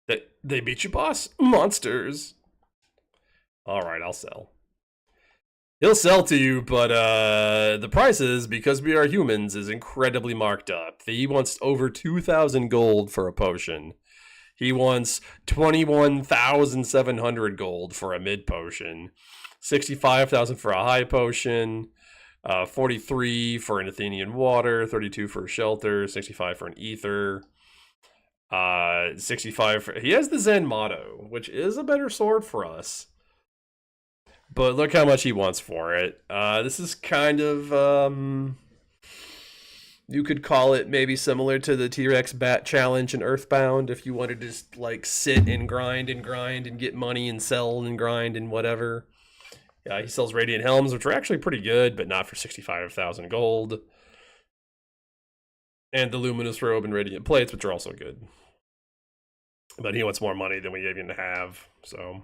They beat you, boss? Monsters. Alright, I'll sell. He'll sell to you, but the prices, because we are humans, is incredibly marked up. He wants over 2,000 gold for a potion. He wants 21,700 gold for a mid potion. 65,000 for a high potion. 43 for an Athenian water, 32 for a shelter, 65 for an ether, 65 for... He has the Zen motto, which is a better sword for us. But look how much he wants for it. This is kind of you could call it maybe similar to the T-Rex Bat Challenge in Earthbound if you wanted to just like sit and grind and get money and sell and grind and whatever. Yeah, he sells Radiant Helms, which are actually pretty good, but not for 65,000 gold. And the Luminous Robe and Radiant Plates, which are also good. But he wants more money than we even have, so.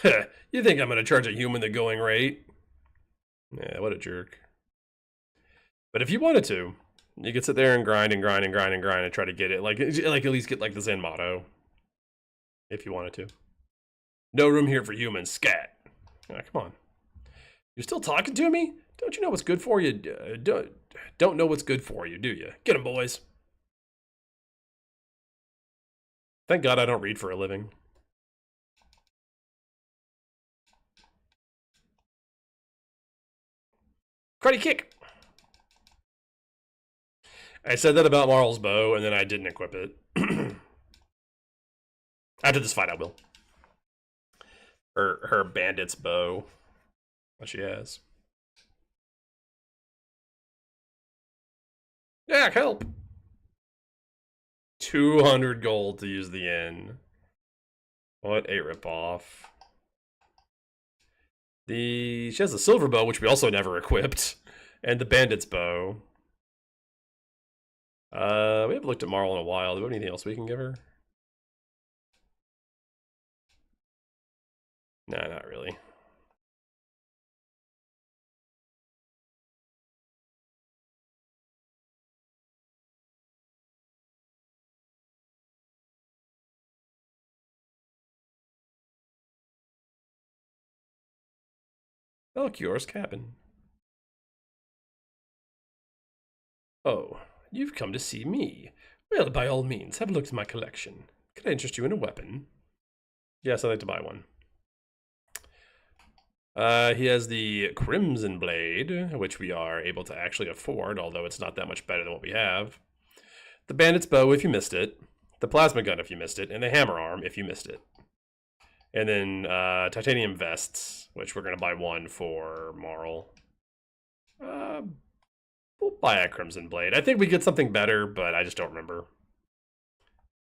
You think I'm going to charge a human the going rate? Yeah, what a jerk. But if you wanted to, you could sit there and grind and try to get it. Like at least get like the Zen motto. If you wanted to. No room here for humans, scat. Come on. You're still talking to me? Don't you know what's good for you? Don't know what's good for you, do you? Get 'em, boys. Thank God I don't read for a living. Karate kick! I said that about Marl's bow, and then I didn't equip it. After this fight, I will. Her bandit's bow. What she has. Yeah, help! 200 gold to use the inn. What a ripoff. She has the silver bow, which we also never equipped, and the bandit's bow. We haven't looked at Marl in a while. Do we have anything else we can give her? Nah, not really. Belchior's cabin. Oh, you've come to see me. Well, by all means, have a look at my collection. Could I interest you in a weapon? Yes, I'd like to buy one. He has the Crimson Blade, which we are able to actually afford, although it's not that much better than what we have. The Bandit's Bow, if you missed it. The Plasma Gun, if you missed it. And the Hammer Arm, if you missed it. And then Titanium Vests, which we're going to buy one for Marl. We'll buy a Crimson Blade. I think we get something better, but I just don't remember.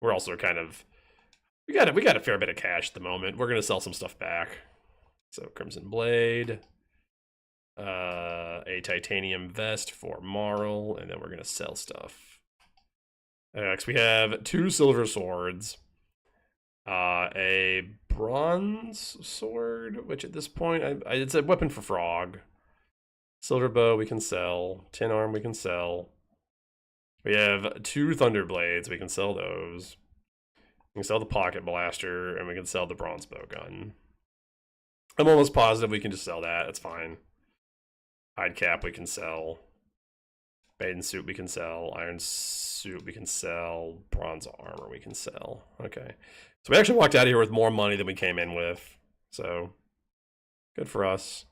We're also kind of... We got a fair bit of cash at the moment. We're going to sell some stuff back. So Crimson Blade, a titanium vest for Marl, and then we're gonna sell stuff. Next we have 2 silver swords, a bronze sword, which at this point it's a weapon for Frog. Silver bow we can sell, tin arm we can sell. We have 2 thunder blades, we can sell those. We can sell the pocket blaster, and we can sell the bronze bow gun. I'm almost positive we can just sell that. That's fine. Hide cap we can sell. Maiden suit we can sell. Iron suit we can sell. Bronze armor we can sell. Okay. So we actually walked out of here with more money than we came in with. So, good for us.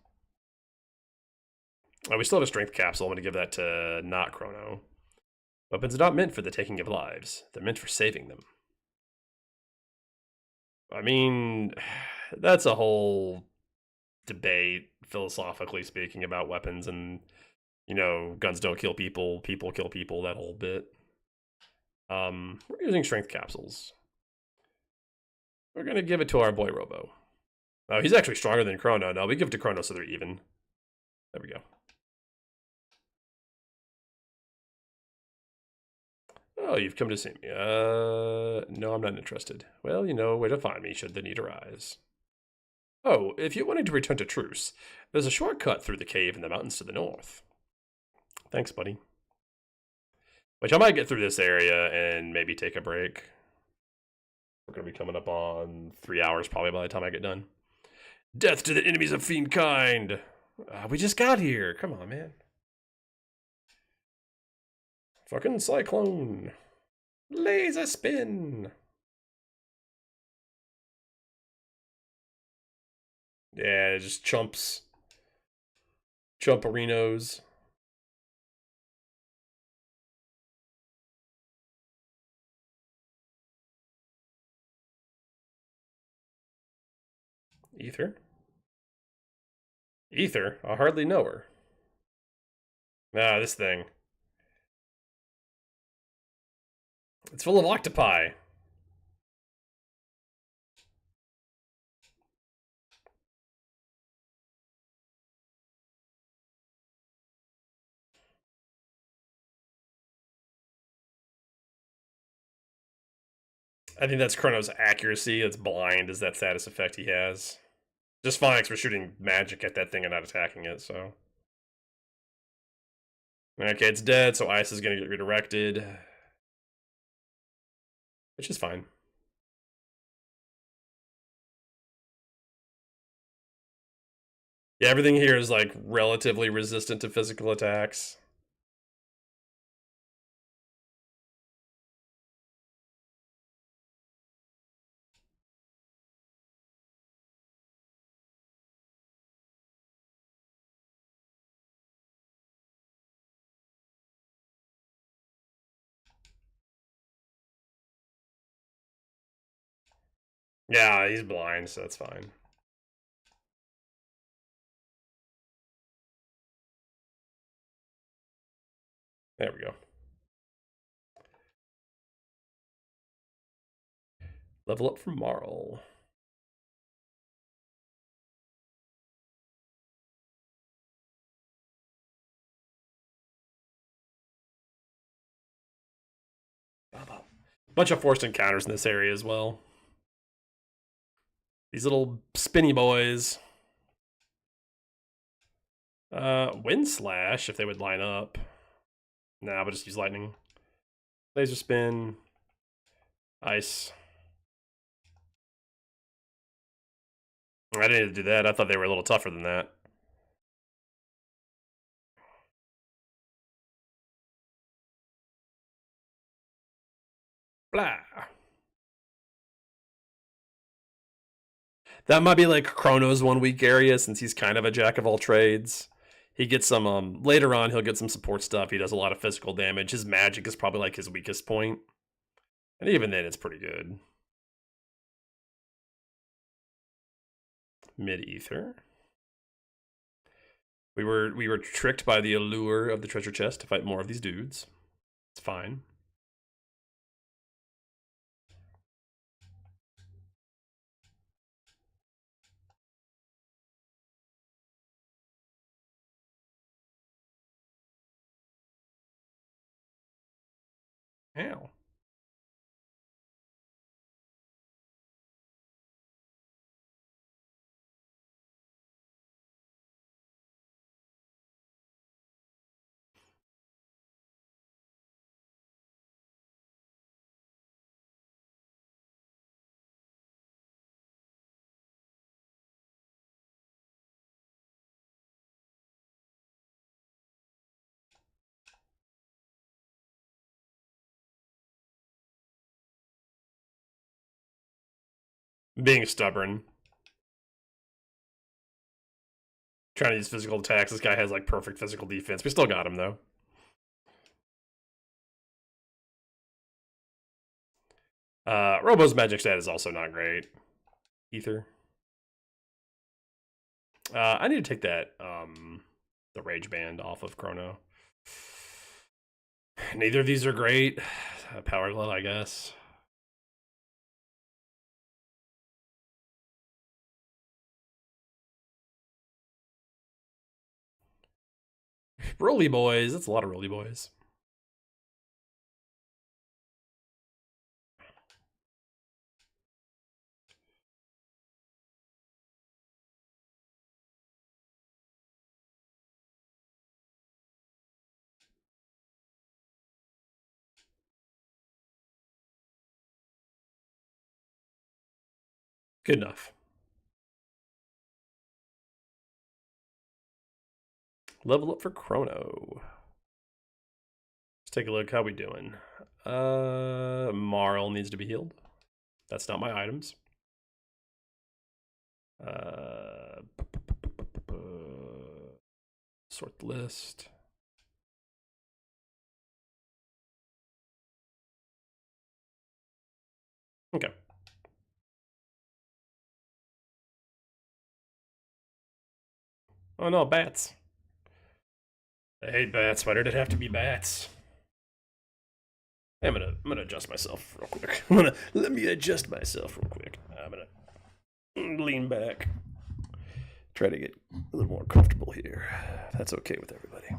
We still have a strength capsule. I'm going to give that to not Chrono. Weapons are not meant for the taking of lives. They're meant for saving them. I mean, that's a whole debate, philosophically speaking, about weapons and, you know, guns don't kill people, people kill people, that whole bit. We're using strength capsules. We're going to give it to our boy Robo. Oh, he's actually stronger than Chrono. No, we give it to Chrono so they're even. There we go. Oh, you've come to see me. No, I'm not interested. Well, you know where to find me should the need arise. Oh, if you're wanting to return to truce, there's a shortcut through the cave in the mountains to the north. Thanks, buddy. Which I might get through this area and maybe take a break. We're going to be coming up on 3 hours probably by the time I get done. Death to the enemies of fiend kind! We just got here. Come on, man. Fucking cyclone. Laser spin. Yeah, just chumps. Chumperinos. Ether. Ether? I hardly know her. Ah, this thing. It's full of octopi. I think that's Chrono's accuracy. It's blind, is that status effect he has. Just fine because we're shooting magic at that thing and not attacking it, so. Okay, it's dead, so ice is going to get redirected. Which is fine. Yeah, everything here is like relatively resistant to physical attacks. Yeah, he's blind, so that's fine. There we go. Level up from Marl. Bunch of forced encounters in this area as well. These little spinny boys. Wind Slash, if they would line up. Nah, but just use lightning. Laser spin. Ice. I didn't need to do that. I thought they were a little tougher than that. Blah. That might be like Chrono's 1 weak area since he's kind of a jack of all trades. He gets some later on he'll get some support stuff. He does a lot of physical damage. His magic is probably like his weakest point. And even then it's pretty good. Mid-ether. We were tricked by the allure of the treasure chest to fight more of these dudes. It's fine. Ow. Being stubborn. Trying to use physical attacks. This guy has like perfect physical defense. We still got him though. Robo's magic stat is also not great. Ether. I need to take that the rage band off of Chrono. Neither of these are great. Power glove, I guess. Roly boys. That's a lot of roly boys. Good enough. Level up for Chrono. Let's take a look. How we doing? Marl needs to be healed. That's not my items. Sort the list. Okay. Oh no, bats. I hate bats. Why did it have to be bats? Hey, I'm gonna adjust myself real quick. Let me adjust myself real quick. I'm gonna lean back. Try to get a little more comfortable here. That's okay with everybody.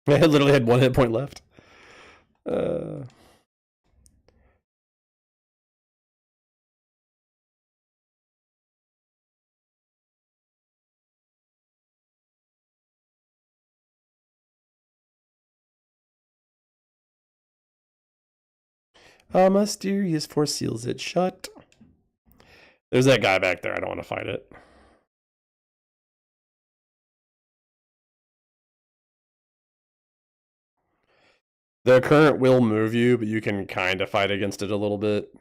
I literally had 1 hit point left. A mysterious force seals it shut. There's that guy back there. I don't want to fight it. The current will move you, but you can kind of fight against it a little bit. I'm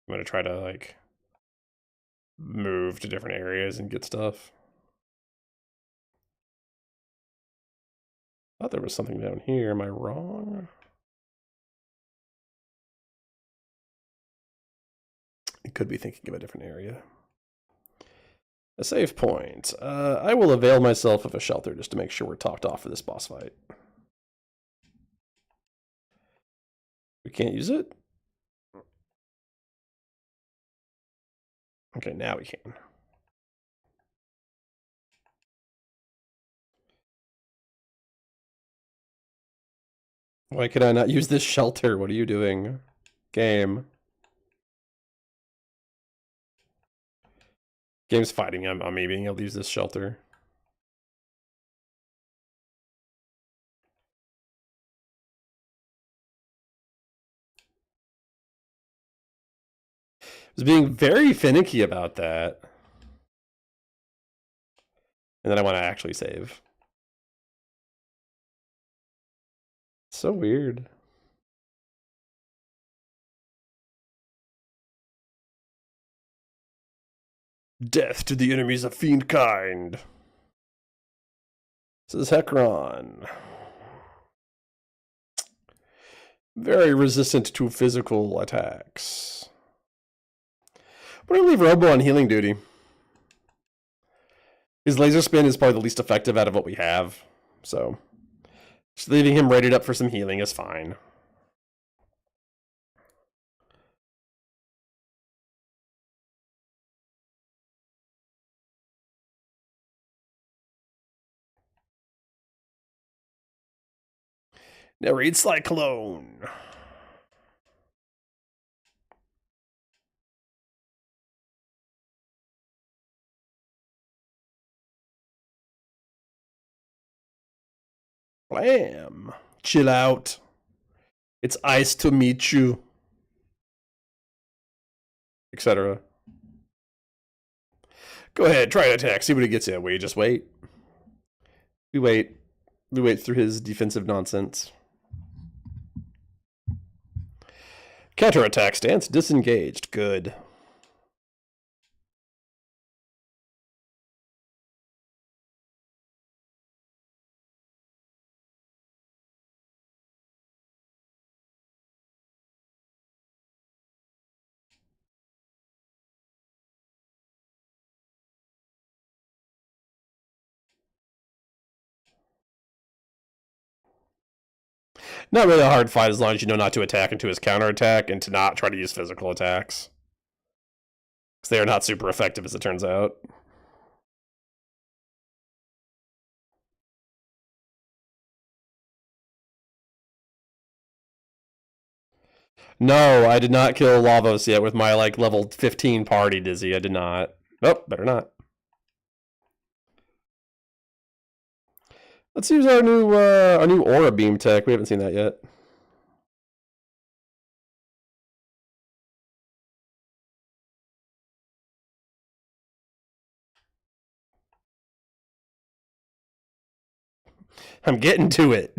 going to try to, like, move to different areas and get stuff. I thought there was something down here. Am I wrong? I could be thinking of a different area. A save point. I will avail myself of a shelter just to make sure we're topped off for this boss fight. We can't use it? Okay, now we can. Why could I not use this shelter? What are you doing? Game. Game's fighting on me being able to use this shelter. It was being very finicky about that. And then I want to actually save. So weird. Death to the enemies of fiend kind. This is Hekron. Very resistant to physical attacks. We're gonna leave Robo on healing duty. His laser spin is probably the least effective out of what we have. So just leaving him rated up for some healing is fine. Now read Cyclone. Blam. Chill out. It's nice to meet you. Etc. Go ahead, try an attack. See what he gets in. We just wait. We wait. We wait through his defensive nonsense. Counterattack stance disengaged. Good. Not really a hard fight as long as you know not to attack into his counterattack and to not try to use physical attacks. Because they are not super effective, as it turns out. No, I did not kill Lavos yet with my like level 15 party Dizzy. I did not. Oh, better not. Let's use our new aura beam tech. We haven't seen that yet. I'm getting to it.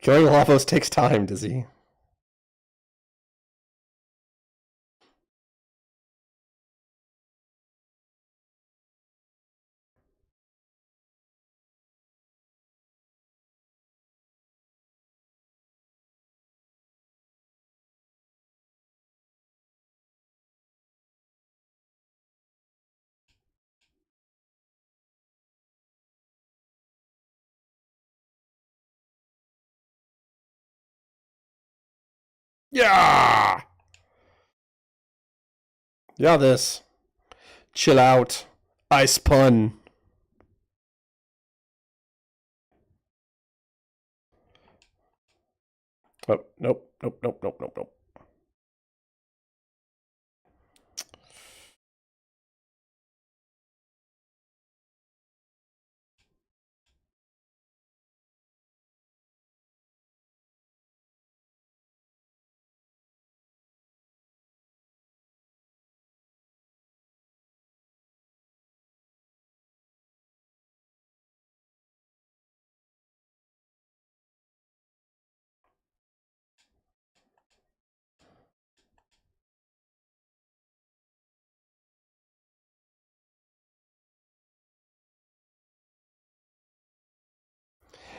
Killing Lavos takes time, Dizzy. Yeah! Yeah, this. Chill out. Ice pun. Oh, nope, nope, nope, nope, nope, nope.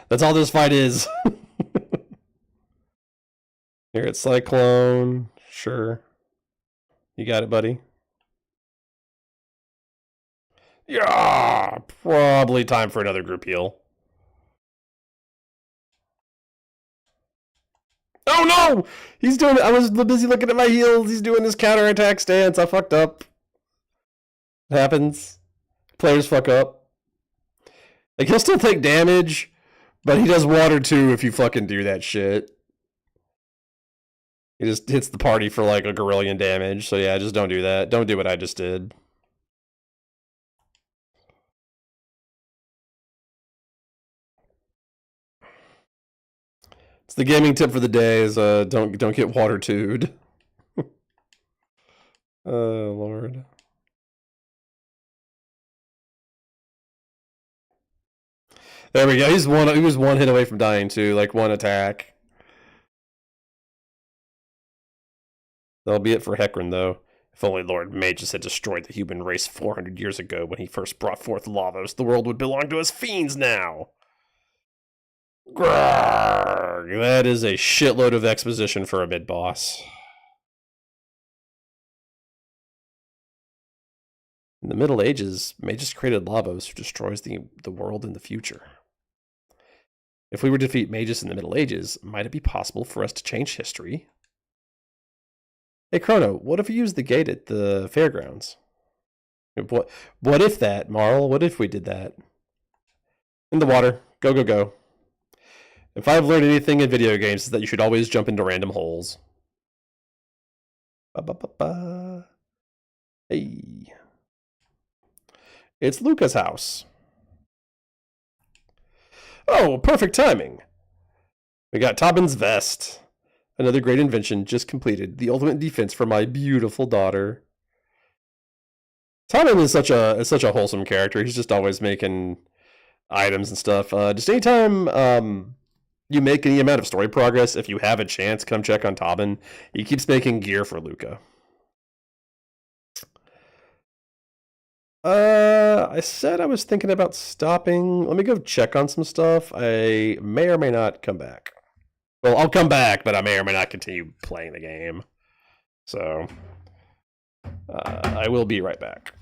That's all this fight is. Here it's Cyclone. Sure. You got it, buddy. Yeah! Probably time for another group heal. Oh no! He's doing it. I was busy looking at my heals. He's doing his counterattack stance. I fucked up. It happens. Players fuck up. Like, he'll still take damage, but he does water too if you fucking do that shit. He just hits the party for like a gorillion damage. So yeah, just don't do that. Don't do what I just did. It's the gaming tip for the day is don't get water tubed. Oh Lord. There we go. He was one hit away from dying too, like one attack. That'll be it for Hecarim, though. If only Lord Magus had destroyed the human race 400 years ago when he first brought forth Lavos, the world would belong to us fiends now. Grrr, that is a shitload of exposition for a mid-boss. In the Middle Ages, Magus created Lavos, who destroys the world in the future. If we were to defeat Magus in the Middle Ages, might it be possible for us to change history? Hey, Chrono, what if we used the gate at the fairgrounds? What if that, Marl? What if we did that? In the water. Go, go, go. If I've learned anything in video games, it's that you should always jump into random holes. Ba-ba-ba-ba. Hey. It's Luca's house. Oh, perfect timing. We got Tobin's vest. Another great invention just completed. The ultimate defense for my beautiful daughter. Tobin is such a wholesome character. He's just always making items and stuff. Just anytime you make any amount of story progress, if you have a chance, come check on Tobin. He keeps making gear for Luca. I said I was thinking about stopping. Let me go check on some stuff. I may or may not come back. Well, I'll come back, but I may or may not continue playing the game. So, I will be right back.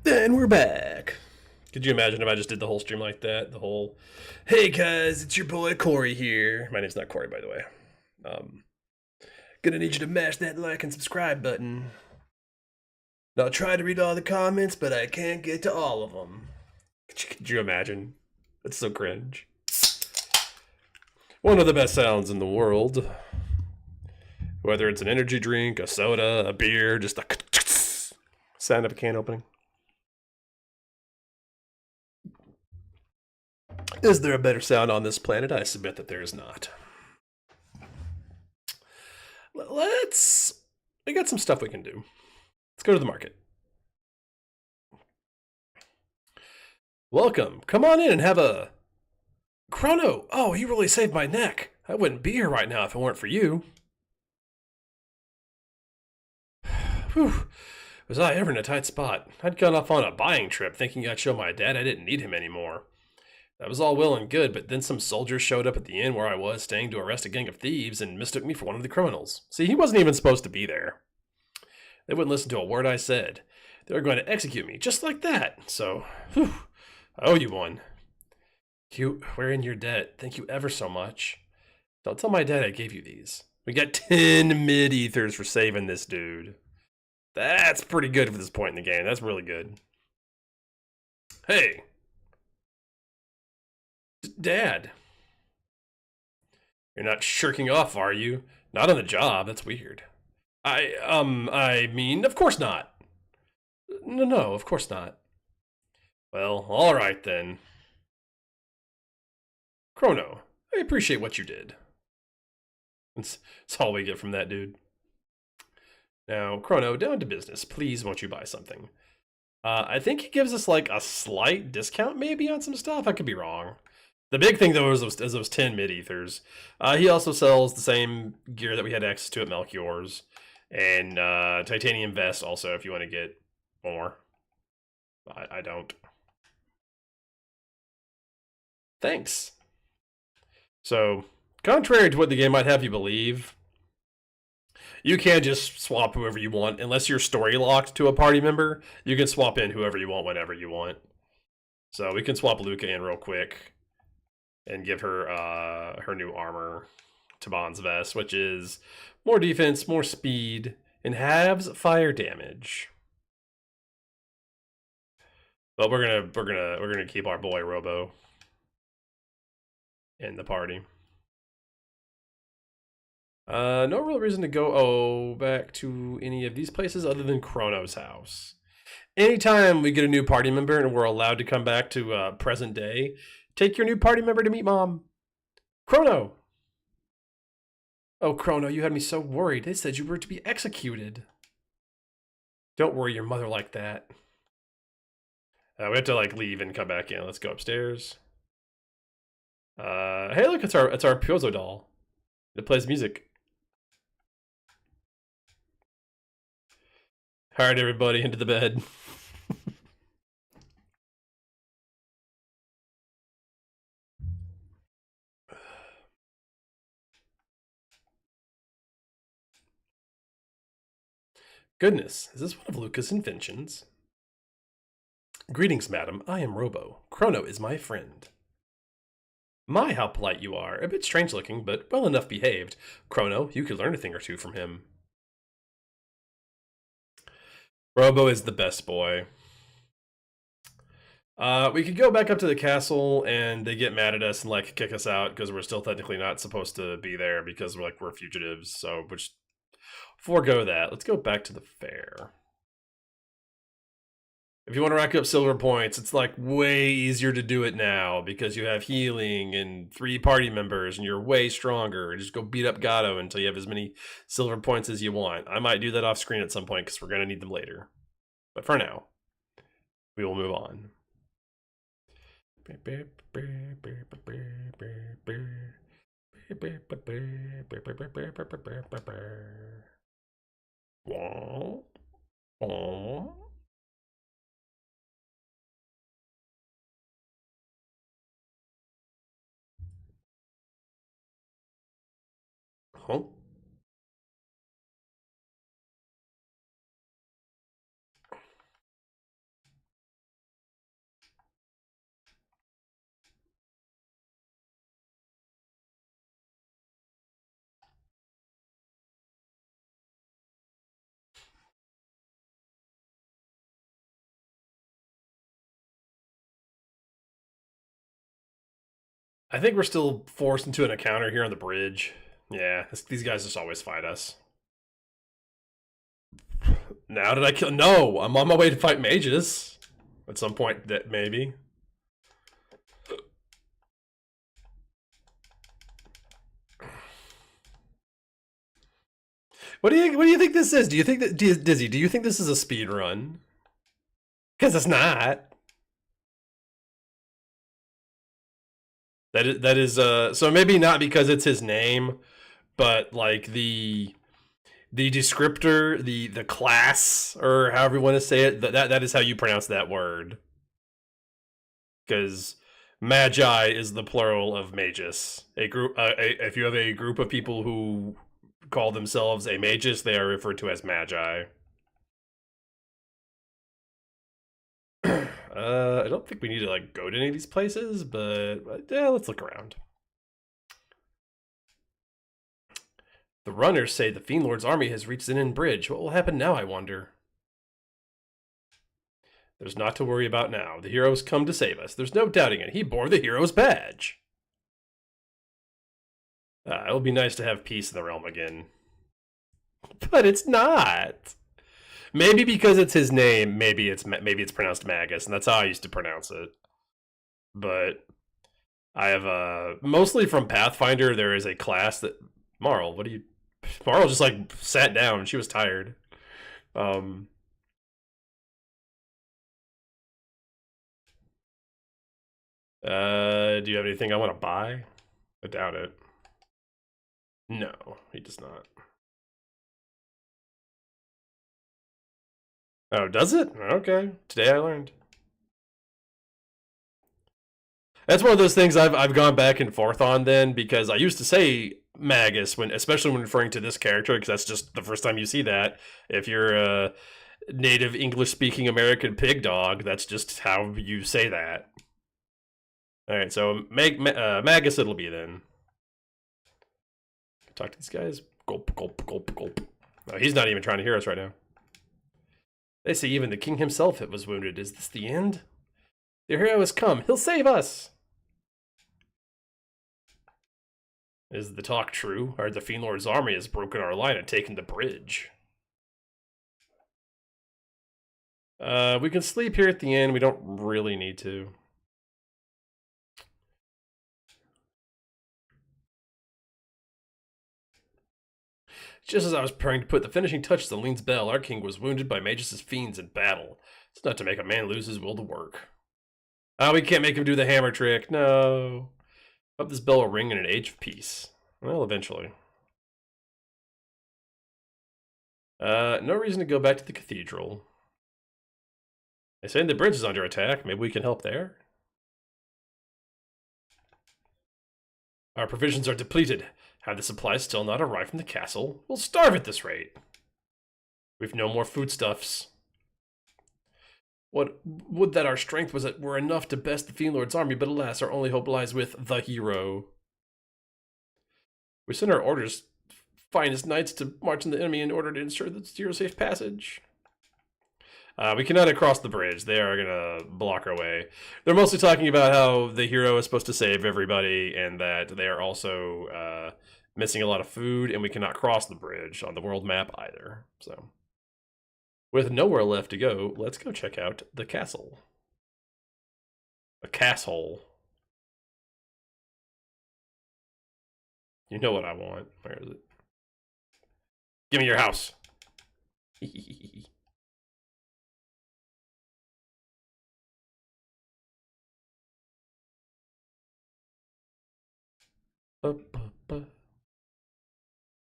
Then we're back. Could you imagine if I just did the whole stream like that? The whole, hey guys, it's your boy Corey here. My name's not Corey, by the way. Gonna need you to mash that like and subscribe button. I'll try to read all the comments, but I can't get to all of them. Could you imagine? That's so cringe. One of the best sounds in the world. Whether it's an energy drink, a soda, a beer, just a sound of a can opening. Is there a better sound on this planet? I submit that there is not. We got some stuff we can do. Let's go to the market. Welcome. Come on in and have a... Chrono! Oh, you really saved my neck. I wouldn't be here right now if it weren't for you. Whew. Was I ever in a tight spot? I'd gone off on a buying trip thinking I'd show my dad I didn't need him anymore. That was all well and good, but then some soldiers showed up at the inn where I was staying to arrest a gang of thieves and mistook me for one of the criminals. See, he wasn't even supposed to be there. They wouldn't listen to a word I said. They were going to execute me, just like that. So, whew, I owe you one. We're in your debt. Thank you ever so much. Don't tell my dad I gave you these. We got 10 mid-ethers for saving this dude. That's pretty good for this point in the game. That's really good. Hey. Dad. You're not shirking off, are you? Not on the job. That's weird. I mean, of course not. No, of course not. Well, all right then. Chrono, I appreciate what you did. That's all we get from that dude. Now, Chrono, down to business. Please, won't you buy something? I think he gives us like a slight discount maybe on some stuff. I could be wrong. The big thing though is those 10 mid-ethers. He also sells the same gear that we had access to at Melchior's. And titanium vest also if you want to get more. I don't. Thanks. So, contrary to what the game might have you believe, you can just swap whoever you want. Unless you're story locked to a party member, you can swap in whoever you want whenever you want. So we can swap Luca in real quick and give her her new armor, Taban's vest, which is more defense, more speed, and halves fire damage. But we're gonna keep our boy Robo in the party. No real reason to go back to any of these places other than Chrono's house. Anytime we get a new party member and we're allowed to come back to present day, take your new party member to meet Mom. Chrono! Oh, Chrono, you had me so worried. They said you were to be executed. Don't worry your mother like that. We have to like leave and come back in. Let's go upstairs. Hey, look, it's our Pyozo doll. It plays music. All right, everybody, into the bed. Goodness, is this one of Luca's inventions? Greetings, madam. I am Robo. Chrono is my friend. My, how polite you are. A bit strange looking, but well enough behaved. Chrono, you could learn a thing or two from him. Robo is the best boy. We could go back up to the castle and they get mad at us and like kick us out because we're still technically not supposed to be there because we're fugitives. So which forego that. Let's go back to the fair. If you want to rack up silver points, it's like way easier to do it now because you have healing and 3 party members and you're way stronger. Just go beat up Gato until you have as many silver points as you want. I might do that off screen at some point because we're going to need them later. But for now, we will move on. Huh? I think we're still forced into an encounter here on the bridge. Yeah, these guys just always fight us. Now did I kill? No, I'm on my way to fight mages. At some point, that maybe. What do you think this is? Do you think that Dizzy? Do you think this is a speed run? Because it's not. That is so maybe not because it's his name, but like the descriptor, the class, or however you want to say it, that is how you pronounce that word. Because magi is the plural of magus. A group, if you have a group of people who call themselves a magus, they are referred to as magi. I don't think we need to like go to any of these places, but yeah, let's look around. The runners say the Fiend Lord's army has reached Zinnin Bridge. What will happen now, I wonder? There's not to worry about now. The hero's come to save us. There's no doubting it. He bore the hero's badge. It'll be nice to have peace in the realm again. But it's not. Maybe because it's his name, maybe it's pronounced Magus, and that's how I used to pronounce it. But I have mostly from Pathfinder. There is a class that Marl. What do you? Marl just like sat down. She was tired. Do you have anything I want to buy? I doubt it. No, he does not. Oh, does it? Okay. Today I learned. That's one of those things I've gone back and forth on then, because I used to say Magus when, especially when referring to this character, because that's just the first time you see that. If you're a native English speaking American pig dog, that's just how you say that. All right, so Magus it'll be then. Talk to these guys. Gulp, gulp, gulp, gulp. Oh, he's not even trying to hear us right now. They say even the king himself was wounded. Is this the end? The hero has come. He'll save us. Is the talk true? Or the Fiend Lord's army has broken our line and taken the bridge? We can sleep here at the inn. We don't really need to. Just as I was preparing to put the finishing touch to Lean's bell, our king was wounded by Magus' fiends in battle. It's not to make a man lose his will to work. We can't make him do the hammer trick. No. Hope this bell will ring in an age of peace. Well, eventually. No reason to go back to the cathedral. They say the bridge is under attack. Maybe we can help there. Our provisions are depleted. Have the supplies still not arrived from the castle? We'll starve at this rate. We've no more foodstuffs. What would that our strength were enough to best the Fiend Lord's army, but alas, our only hope lies with the hero. We send our orders, finest knights, to march on the enemy in order to ensure the hero safe passage. We cannot cross the bridge. They are gonna block our way. They're mostly talking about how the hero is supposed to save everybody, and that they are also missing a lot of food, and we cannot cross the bridge on the world map either. So, with nowhere left to go, let's go check out the castle. A casshole. You know what I want. Where is it? Give me your house.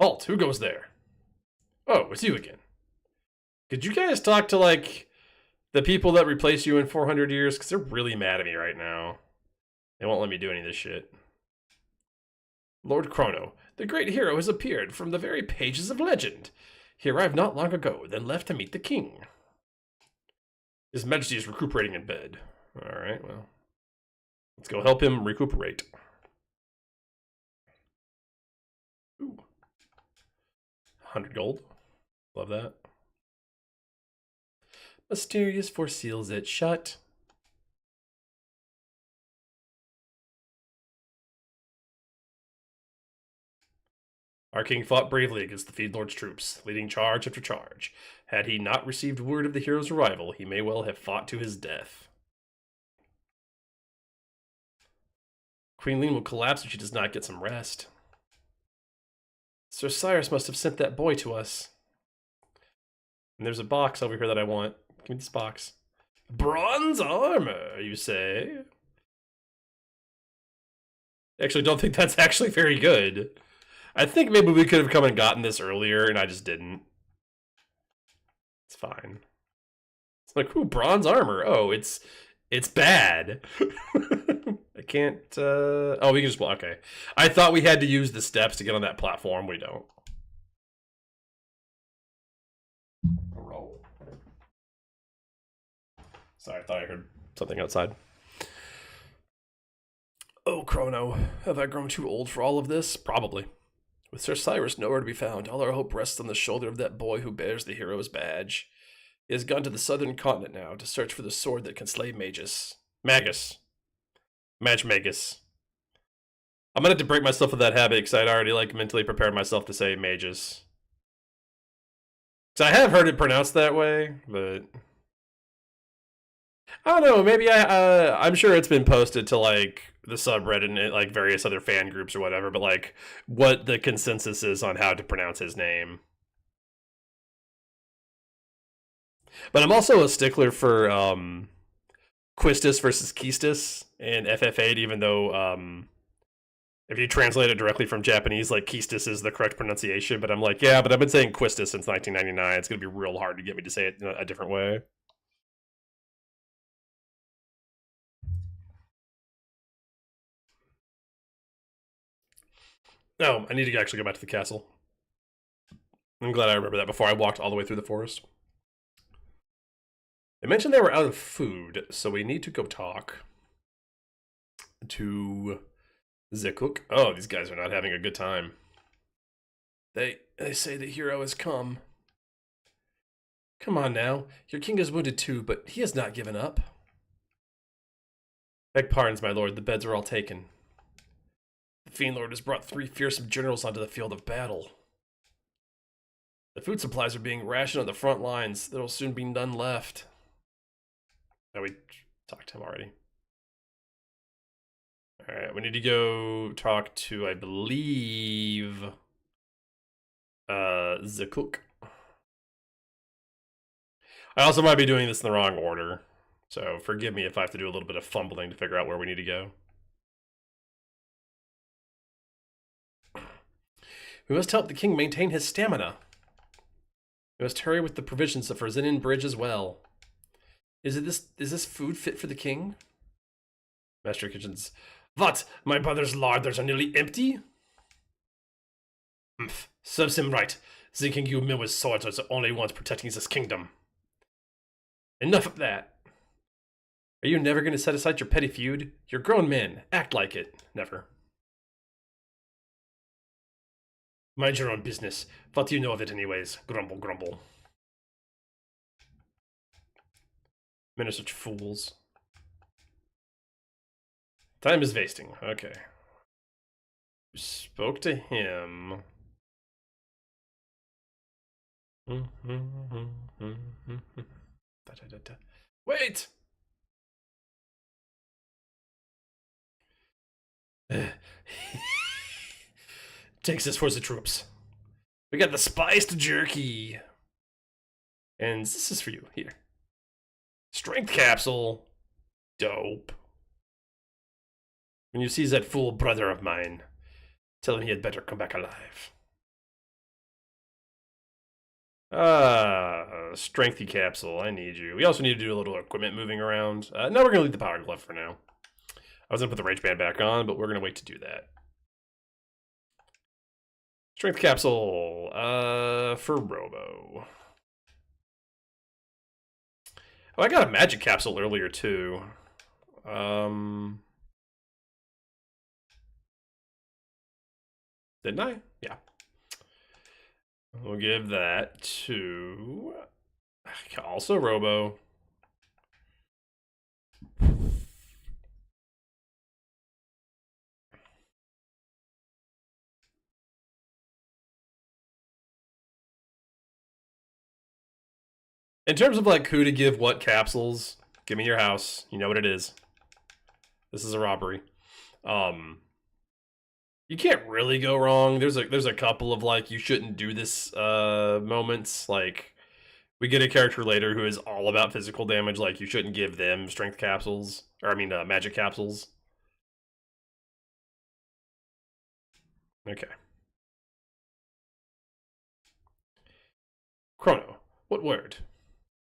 Halt, who goes there? Oh, it's you again. Could you guys talk to, like, the people that replace you in 400 years? Because they're really mad at me right now. They won't let me do any of this shit. Lord Chrono, the great hero, has appeared from the very pages of legend. He arrived not long ago, then left to meet the king. His Majesty is recuperating in bed. Alright, well. Let's go help him recuperate. Ooh. 100 gold. Love that. Mysterious foreseals it shut. Our king fought bravely against the Fiend Lord's troops, leading charge after charge. Had he not received word of the hero's arrival, he may well have fought to his death. Queen Lean will collapse if she does not get some rest. Sir Cyrus must have sent that boy to us. And there's a box over here that I want. Give me this box. Bronze armor, you say? Actually, don't think that's actually very good. I think maybe we could have come and gotten this earlier, and I just didn't. It's fine. It's like, ooh, bronze armor. Oh, it's bad. I can't, oh, we can just, okay. I thought we had to use the steps to get on that platform. We don't. Roll. Sorry, I thought I heard something outside. Oh, Chrono, have I grown too old for all of this? Probably. With Sir Cyrus nowhere to be found, all our hope rests on the shoulder of that boy who bears the hero's badge. He has gone to the southern continent now to search for the sword that can slay Magus. Magus. Magus. I'm gonna have to break myself of that habit because I'd already mentally prepared myself to say Magus. So I have heard it pronounced that way, but I don't know. Maybe I'm sure it's been posted to the subreddit and various other fan groups or whatever. But what the consensus is on how to pronounce his name. But I'm also a stickler for Quistis versus Quistis in FF8, even though if you translate it directly from Japanese, Quistis is the correct pronunciation. But I'm yeah, but I've been saying Quistis since 1999. It's going to be real hard to get me to say it in a different way. Oh, I need to actually go back to the castle. I'm glad I remember that before I walked all the way through the forest. They mentioned they were out of food, so we need to go talk to the cook. Oh, these guys are not having a good time. They say the hero has come. Come on now. Your king is wounded too, but he has not given up. Beg pardons, my lord. The beds are all taken. The Fiend Lord has brought 3 fearsome generals onto the field of battle. The food supplies are being rationed on the front lines. There will soon be none left. Oh, we talked to him already. Alright, we need to go talk to, I believe, the cook. I also might be doing this in the wrong order, so forgive me if I have to do a little bit of fumbling to figure out where we need to go. We must help the king maintain his stamina. We must hurry with the provisions for Zinin Bridge as well. Is this food fit for the king? Master Kitchens. What? My brother's larders are nearly empty? Serves him right. Thinking you men with swords are the only ones protecting this kingdom. Enough of that. Are you never going to set aside your petty feud? You're grown men. Act like it. Never. Mind your own business. What do you know of it anyways? Grumble, grumble. Men are such fools. Time is wasting. Okay. Spoke to him. Wait! Takes this for the troops. We got the spiced jerky. And this is for you. Here. Strength capsule. Dope. When you see that fool brother of mine, tell him he had better come back alive. Strengthy capsule. I need you. We also need to do a little equipment moving around. No, we're going to leave the power glove for now. I was going to put the rage band back on, but we're going to wait to do that. Strength capsule. For Robo. Oh, I got a magic capsule earlier, too. Didn't I? Yeah. We'll give that to also Robo. In terms of like who to give what capsules, give me your house. You know what it is. This is a robbery. You can't really go wrong. There's a couple of like you shouldn't do this moments. Like we get a character later who is all about physical damage. Like you shouldn't give them strength capsules, or I mean magic capsules. Okay. Chrono, what word?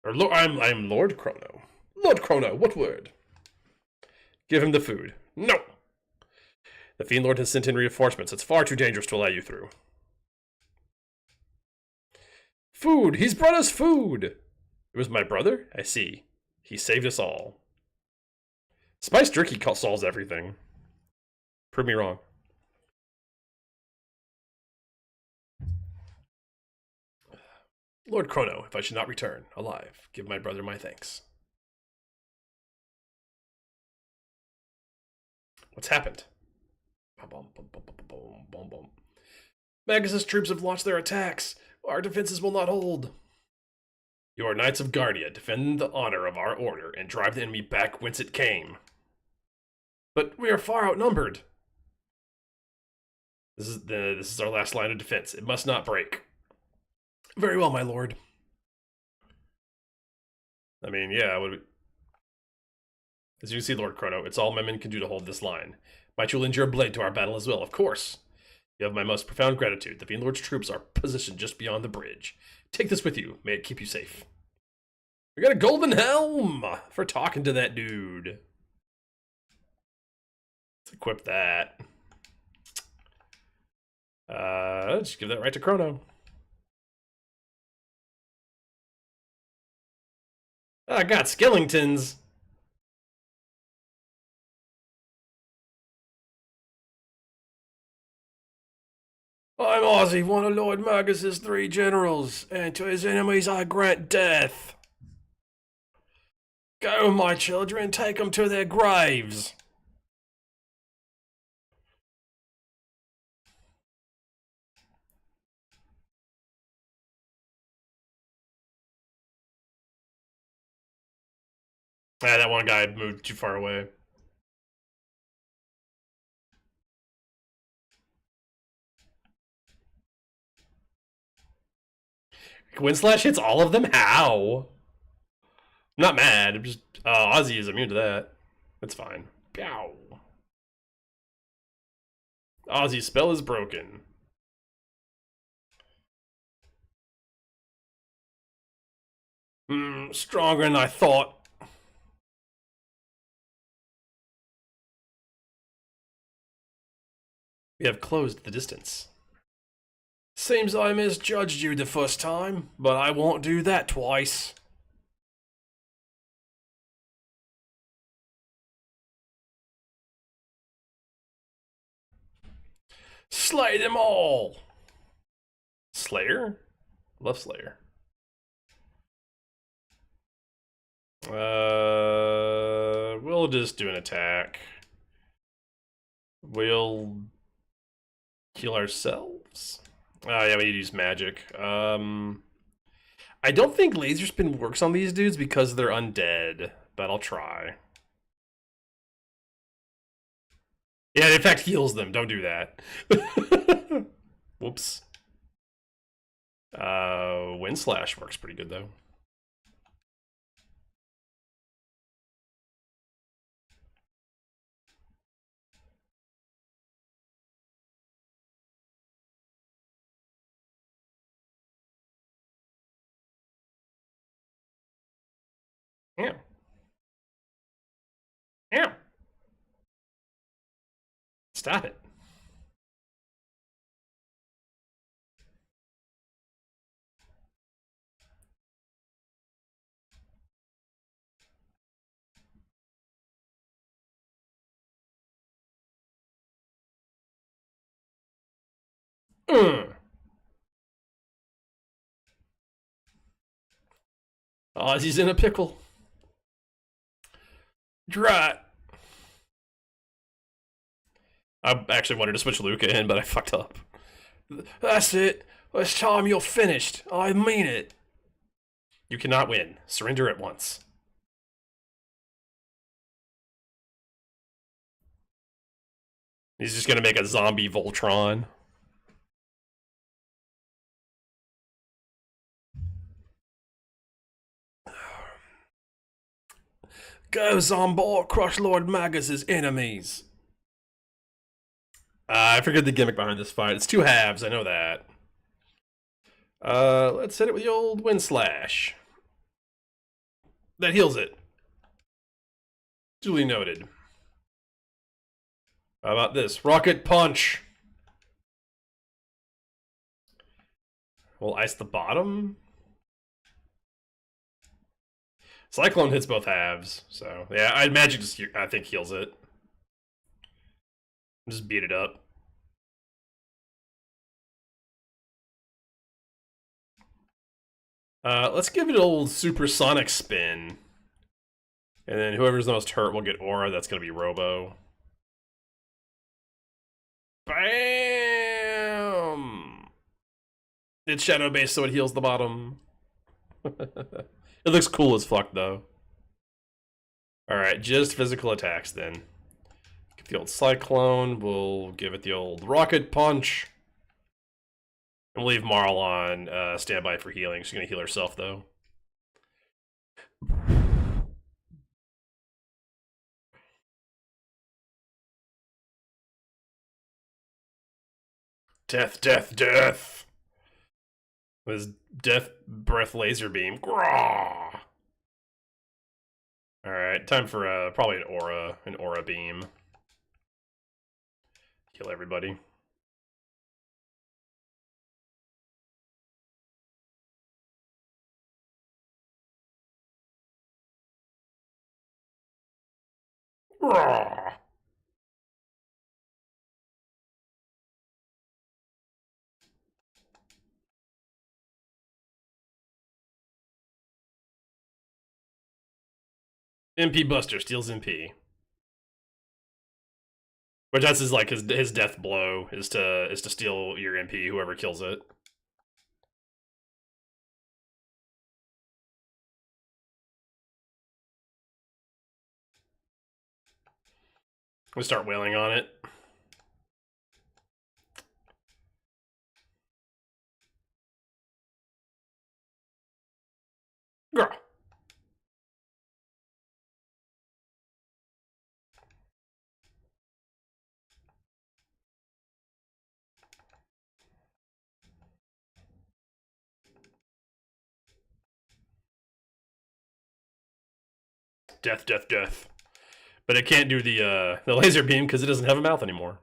Or I'm Lord Chrono. Lord Chrono, what word? Give him the food. No. The Fiend Lord has sent in reinforcements. It's far too dangerous to allow you through. Food! He's brought us food! It was my brother? I see. He saved us all. Spice Jerky solves everything. Prove me wrong. Lord Chrono, if I should not return alive, give my brother my thanks. What's happened? Magus' troops have launched their attacks. Our defenses will not hold. You are Knights of Guardia. Defend the honor of our order and drive the enemy back whence it came. But we are far outnumbered. This is our last line of defense. It must not break. Very well, my lord. I mean, yeah, as you see, Lord Chrono, it's all my men can do to hold this line. Might you lend your blade to our battle as well? Of course. You have my most profound gratitude. The Fiend Lord's troops are positioned just beyond the bridge. Take this with you. May it keep you safe. We got a golden helm for talking to that dude. Let's equip that. Just give that right to Chrono. I got Skellingtons. I'm Ozzy, one of Lord Magus' 3 generals, and to his enemies I grant death. Go, my children, take them to their graves. Ah, that one guy moved too far away. Windslash hits all of them? How? I'm not mad. I'm just Ozzy is immune to that. That's fine. Pow. Ozzy's spell is broken. Stronger than I thought. We have closed the distance. Seems I misjudged you the first time, but I won't do that twice. Slay them all! Slayer? Love Slayer. We'll just do an attack. We'll heal ourselves. Oh yeah, we need to use magic. I don't think laser spin works on these dudes because they're undead, but I'll try. Yeah, it in fact heals them. Don't do that. Whoops. Wind Slash works pretty good though. Yeah. Yeah. Stop it. Ozzy's in a pickle. Drat. I actually wanted to switch Luca in, but I fucked up. That's it. It's time you're finished. I mean it. You cannot win. Surrender at once. He's just gonna make a zombie Voltron. Go, Zombor, crush Lord Magus' enemies. I forget the gimmick behind this fight. It's two halves, I know that. Let's hit it with the old Wind Slash. That heals it. Duly noted. How about this? Rocket Punch! We'll ice the bottom. Cyclone hits both halves, so yeah, Magic just I think heals it. Just beat it up. Let's give it an old supersonic spin. And then whoever's the most hurt will get aura. That's going to be Robo. Bam! It's shadow based, so it heals the bottom. It looks cool as fuck, though. Alright, just physical attacks then. Get the old Cyclone. We'll give it the old Rocket Punch. And we'll leave Marl on standby for healing. She's going to heal herself, though. Death, death, death! With his death breath laser beam. Graw! Alright, time for probably an aura beam. Kill everybody. Graw! MP Buster steals MP. But that's his death blow is to steal your MP, whoever kills it. We start wailing on it. Grr. Death, death, death. But it can't do the laser beam because it doesn't have a mouth anymore.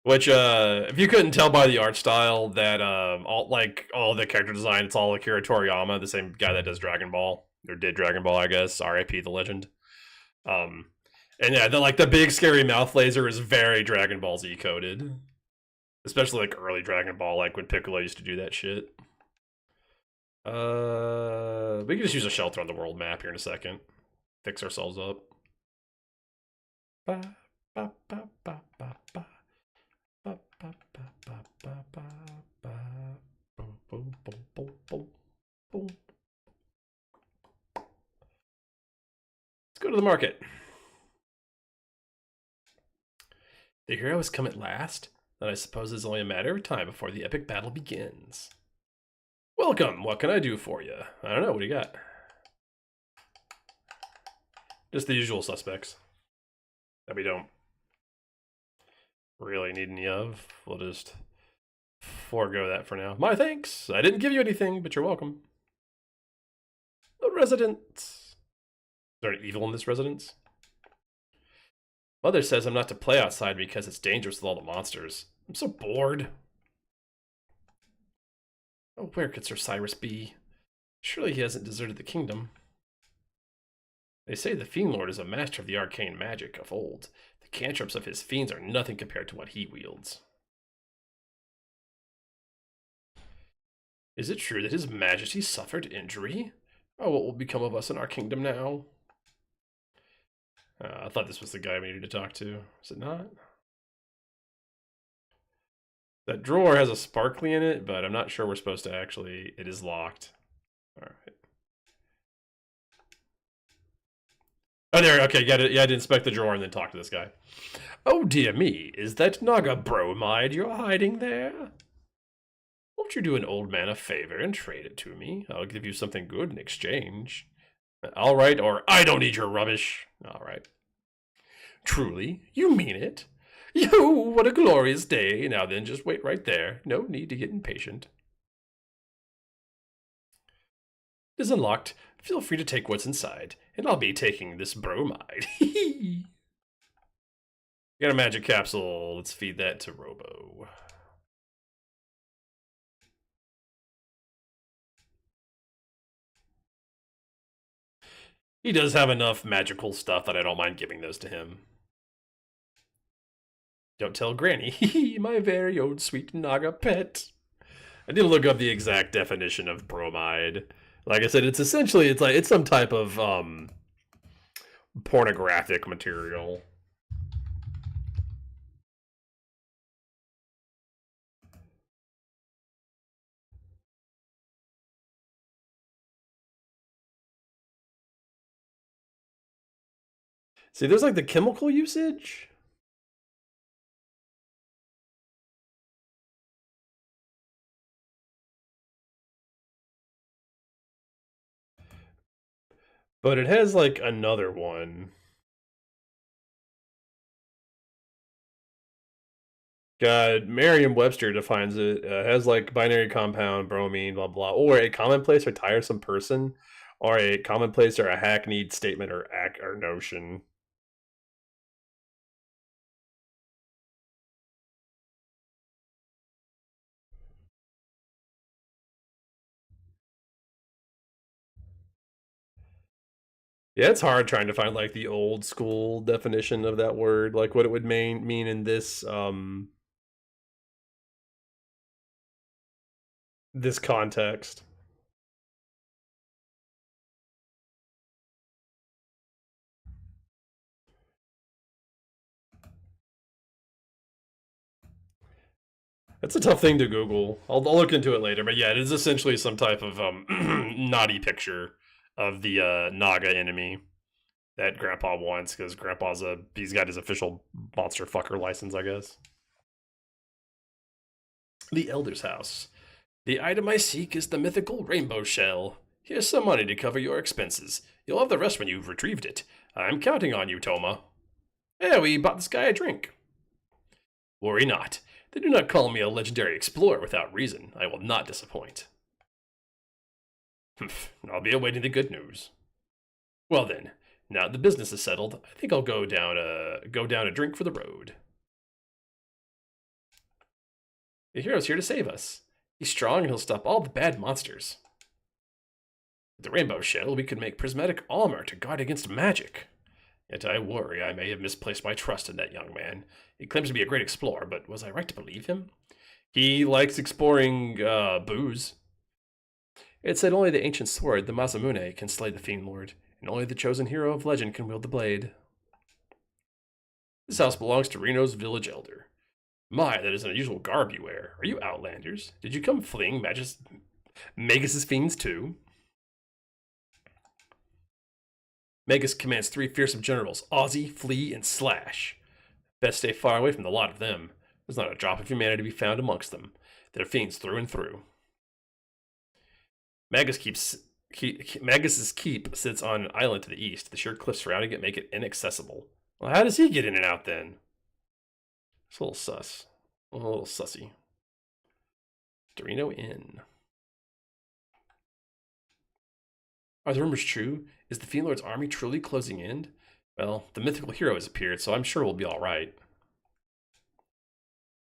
Which, if you couldn't tell by the art style, that all the character design, it's all Akira Toriyama, the same guy that does Dragon Ball, or did Dragon Ball, I guess. R.I.P. the legend. And yeah, the big scary mouth laser is very Dragon Ball Z coded, especially like early Dragon Ball, like when Piccolo used to do that shit. We can just use a shelter on the world map here in a second. Fix ourselves up. Ba, ba, ba, ba, ba, ba. Ba, ba, ba, ba, ba, ba, ba. Boom, boom, boom, boom, boom, boom. Let's go to the market. The hero has come at last. Then I suppose it's only a matter of time before the epic battle begins. Welcome, what can I do for you? I don't know, what do you got? Just the usual suspects that we don't really need any of. We'll just forego that for now. My thanks! I didn't give you anything, but you're welcome. The residence. Is there an evil in this residence? Mother says I'm not to play outside because it's dangerous with all the monsters. I'm so bored. Oh, where could Sir Cyrus be? Surely he hasn't deserted the kingdom. They say the Fiend Lord is a master of the arcane magic of old. The cantrips of his fiends are nothing compared to what he wields. Is it true that his majesty suffered injury? Oh, what will become of us in our kingdom now? I thought this was the guy we needed to talk to. Is it not? That drawer has a sparkly in it, but I'm not sure we're supposed to actually... It is locked. Alright. Oh, there. Okay, got it. Yeah, I had to inspect the drawer and then talk to this guy. Oh, dear me. Is that Naga bromide you're hiding there? Won't you do an old man a favor and trade it to me? I'll give you something good in exchange. All right, or I don't need your rubbish. All right. Truly? You mean it? You, what a glorious day. Now then, just wait right there. No need to get impatient. It is unlocked. Feel free to take what's inside, and I'll be taking this bromide. Got a magic capsule. Let's feed that to Robo. He does have enough magical stuff that I don't mind giving those to him. Don't tell Granny. My very own sweet Naga pet. I did look up the exact definition of bromide. Like I said, it's essentially, it's some type of pornographic material. See, there's like the chemical usage. But it has like another one. God, Merriam-Webster defines it as like binary compound, bromine, blah blah, or a commonplace or tiresome person, or a commonplace or a hackneyed statement or act or notion. Yeah, it's hard trying to find like the old school definition of that word, like what it would mean in this context. That's a tough thing to Google. I'll look into it later, but yeah, it is essentially some type of naughty picture of the Naga enemy that Grandpa wants, because he's got his official monster fucker license, I guess. The Elder's House. The item I seek is the mythical rainbow shell. Here's some money to cover your expenses. You'll have the rest when you've retrieved it. I'm counting on you, Toma. Yeah, we bought this guy a drink. Worry not. They do not call me a legendary explorer without reason. I will not disappoint. I'll be awaiting the good news. Well then, now the business is settled, I think I'll go down a drink for the road. The hero's here to save us. He's strong and he'll stop all the bad monsters. With the rainbow shell, we could make prismatic armor to guard against magic. Yet I worry I may have misplaced my trust in that young man. He claims to be a great explorer, but was I right to believe him? He likes exploring booze. It said only the ancient sword, the Masamune, can slay the Fiend Lord, and only the chosen hero of legend can wield the blade. This house belongs to Reno's village elder. My, that is an unusual garb you wear. Are you Outlanders? Did you come fleeing Magus's fiends too? Magus commands 3 fearsome generals, Aussie, Flea, and Slash. Best stay far away from the lot of them. There's not a drop of humanity to be found amongst them. They're fiends through and through. Magus's keep sits on an island to the east. The sheer cliffs surrounding it make it inaccessible. Well, how does he get in and out then? It's a little sus. A little sussy. Dorino Inn. Are the rumors true? Is the Fiend Lord's army truly closing in? Well, the mythical hero has appeared, so I'm sure we'll be alright.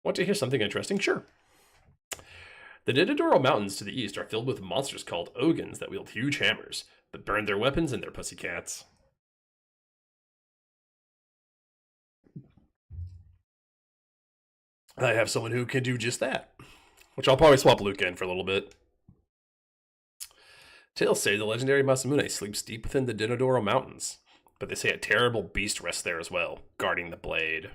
Want to hear something interesting? Sure. The Didodoro Mountains to the east are filled with monsters called Ogans that wield huge hammers, but burn their weapons and their pussycats. I have someone who can do just that, which I'll probably swap Luca in for a little bit. Tales say the legendary Masamune sleeps deep within the Didodoro Mountains, but they say a terrible beast rests there as well, guarding the blade.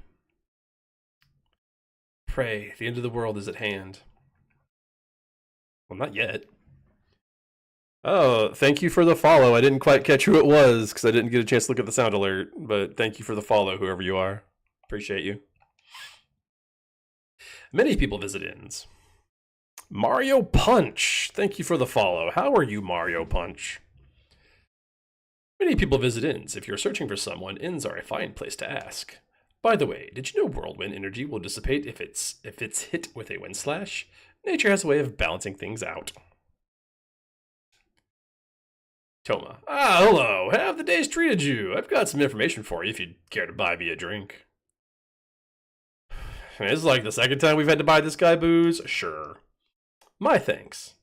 Pray, the end of the world is at hand. Well, not yet. Oh, thank you for the follow. I didn't quite catch who it was because I didn't get a chance to look at the sound alert, but thank you for the follow, whoever you are. Appreciate you. Many people visit inns. Mario Punch, thank you for the follow. How are you, Mario Punch? Many people visit inns. If you're searching for someone, inns are a fine place to ask. By the way, did you know whirlwind energy will dissipate if it's hit with a wind slash? Nature has a way of balancing things out. Toma. Ah, hello. How have the days treated you? I've got some information for you if you'd care to buy me a drink. This is like the second time we've had to buy this guy booze? Sure. My thanks.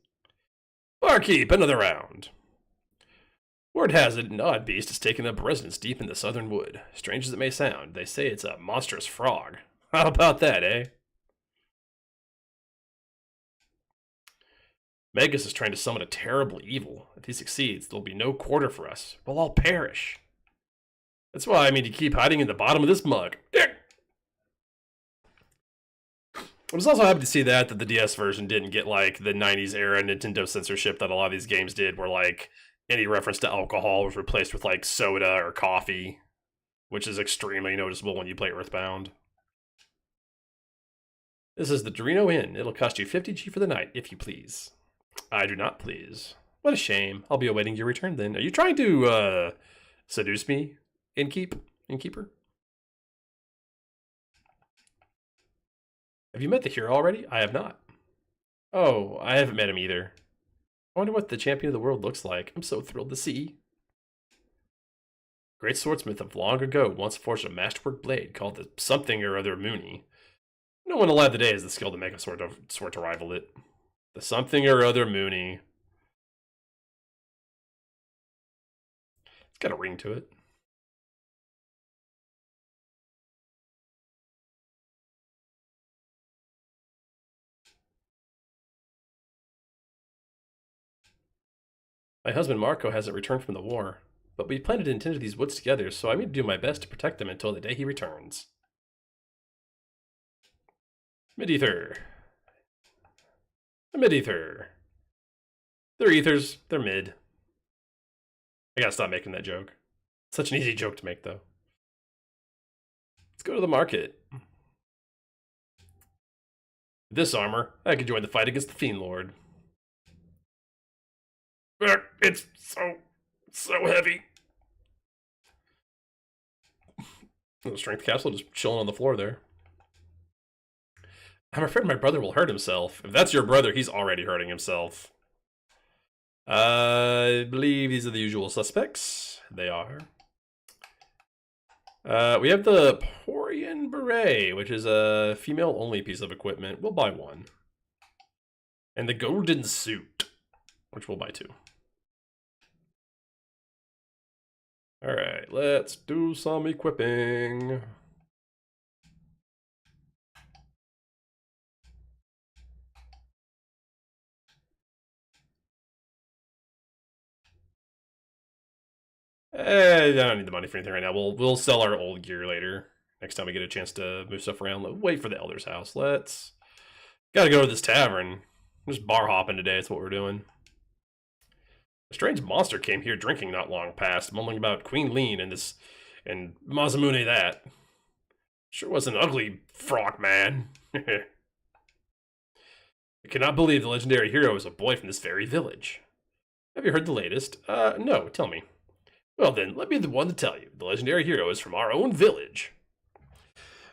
Barkeep, another round. Word has it, an odd beast has taken up residence deep in the southern wood. Strange as it may sound, they say it's a monstrous frog. How about that, eh? Magus is trying to summon a terrible evil. If he succeeds, there'll be no quarter for us. We'll all perish. That's why I mean to keep hiding in the bottom of this mug. I was also happy to see that the DS version didn't get like the 90s era Nintendo censorship that a lot of these games did, where like any reference to alcohol was replaced with like soda or coffee, which is extremely noticeable when you play Earthbound. This is the Dorino Inn. It'll cost you 50G for the night, if you please. I do not please. What a shame. I'll be awaiting your return then. Are you trying to seduce me, innkeeper? Have you met the hero already? I have not. Oh, I haven't met him either. I wonder what the champion of the world looks like. I'm so thrilled to see. Great swordsmith of long ago once forged a masterwork blade called the something or other Mooney. No one alive today has the skill to make a sword to rival it. The something or other Mooney. It's got a ring to it. My husband Marco hasn't returned from the war, but we planned to intend these woods together, so I mean to do my best to protect them until the day he returns. Mid-ether. A mid-ether. They're ethers. They're mid. I gotta stop making that joke. Such an easy joke to make, though. Let's go to the market. With this armor, I could join the fight against the Fiend Lord. It's so heavy. The strength capsule just chilling on the floor there. I'm afraid my brother will hurt himself. If that's your brother, he's already hurting himself. I believe these are the usual suspects. They are. We have the Porian Beret, which is a female-only piece of equipment. We'll buy one. And the Golden Suit, which we'll buy two. Alright, let's do some equipping. I don't need the money for anything right now. We'll sell our old gear later. Next time we get a chance to move stuff around. Wait for the Elder's house. Gotta go to this tavern. Just bar hopping today, that's what we're doing. A strange monster came here drinking not long past, mumbling about Queen Lean and Mazamune that. Sure was an ugly frog man. I cannot believe the legendary hero is a boy from this very village. Have you heard the latest? No, tell me. Well then, let me be the one to tell you. The legendary hero is from our own village.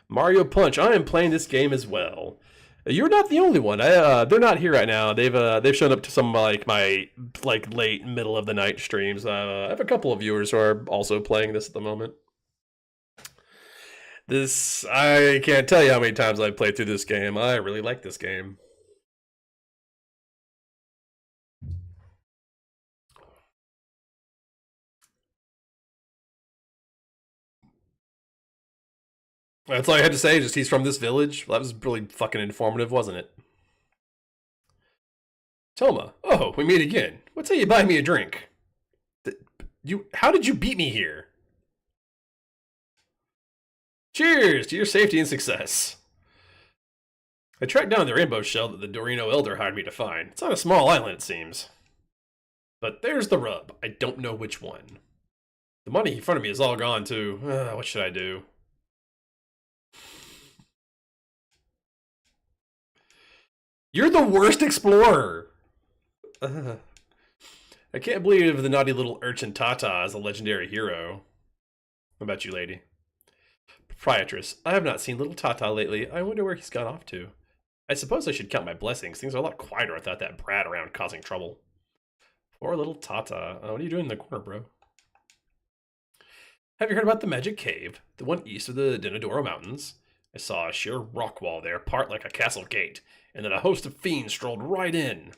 Mario Punch, I am playing this game as well. You're not the only one. They're not here right now. They've shown up to some like my late middle of the night streams. I have a couple of viewers who are also playing this at the moment. I can't tell you how many times I've played through this game. I really like this game. That's all I had to say, just he's from this village. Well, that was really fucking informative, wasn't it? Toma, oh, we meet again. What say you buy me a drink? How did you beat me here? Cheers to your safety and success. I tracked down the rainbow shell that the Dorino Elder hired me to find. It's on a small island, it seems. But there's the rub. I don't know which one. The money in front of me is all gone, too. What should I do? You're the worst explorer! I can't believe the naughty little urchin Tata is a legendary hero. What about you, lady? Proprietress, I have not seen little Tata lately. I wonder where he's gone off to. I suppose I should count my blessings. Things are a lot quieter without that brat around causing trouble. Poor little Tata. What are you doing in the corner, bro? Have you heard about the Magic Cave? The one east of the Dinodoro Mountains? I saw a sheer rock wall there, part like a castle gate, and then a host of fiends strolled right in.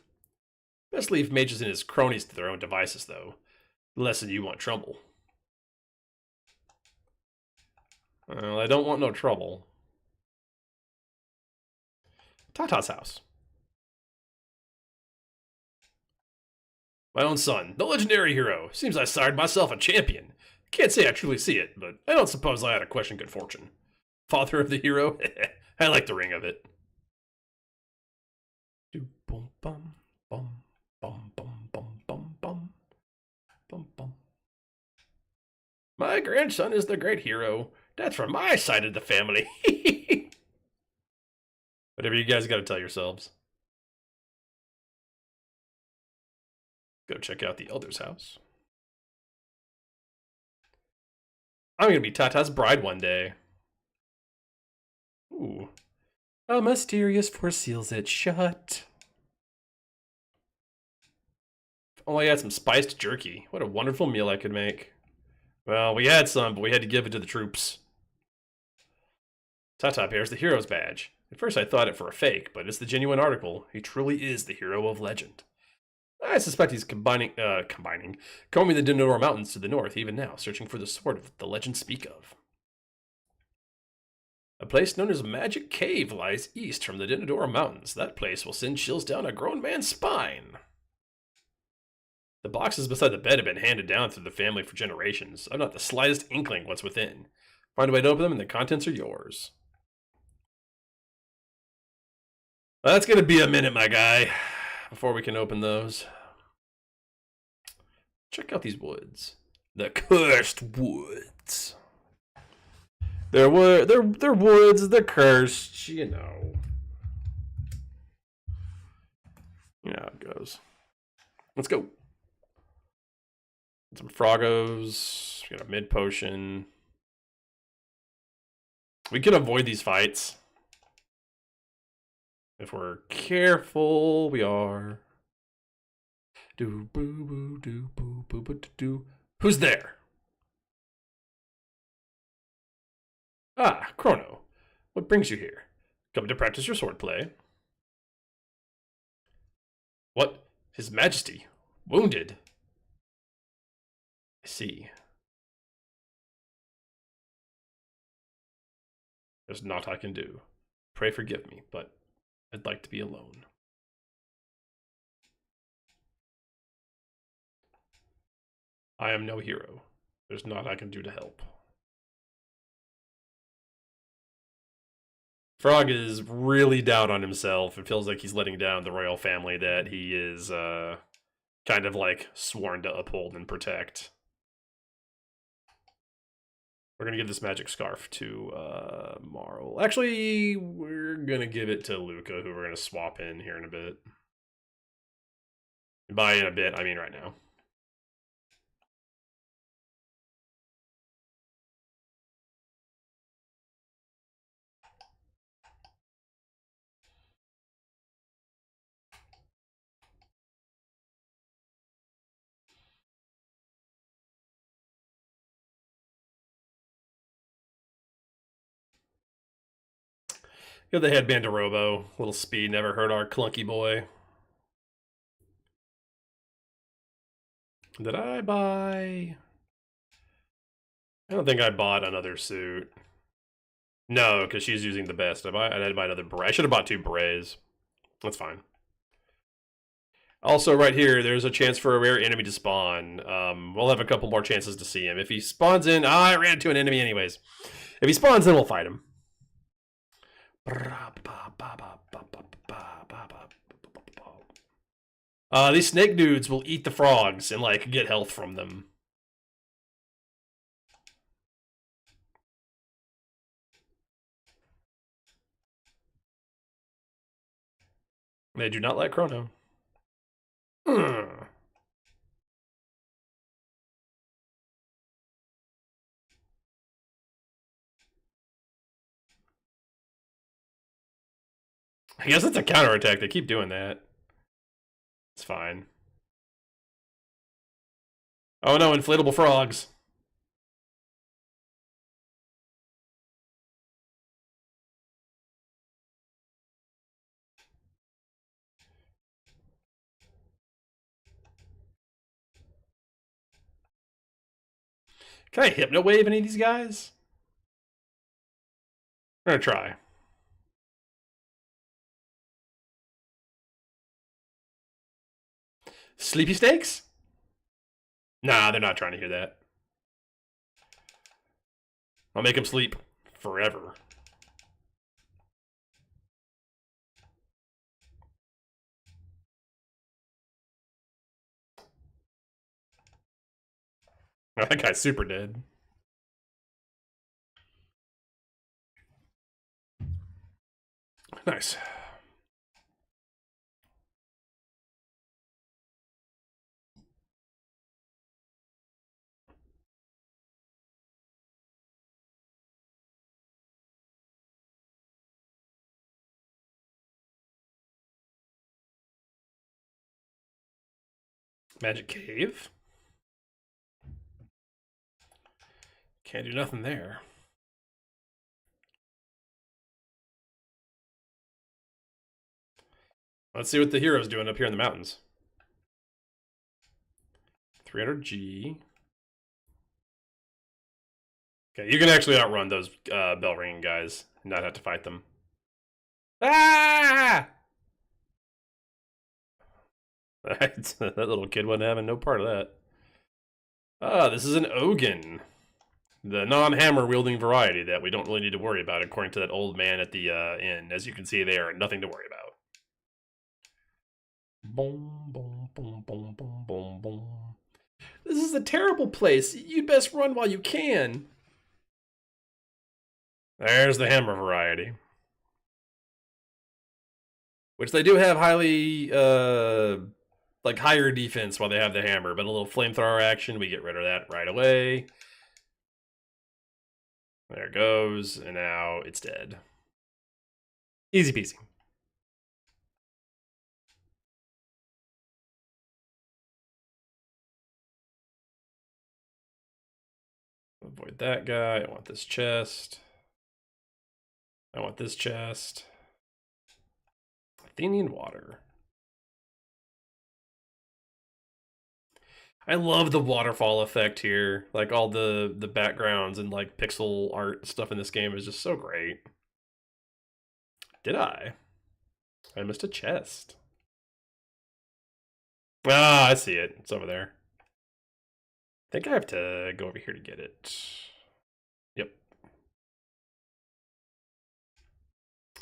Best leave mages and his cronies to their own devices, though. The lesson you want trouble. Well, I don't want no trouble. Tata's house. My own son, the legendary hero. Seems I sired myself a champion. Can't say I truly see it, but I don't suppose I had to question good fortune. Father of the hero? I like the ring of it. Do bum bum bum bum bum bum bum bum bum bum. My grandson is the great hero. That's from my side of the family. Whatever you guys got to tell yourselves. Go check out the Elder's house. I'm going to be Tata's bride one day. Ooh. A mysterious force seals it shut. If only I had some spiced jerky. What a wonderful meal I could make. Well, we had some, but we had to give it to the troops. Tata bears the hero's badge. At first I thought it for a fake, but it's the genuine article. He truly is the hero of legend. I suspect he's combing the Dinodoro Mountains to the north even now, searching for the sword that the legends speak of. A place known as Magic Cave lies east from the Dinodoro Mountains. That place will send chills down a grown man's spine. The boxes beside the bed have been handed down through the family for generations. I've not the slightest inkling what's within. Find a way to open them and the contents are yours. Well, that's going to be a minute, my guy, before we can open those. Check out these woods. The cursed woods. They're woods, they're cursed, you know. You know how it goes. Let's go. Some Froggos. We got a mid potion. We can avoid these fights. If we're careful, we are. Do boo boo do boo boo boo do. Who's there? Ah, Chrono. What brings you here? Come to practice your swordplay. What? His Majesty? Wounded? I see. There's naught I can do. Pray forgive me, but I'd like to be alone. I am no hero. There's naught I can do to help. Frog is really down on himself and feels like he's letting down the royal family that he is kind of like sworn to uphold and protect. We're going to give this magic scarf to Marl. Actually, we're going to give it to Luca, who we're going to swap in here in a bit. By in a bit, I mean right now. Got the headband to Robo. Little speed never hurt our clunky boy. Did I buy... I don't think I bought another suit. No, because she's using the best. I had to buy another beret. I should have bought 2 berets. That's fine. Also, right here, there's a chance for a rare enemy to spawn. We'll have a couple more chances to see him. If he spawns in... I ran into an enemy anyways. If he spawns in, we'll fight him. These snake dudes will eat the frogs and, like, get health from them. They do not like Chrono. I guess it's a counterattack. They keep doing that. It's fine. Oh no, inflatable frogs. Can I hypno wave any of these guys? I'm gonna try. Sleepy snakes? Nah, they're not trying to hear that. I'll make them sleep forever. Oh, that guy's super dead. Nice. Magic cave. Can't do nothing there. Let's see what the hero's doing up here in the mountains. 300G. Okay, you can actually outrun those bell ringing guys and not have to fight them. Ah! That little kid wasn't having no part of that. Ah, this is an Ogun. The non-hammer wielding variety that we don't really need to worry about, according to that old man at the inn. As you can see, they are nothing to worry about. Boom, boom, boom, boom, boom, boom, boom. This is a terrible place. You'd best run while you can. There's the hammer variety. Which they do have highly, like, higher defense while they have the hammer, but a little flamethrower action, we get rid of that right away. There it goes, and now it's dead. Easy peasy. Avoid that guy. I want this chest. I want this chest. Athenian water. I love the waterfall effect here. Like, all the backgrounds and, like, pixel art stuff in this game is just so great. Did I? I missed a chest. Ah, I see it. It's over there. I think I have to go over here to get it. Yep.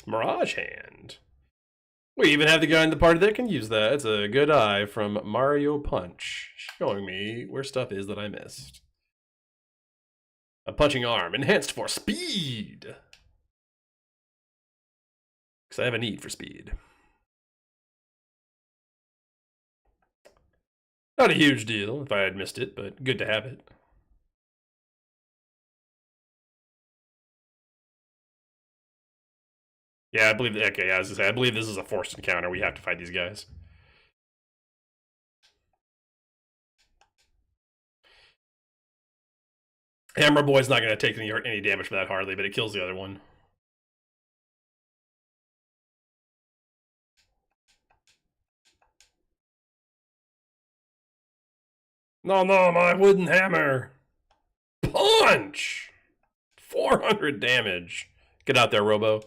Mirage Hand. We even have the guy in the party that can use that. It's a good eye from Mario Punch, showing me where stuff is that I missed. A punching arm, enhanced for speed. Because I have a need for speed. Not a huge deal if I had missed it, but good to have it. Yeah, I believe. Okay, yeah, I was gonna say, I believe this is a forced encounter. We have to fight these guys. Hammer Boy's not going to take any damage for that hardly, but it kills the other one. No, my wooden hammer. Punch! 400 damage. Get out there, Robo.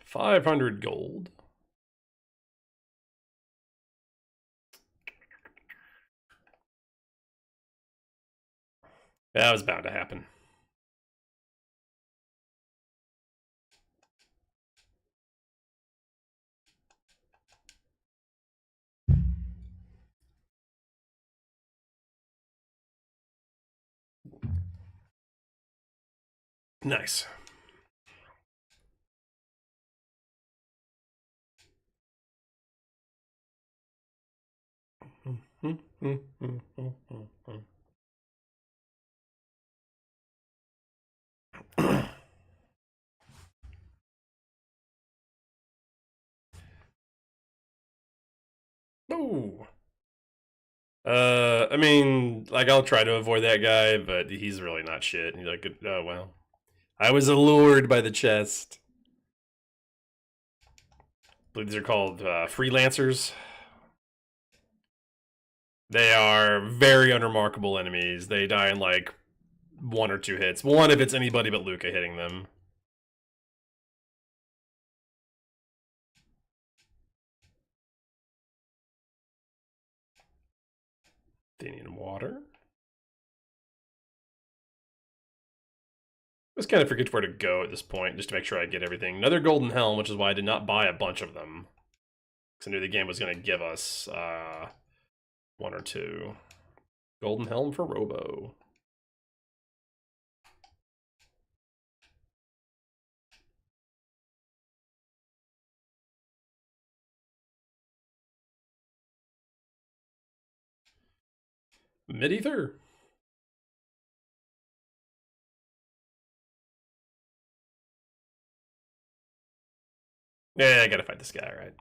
500 gold. That was bound to happen. Nice. Ooh. I mean, like, I'll try to avoid that guy, but he's really not shit. He's like, oh, well. I was allured by the chest. I believe these are called freelancers. They are very unremarkable enemies. They die in, like, 1 or 2 hits. One if it's anybody but Luca hitting them. They need water. I just kind of forget where to go at this point, just to make sure I get everything. Another golden helm, which is why I did not buy a bunch of them. Because I knew the game was going to give us 1 or 2. Golden helm for Robo. Mid-ether. Yeah, I gotta fight this guy, right?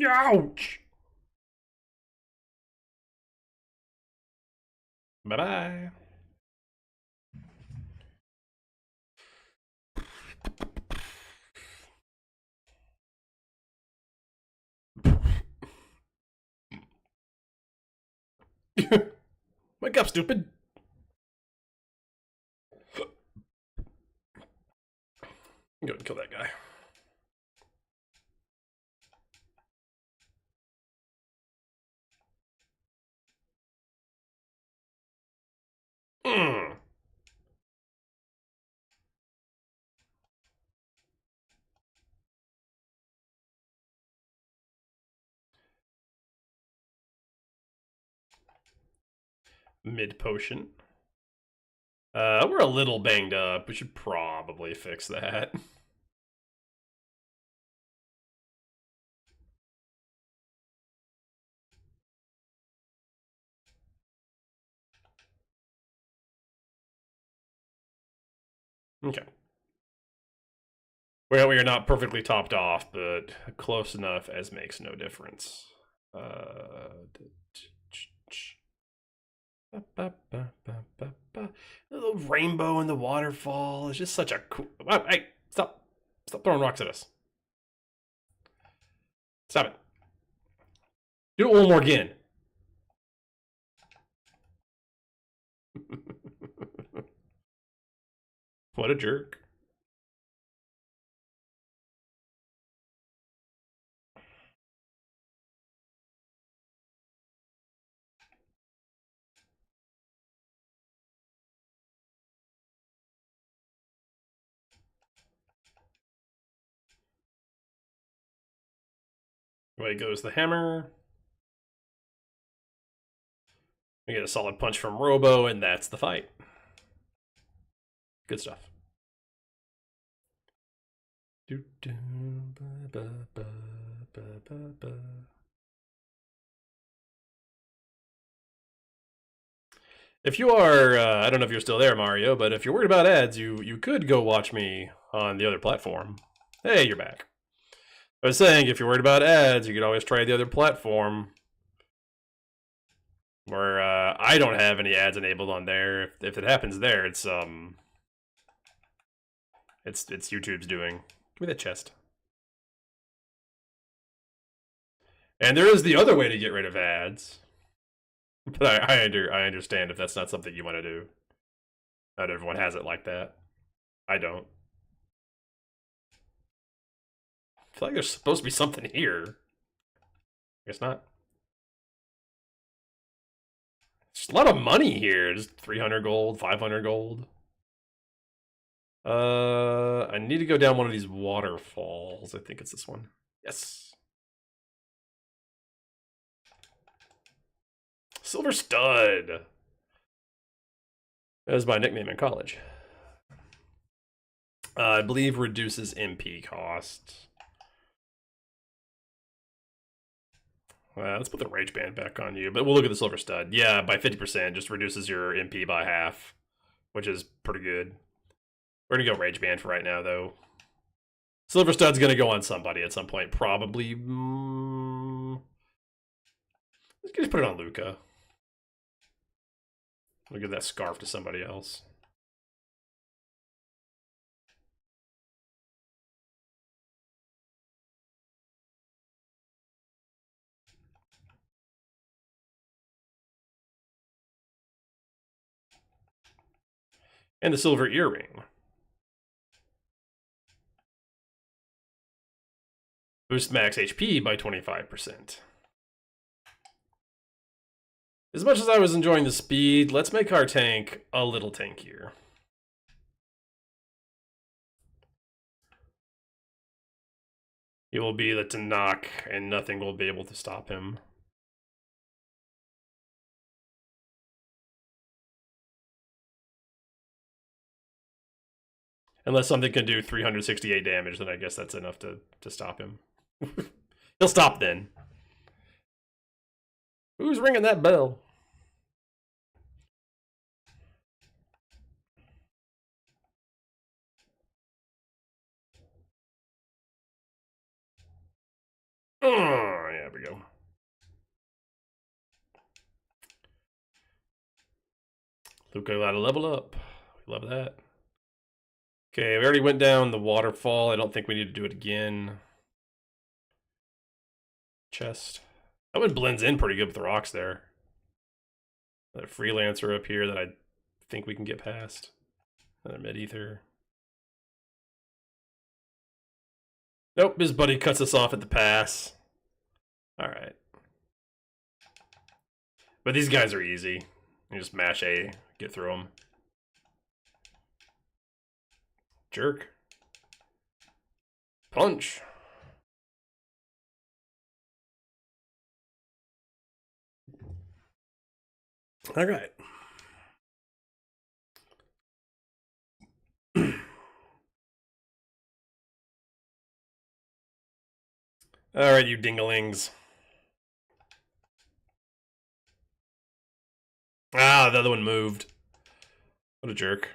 Ouch! Bye-bye. Wake up, stupid! Go ahead and kill that guy. Mm. Mid potion. We're a little banged up. We should probably fix that. Okay. Well, we are not perfectly topped off, but close enough as makes no difference. The little rainbow in the waterfall is just such a cool. Hey, stop! Stop throwing rocks at us. Stop it. Do it one more again. What a jerk. Away goes the hammer. We get a solid punch from Robo, and that's the fight. Good stuff. If you are, I don't know if you're still there, Mario, but if you're worried about ads, you could go watch me on the other platform. Hey, you're back. I was saying, if you're worried about ads, you could always try the other platform, where I don't have any ads enabled on there. If it happens there, it's YouTube's doing. Give me that chest. And there is the other way to get rid of ads. But I understand if that's not something you want to do. Not everyone has it like that. I don't. feel like there's supposed to be something here. Guess not. There's a lot of money here. Just 300 gold, 500 gold. I need to go down one of these waterfalls. I think it's this one. Yes. Silver Stud. That was my nickname in college. I believe reduces MP cost. Let's put the Rage Band back on you, but we'll look at the Silver Stud. Yeah, by 50%, just reduces your MP by half, which is pretty good. We're gonna go Rage Band for right now, though. Silver Stud's gonna go on somebody at some point, probably. Let's just put it on Luca. We'll give that scarf to somebody else. And the silver earring. Boost max HP by 25%. As much as I was enjoying the speed, let's make our tank a little tankier. He will be the Tanakh, and nothing will be able to stop him. Unless something can do 368 damage, then I guess that's enough to stop him. He'll stop then. Who's ringing that bell? Oh, yeah, there we go. Luca got to level up. We love that. Okay, we already went down the waterfall. I don't think we need to do it again. Chest. That one blends in pretty good with the rocks there. That freelancer up here that I think we can get past. Another mid-ether. Nope, his buddy cuts us off at the pass. Alright. But these guys are easy. You just mash A, get through them. Jerk. Punch. All right. All right, you dinglings. Ah, the other one moved. What a jerk.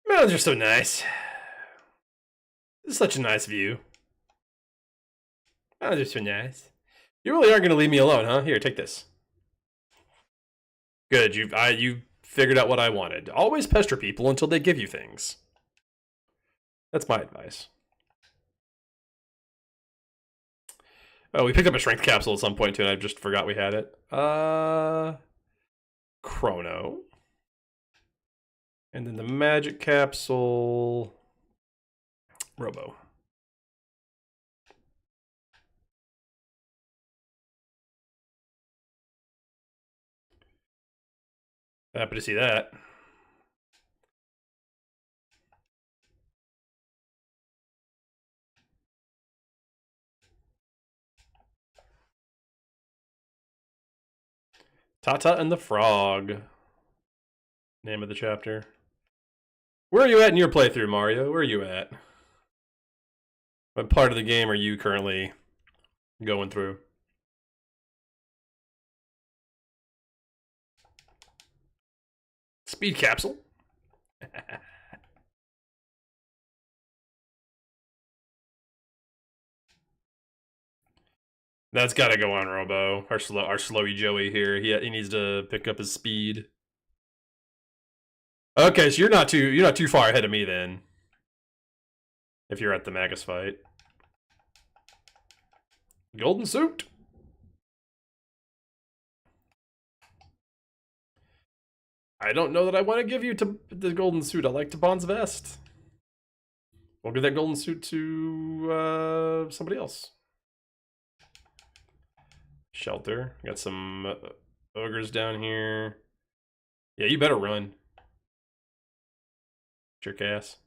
Mountains are so nice. This is such a nice view. Mountains are so nice. You really aren't going to leave me alone, huh? Here, take this. Good, you figured out what I wanted. Always pester people until they give you things. That's my advice. Oh, we picked up a strength capsule at some point too, and I just forgot we had it. Chrono. And then the magic capsule. Robo. Happy to see that. Tata and the Frog. Name of the chapter. Where are you at in your playthrough, Mario? Where are you at? What part of the game are you currently going through? Speed capsule. That's got to go on Robo. Our slowy Joey here. He needs to pick up his speed. Okay, so you're not too far ahead of me then. If you're at the Magus fight. Golden suit. I don't know that I want to give you to the golden suit. I like Taban's vest. We'll give that golden suit to somebody else. Shelter. Got some ogres down here. Yeah, you better run. Jerk ass.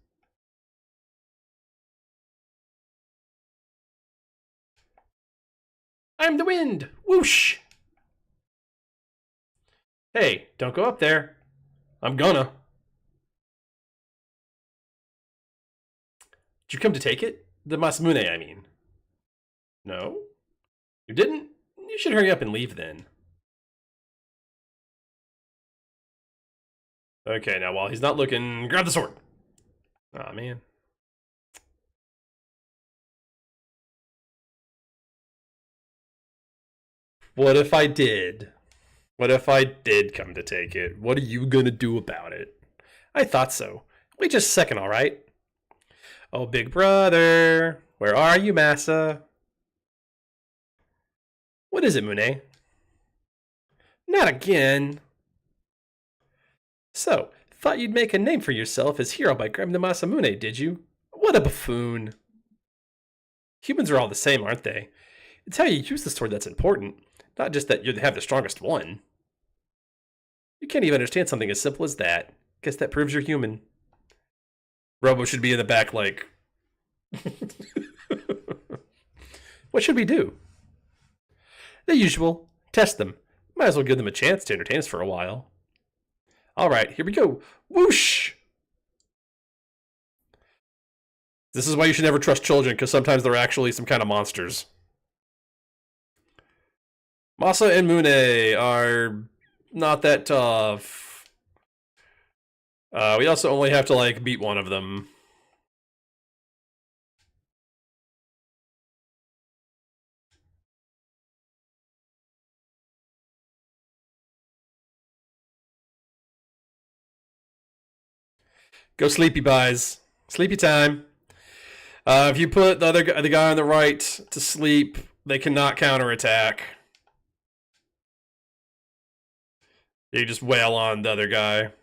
I'm the wind! Whoosh! Hey, don't go up there. I'm gonna. Did you come to take it? The Masamune, I mean. No? You didn't? You should hurry up and leave then. Okay, now while he's not looking, grab the sword. Aw, man. What if I did? What if I did come to take it? What are you gonna do about it? I thought so. Wait just a second, alright? Oh, big brother. Where are you, Massa? What is it, Mune? Not again. So, thought you'd make a name for yourself as hero by grabbing the Masamune, did you? What a buffoon. Humans are all the same, aren't they? It's how you use the sword that's important, not just that you have the strongest one. You can't even understand something as simple as that. Guess that proves you're human. Robo should be in the back like... What should we do? The usual. Test them. Might as well give them a chance to entertain us for a while. Alright, here we go. Whoosh! This is why you should never trust children, because sometimes they're actually some kind of monsters. Masa and Mune are not that tough. We also only have to, like, beat one of them. Go sleepy, buys. Sleepy time. If you put the guy on the right to sleep, they cannot counterattack. You just wail on the other guy.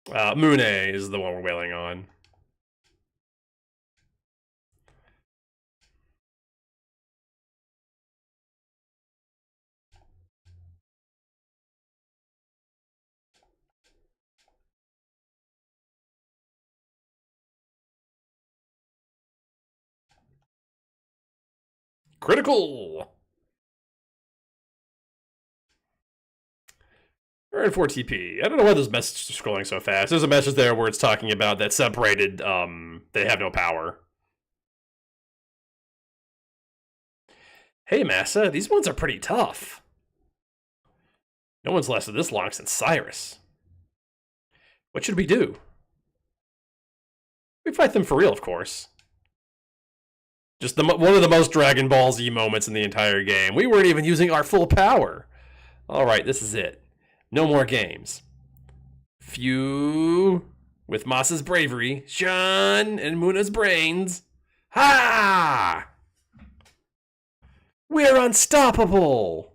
Mune is the one we're wailing on. Critical! We're at 4 TP. I don't know why those messages are scrolling so fast. There's a message there where it's talking about that separated, they have no power. Hey, Massa, these ones are pretty tough. No one's lasted this long since Cyrus. What should we do? We fight them for real, of course. Just one of the most Dragon Ball Z moments in the entire game. We weren't even using our full power. Alright, this is it. No more games. Phew. With Masa's bravery, Shun and Muna's brains. Ha! We're unstoppable!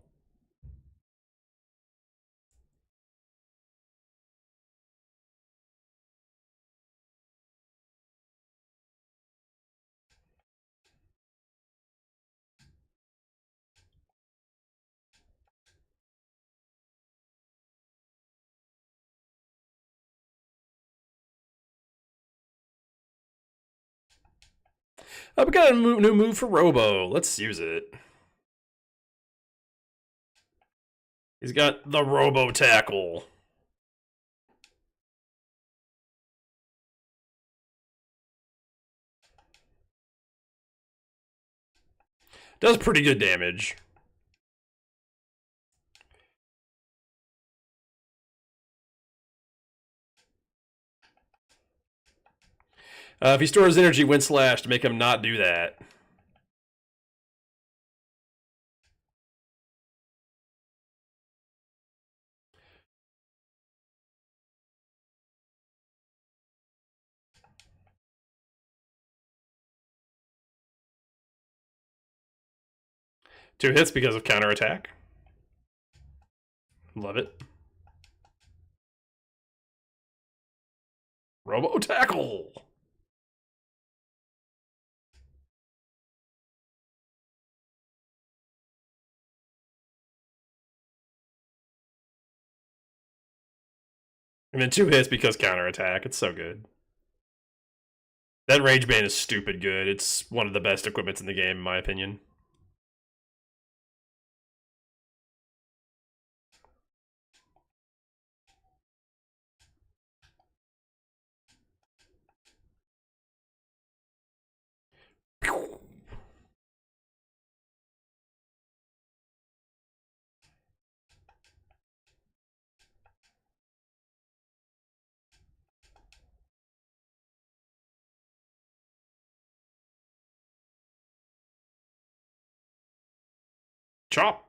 We got a new move for Robo. Let's use it. He's got the Robo Tackle. Does pretty good damage. If he stores energy, Wind Slash to make him not do that. 2 hits because of counterattack. Love it. Robo Tackle! And then 2 hits because counterattack. It's so good. That Rage Band is stupid good. It's one of the best equipments in the game, in my opinion. Chop!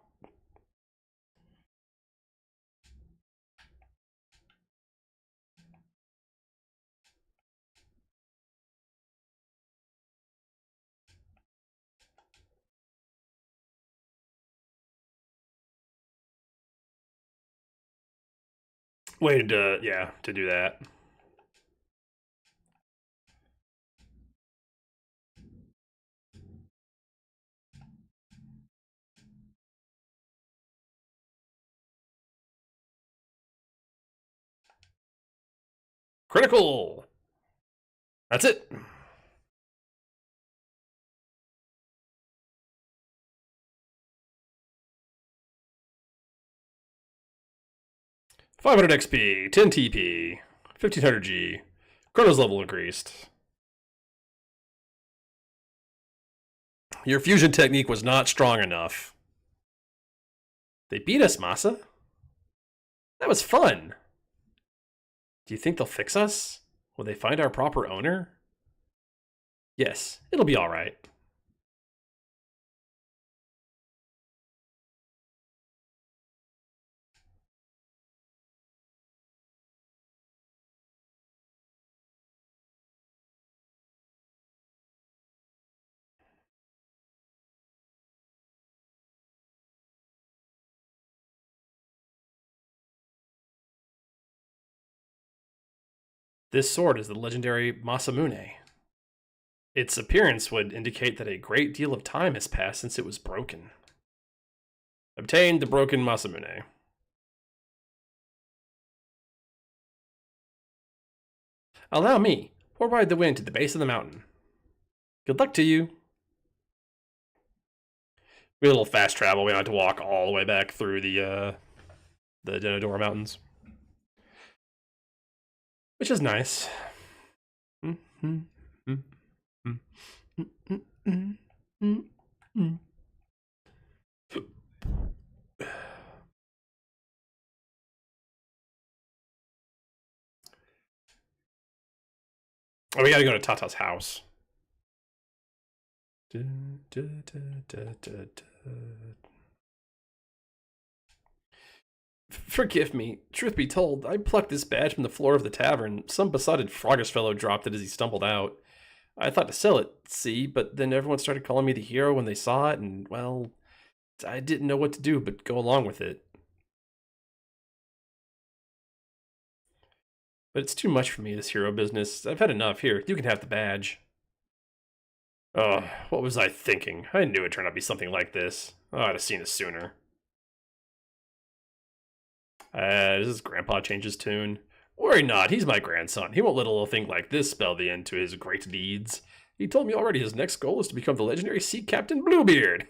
Waited to, yeah, to do that. Critical! That's it. $500 XP, 10 TP, 1500 G. Chrono's level increased. Your fusion technique was not strong enough. They beat us, Masa. That was fun. Do you think they'll fix us? Will they find our proper owner? Yes, it'll be alright. This sword is the legendary Masamune. Its appearance would indicate that a great deal of time has passed since it was broken. Obtained the broken Masamune. Allow me. Or ride the wind to the base of the mountain. Good luck to you. We had a little fast travel. We don't have to walk all the way back through the Denadora Mountains. Which is nice. Oh, we gotta go to Tata's house. Forgive me. Truth be told, I plucked this badge from the floor of the tavern. Some besotted froggish fellow dropped it as he stumbled out. I thought to sell it, see, but then everyone started calling me the hero when they saw it, and, well, I didn't know what to do but go along with it. But it's too much for me, this hero business. I've had enough. Here, you can have the badge. Oh, what was I thinking? I knew it turned out to be something like this. Oh, I'd have seen it sooner. Does his grandpa change his tune? Worry not, he's my grandson. He won't let a little thing like this spell the end to his great deeds. He told me already his next goal is to become the legendary sea captain Bluebeard.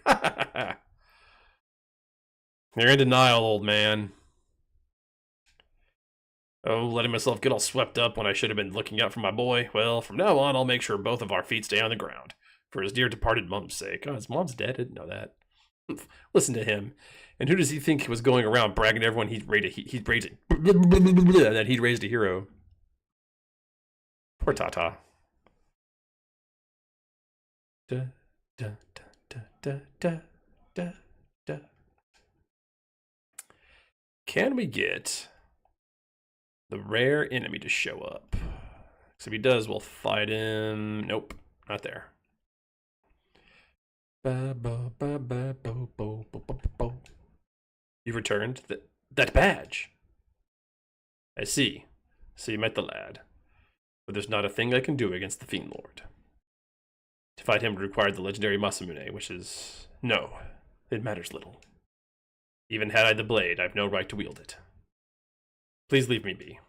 You're in denial, old man. Oh, letting myself get all swept up when I should have been looking out for my boy. Well, from now on, I'll make sure both of our feet stay on the ground. For his dear departed mom's sake. Oh, his mom's dead? I didn't know that. Listen to him. And who does he think was going around bragging to everyone he'd raised that he'd raised a hero? Poor Tata. Da, da, da, da, da, da, da. Can we get the rare enemy to show up? So if he does, we'll fight him. Nope, not there. You returned that badge. I see. So you met the lad. But there's not a thing I can do against the Fiend Lord. To fight him would require the legendary Masamune, which is... No, it matters little. Even had I the blade, I've no right to wield it. Please leave me be.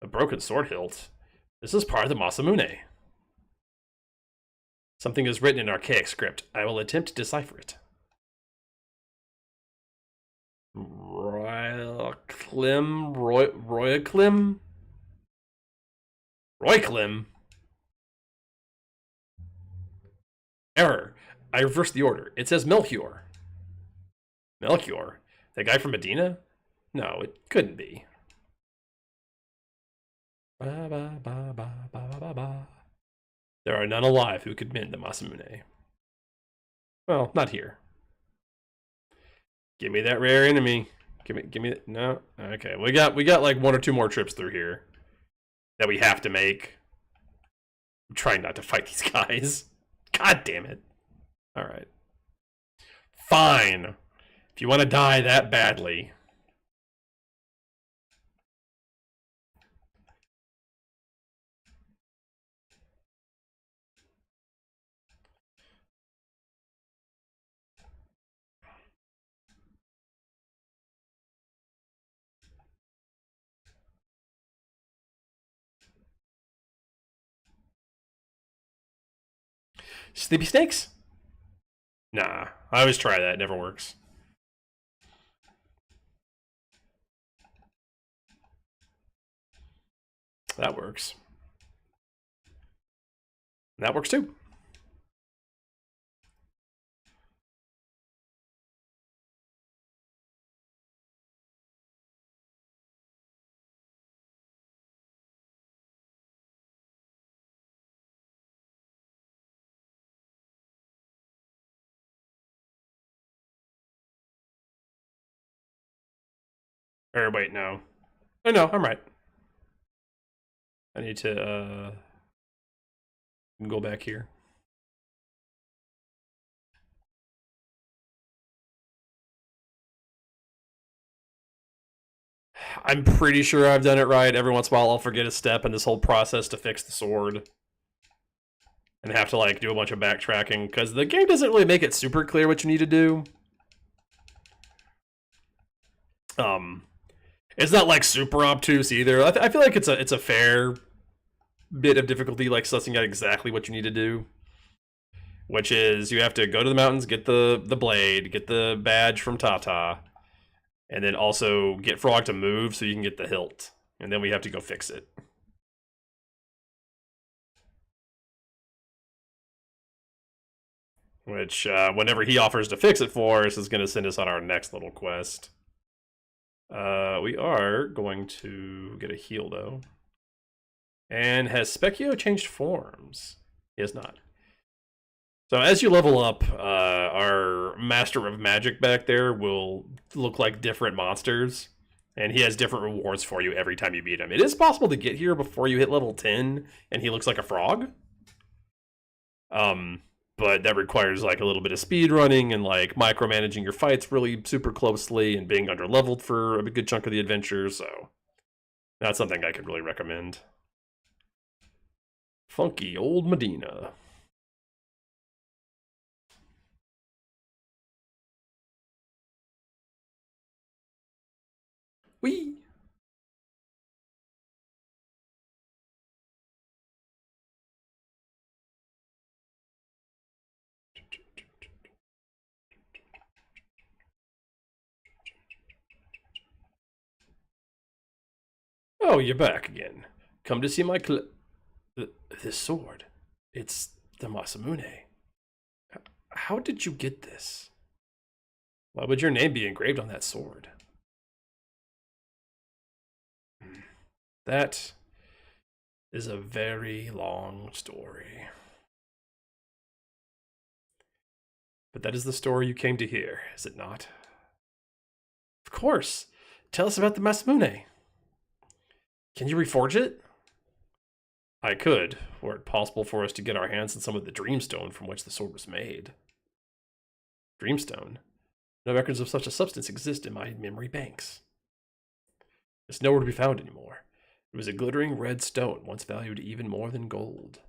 A broken sword hilt? This is part of the Masamune. Something is written in archaic script. I will attempt to decipher it. Royclim? Error. I reversed the order. It says Melchior. Melchior? That guy from Medina? No, it couldn't be. There are none alive who could mend the Masamune. Well, not here. Give me that rare enemy. Give me no. Okay, we got like one or two more trips through here that we have to make. I'm trying not to fight these guys. God damn it. All right. Fine. If you want to die that badly. Sleepy snakes? Nah, I always try that. It never works. That works. That works too. Or wait, no. Oh no, I'm right. I need to go back here. I'm pretty sure I've done it right. Every once in a while I'll forget a step in this whole process to fix the sword. And have to like do a bunch of backtracking, because the game doesn't really make it super clear what you need to do. It's not like super obtuse either. I feel like it's a fair bit of difficulty, like sussing out exactly what you need to do. Which is you have to go to the mountains, get the blade, get the badge from Tata, and then also get Frog to move so you can get the hilt. And then we have to go fix it. Which, whenever he offers to fix it for us, is going to send us on our next little quest. We are going to get a heal, though. And has Specchio changed forms? He has not. So as you level up, our Master of Magic back there will look like different monsters. And he has different rewards for you every time you beat him. It is possible to get here before you hit level 10, and he looks like a frog. But that requires like a little bit of speed running and like micromanaging your fights really super closely and being under leveled for a good chunk of the adventure. So that's something I could really recommend. Funky old Medina. Whee! Oh, you're back again. Come to see my this sword. It's the Masamune. How did you get this? Why would your name be engraved on that sword? That is a very long story. But that is the story you came to hear, is it not? Of course. Tell us about the Masamune. Can you reforge it? I could, were it possible for us to get our hands on some of the dreamstone from which the sword was made. Dreamstone? No records of such a substance exist in my memory banks. It's nowhere to be found anymore. It was a glittering red stone, once valued even more than gold.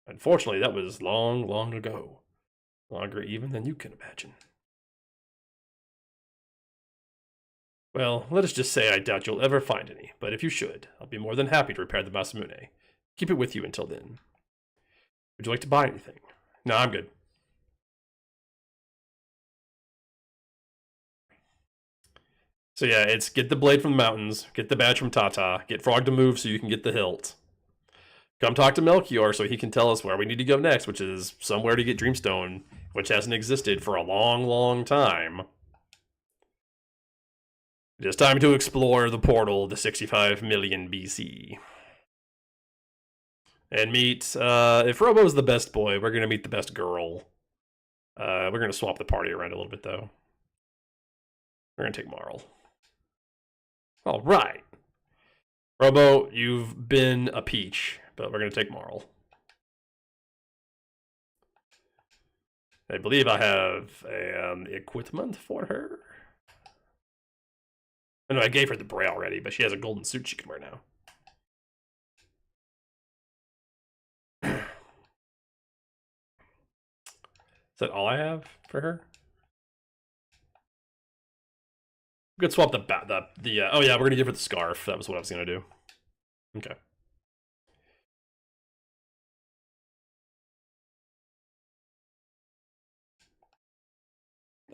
Unfortunately, that was long, long ago. Longer even than you can imagine. Well, let us just say I doubt you'll ever find any, but if you should, I'll be more than happy to repair the Masamune. Keep it with you until then. Would you like to buy anything? No, I'm good. So yeah, it's get the blade from the mountains, get the badge from Tata, get Frog to move so you can get the hilt. Come talk to Melchior so he can tell us where we need to go next, which is somewhere to get Dreamstone, which hasn't existed for a long, long time. It is time to explore the portal to 65 million BC. And meet, if Robo's the best boy, we're going to meet the best girl. We're going to swap the party around a little bit, though. We're going to take Marl. All right. Robo, you've been a peach, but we're going to take Marl. I believe I have an equipment for her. I know I gave her the bray already, but she has a golden suit she can wear now. Is that all I have for her? We could swap the oh yeah, we're gonna give her the scarf. That was what I was gonna do. Okay.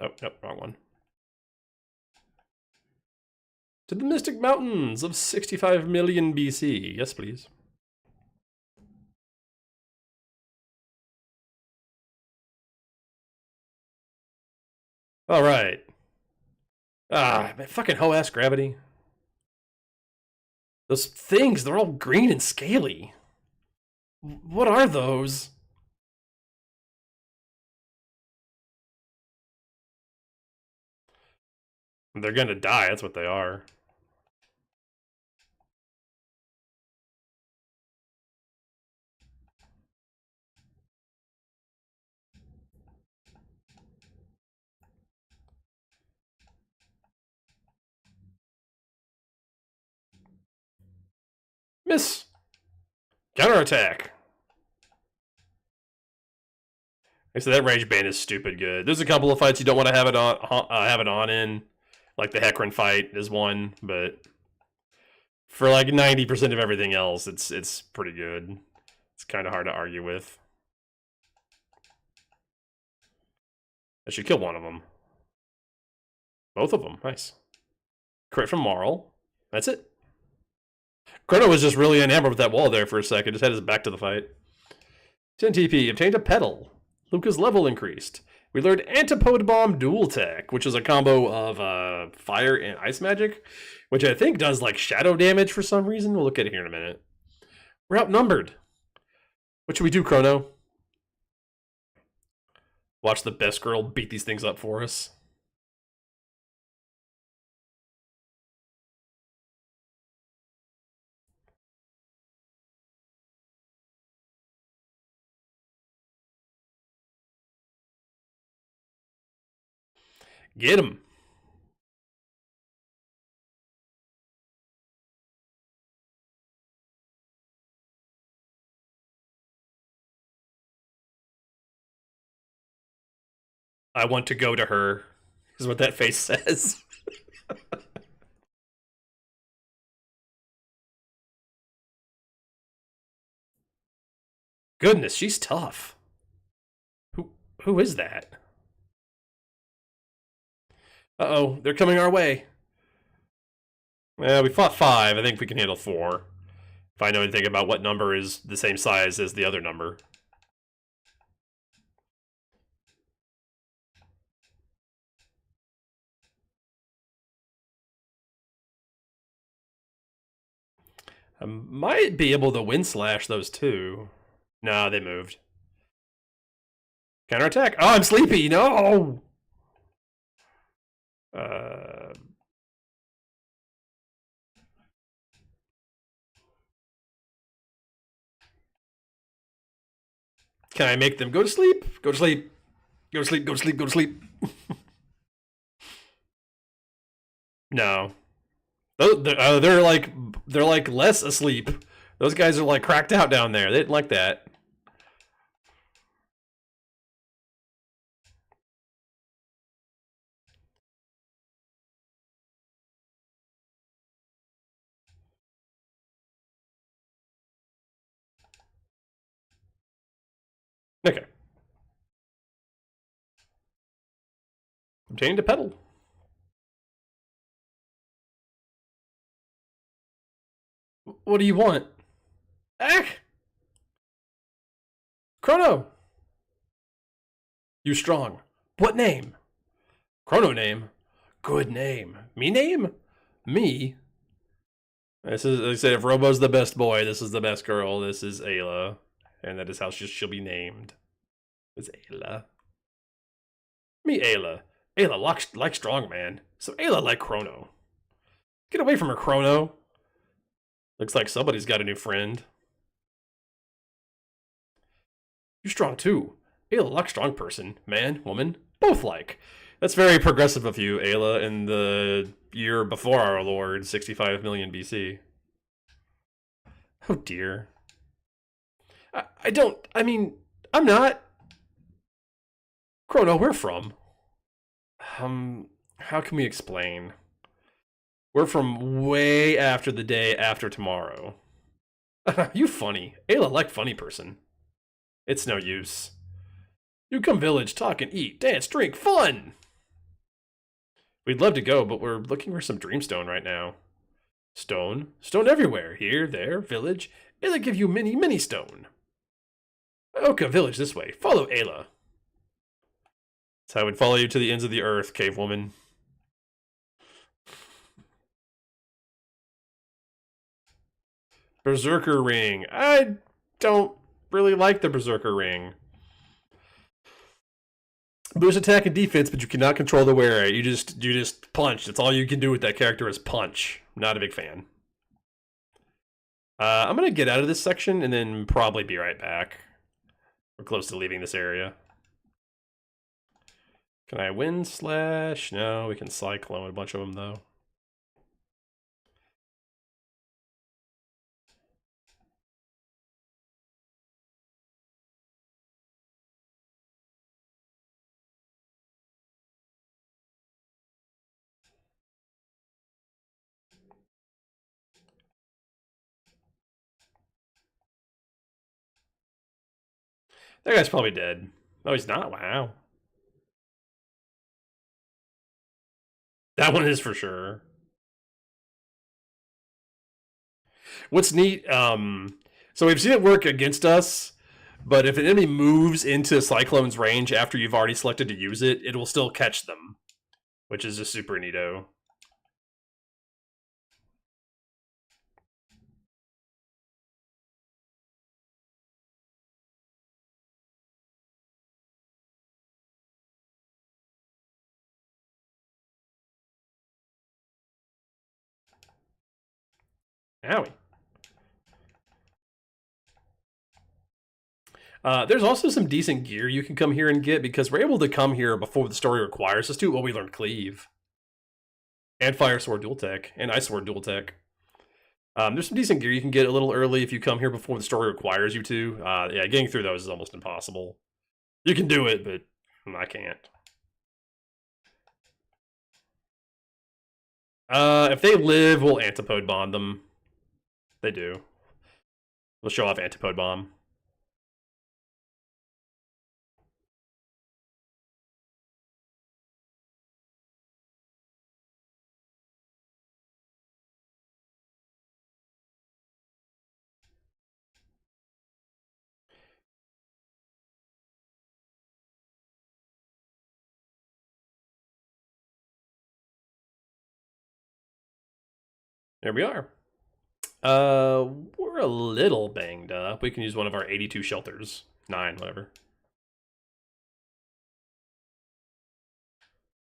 Oh, nope, wrong one. To the Mystic Mountains of 65 million BC. Yes, please. All right. Ah, man, fucking hoe-ass gravity. Those things, they're all green and scaly. What are those? They're gonna die, that's what they are. Miss! Counterattack! So that Rage Bane is stupid good. There's a couple of fights you don't want to have it on in. Like the Hecarim fight is one, but for like 90% of everything else, it's pretty good. It's kind of hard to argue with. I should kill one of them. Both of them, nice. Crit from Marl. That's it. Chrono was just really enamored with that wall there for a second. Just had his back to the fight. 10 TP. Obtained a pedal. Luca's level increased. We learned Antipode Bomb Dual Tech, which is a combo of fire and ice magic, which I think does like shadow damage for some reason. We'll look at it here in a minute. We're outnumbered. What should we do, Chrono? Watch the best girl beat these things up for us. Get him. I want to go to her, is what that face says. Goodness, she's tough. Who is that? Uh-oh, they're coming our way. We fought 5. I think we can handle 4. If I know anything about what number is the same size as the other number. I might be able to wind slash those two. No, they moved. Counterattack. Oh, I'm sleepy. No. Can I make them go to sleep? Go to sleep. Go to sleep, go to sleep, go to sleep. No. They're like less asleep. Those guys are like cracked out down there. They didn't like that. Okay. Obtained a pedal. What do you want? Ah! Chrono! You strong. What name? Chrono name? Good name. Me name? Me? This is, like I said, if Robo's the best boy, this is the best girl. This is Ayla. And that is how she'll be named. It's Ayla. Me Ayla. Ayla like strong man. So Ayla like Chrono. Get away from her, Chrono. Looks like somebody's got a new friend. You strong too. Ayla like strong person. Man, woman, both like. That's very progressive of you, Ayla, in the year before our Lord, 65 million BC. Oh dear. I'm not. Chrono, where from? How can we explain? We're from way after the day after tomorrow. You funny. Ayla like funny person. It's no use. You come village, talk and eat, dance, drink, fun! We'd love to go, but we're looking for some dreamstone right now. Stone? Stone everywhere. Here, there, village. Ayla give you many stone. Oka village this way. Follow Ayla. So I would follow you to the ends of the earth, cave woman. Berserker ring. I don't really like the Berserker ring. Boost attack and defense, but you cannot control the wearer. You just punch. That's all you can do with that character is punch. Not a big fan. I'm gonna get out of this section and then probably be right back. We're close to leaving this area. Can I wind slash? No, we can cyclone a bunch of them though. That guy's probably dead. No, he's not. Wow. That one is for sure. What's neat, so we've seen it work against us, but if an enemy moves into Cyclone's range after you've already selected to use it, it will still catch them, which is just super neato. Owie. There's also some decent gear you can come here and get because we're able to come here before the story requires us to. Well, we learned Cleave. And Fire Sword Dual Tech. And Ice Sword Dual Tech. There's some decent gear you can get a little early if you come here before the story requires you to. Yeah, getting through those is almost impossible. You can do it, but I can't. If they live, we'll Antipode Bomb them. They do. We'll show off Antipode Bomb. There we are. We're a little banged up. We can use one of our 82 shelters. 9, whatever.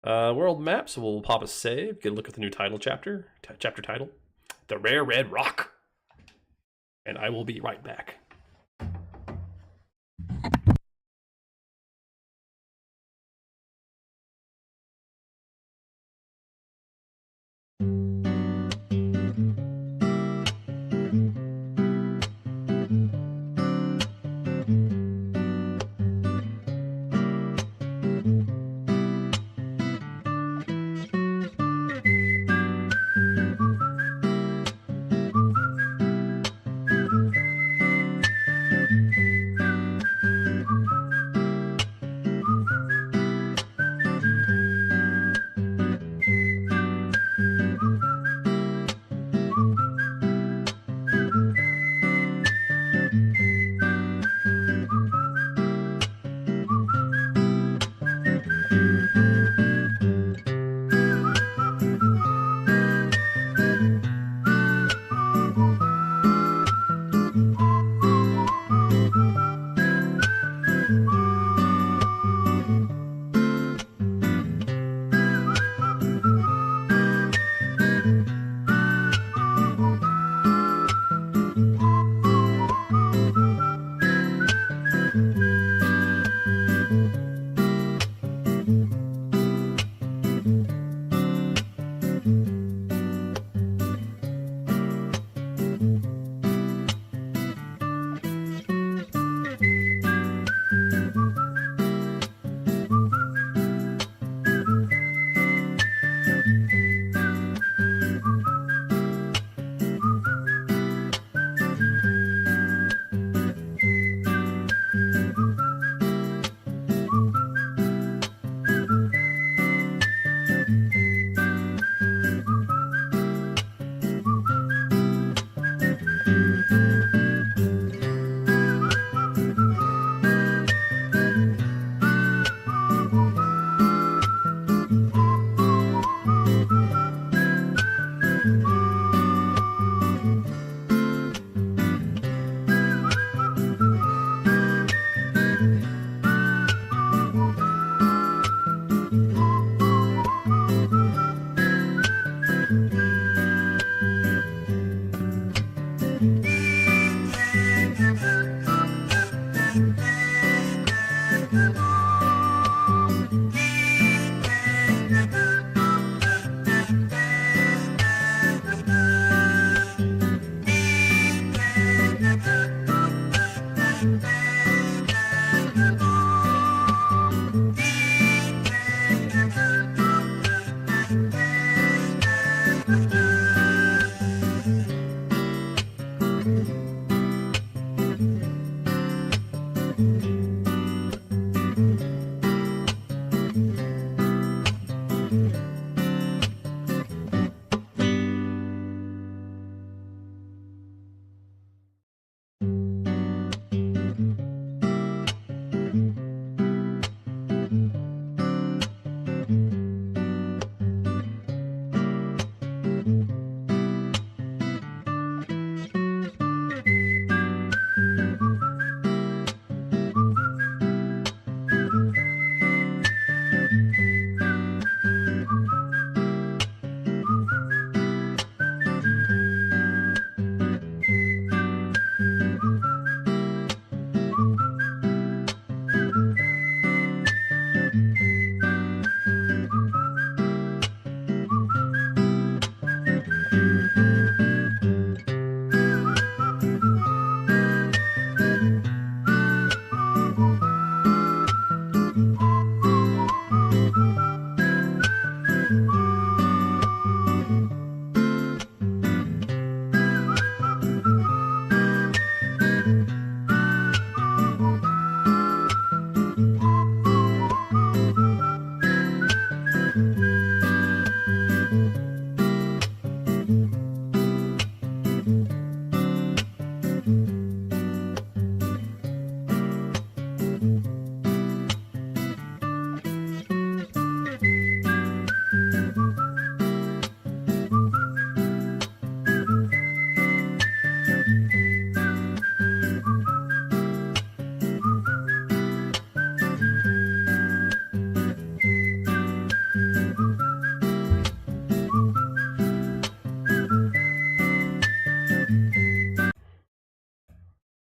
World map, so we'll pop a save. Get a look at the new title chapter. Chapter title. The Rare Red Rock. And I will be right back.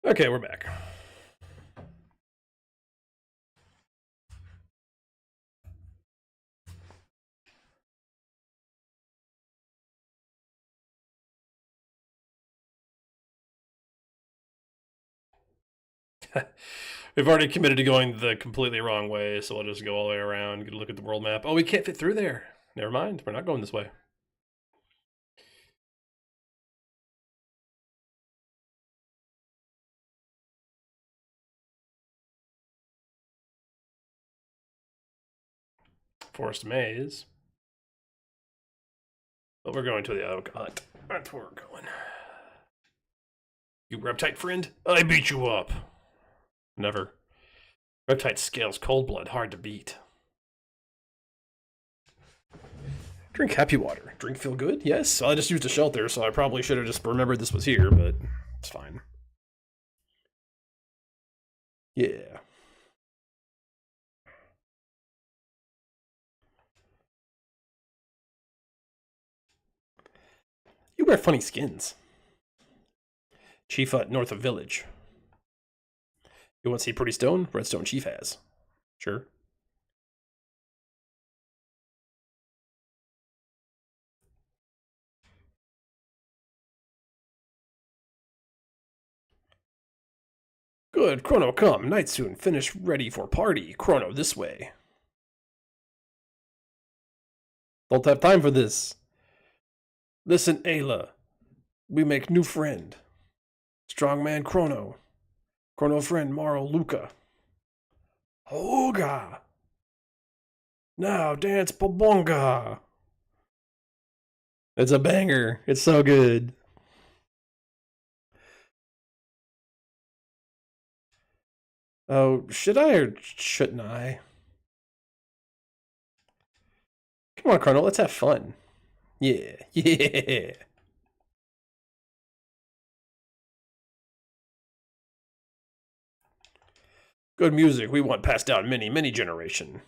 Okay, we're back. We've already committed to going the completely wrong way, so we'll just go all the way around, get a look at the world map. Oh, we can't fit through there. Never mind, we're not going this way. Forest maze. But we're going to the oak hut. That's where we're going. You reptite friend? I beat you up. Never. Reptite scales cold blood, hard to beat. Drink happy water. Drink feel good? Yes. I just used a shelter, so I probably should have just remembered this was here, but it's fine. Yeah. You wear funny skins. Chief hut north of village. You want to see pretty stone? Redstone chief has. Sure. Good, Chrono, come. Night soon. Finish ready for party. Chrono, this way. Don't have time for this. Listen, Ayla. We make new friend. Strong man Chrono. Chrono friend Maro Luca. Hoga. Now dance Babonga. It's a banger. It's so good. Oh, should I or shouldn't I? Come on, Chrono, let's have fun. Yeah, yeah. Good music we want passed down many generation.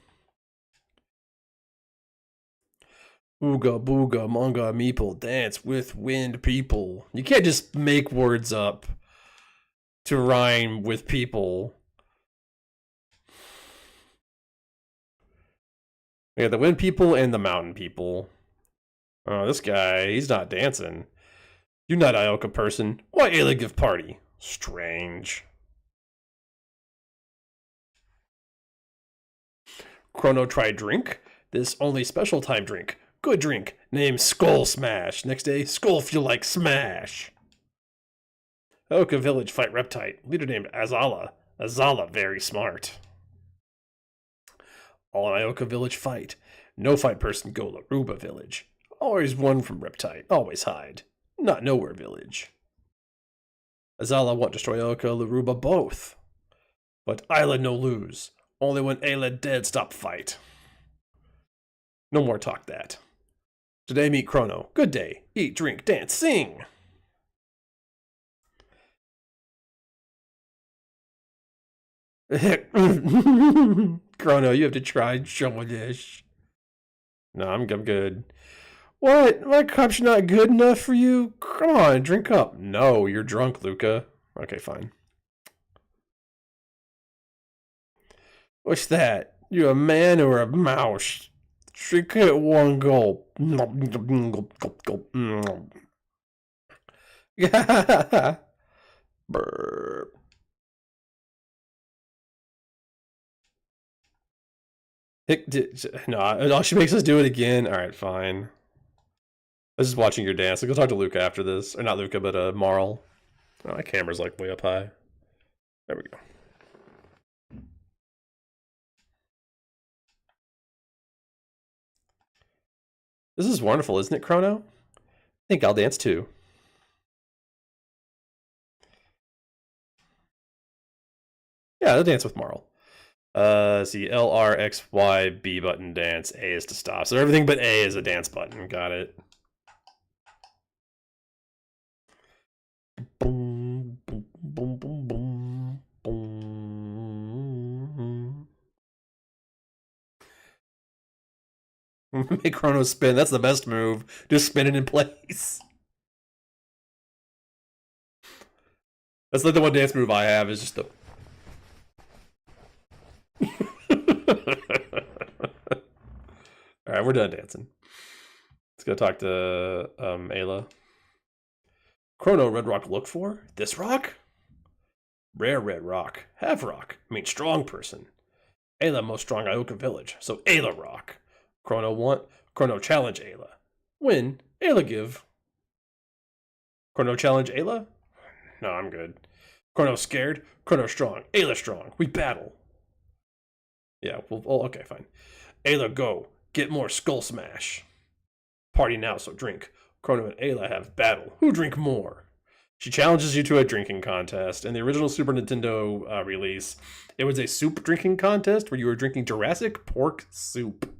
Ooga booga manga meeple dance with wind people. You can't just make words up to rhyme with people. Yeah, the wind people and the mountain people. Oh, this guy, he's not dancing. You're not Ioka person. Why Ayla give party? Strange. Chrono try drink? This only special time drink. Good drink. Name Skull Smash. Next day, Skull feel like smash. Ioka village fight Reptite. Leader named Azala. Azala very smart. All in Ioka village fight. No fight person go Laruba village. Always one from Reptite. Always hide. Not nowhere village. Azala want destroy Ioka, Laruba both. But Isla no lose. Only when Ayla dead stop fight. No more talk that. Today meet Chrono. Good day. Eat, drink, dance, sing. Chrono, you have to try showing this. No, I'm good. What? My cup's not good enough for you? Come on, drink up. No, you're drunk, Luca. Okay, fine. What's that? You a man or a mouse? Drink it at one gulp. Burp. No, she makes us do it again. All right, fine. I was just watching your dance. I'll go talk to Luca after this. Or not Luca, but Marl. Oh, my camera's like way up high. There we go. This is wonderful, isn't it, Chrono? I think I'll dance too. Yeah, I'll dance with Marl. See, L, R, X, Y, B button dance. A is to stop. So everything but A is a dance button. Got it. Boom, boom, boom, boom, boom, boom. Make Chrono spin. That's the best move. Just spin it in place. That's like the one dance move I have is just the... Alright, we're done dancing. Let's go talk to Ayla. Chrono, red rock look for? This rock? Rare red rock. Have rock. I mean strong person. Ayla most strong Ioka village. So Ayla rock. Chrono want. Chrono challenge Ayla. Win. Ayla give. Chrono challenge Ayla? No, I'm good. Chrono scared. Chrono strong. Ayla strong. We battle. Yeah, well, okay, fine. Ayla go. Get more skull smash. Party now, so drink. Chrono and Ayla have battle. Who drink more? She challenges you to a drinking contest. In the original Super Nintendo release, it was a soup drinking contest where you were drinking Jurassic pork soup.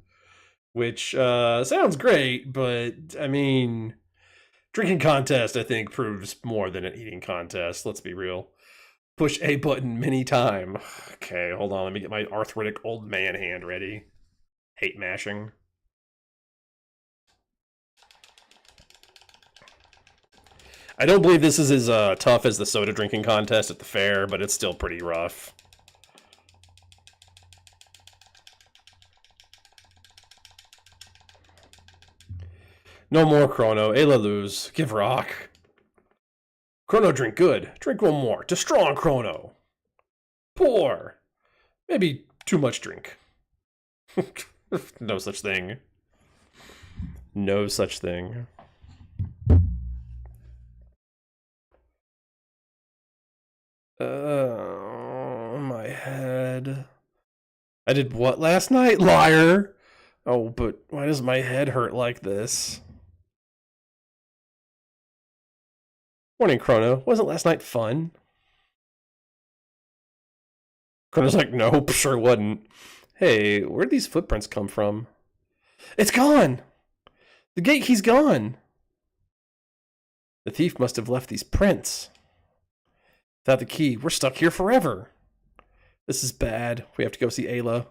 Which sounds great, but, I mean, drinking contest, I think, proves more than an eating contest. Let's be real. Push A button many time. Okay, hold on. Let me get my arthritic old man hand ready. Hate mashing. I don't believe this is as tough as the soda drinking contest at the fair, but it's still pretty rough. No more Chrono. Ayla lose. Give rock. Chrono drink good. Drink one more. To strong Chrono. Poor. Maybe too much drink. No such thing. No such thing. My head. I did what last night? Liar! Oh, but why does my head hurt like this? Morning, Chrono. Wasn't last night fun? Chrono's like, nope, sure wasn't. Hey, where'd these footprints come from? It's gone! The gate key's gone! The thief must have left these prints. Without the key, we're stuck here forever. This is bad. We have to go see Ayla.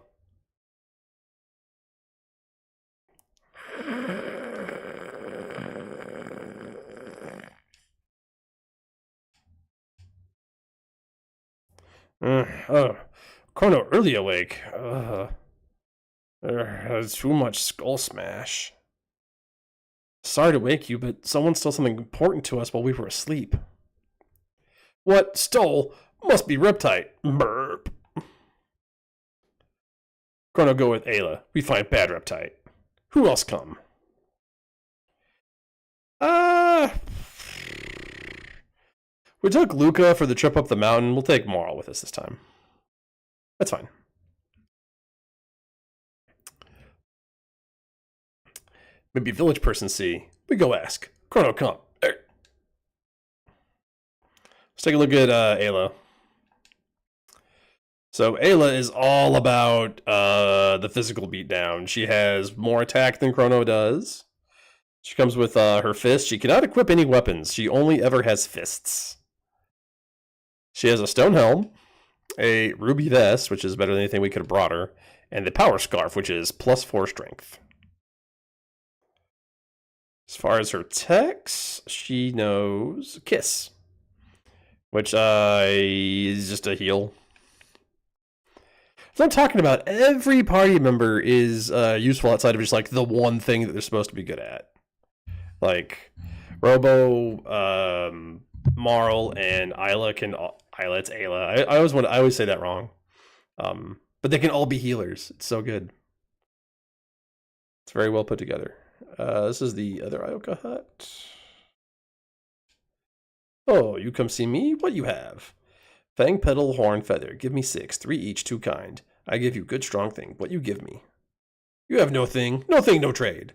Chrono early awake. There's too much skull smash. Sorry to wake you, but someone stole something important to us while we were asleep. What stole? Must be Riptide. Burp. Chrono, go with Ayla. We find bad Riptide. Who else come? We took Luca for the trip up the mountain. We'll take Moral with us this time. That's fine. Maybe a village person see. We go ask. Chrono, come. Let's take a look at Ayla. So Ayla is all about the physical beatdown. She has more attack than Chrono does. She comes with her fist. She cannot equip any weapons. She only ever has fists. She has a stone helm, a ruby vest, which is better than anything we could have brought her, and the power scarf, which is +4 strength. As far as her techs, she knows Kiss, which is just a heal. So I'm talking about every party member is useful outside of just like the one thing that they're supposed to be good at. Like Robo, Marl, and Isla can. Isla, it's Ayla. I always say that wrong. But they can all be healers. It's so good. It's very well put together. This is the other Ioka hut. Oh, you come see me? What you have? Fang, petal, horn, feather. Give me 6. 3 each, 2 kind. I give you good strong thing. What you give me? You have no thing. No thing, no trade.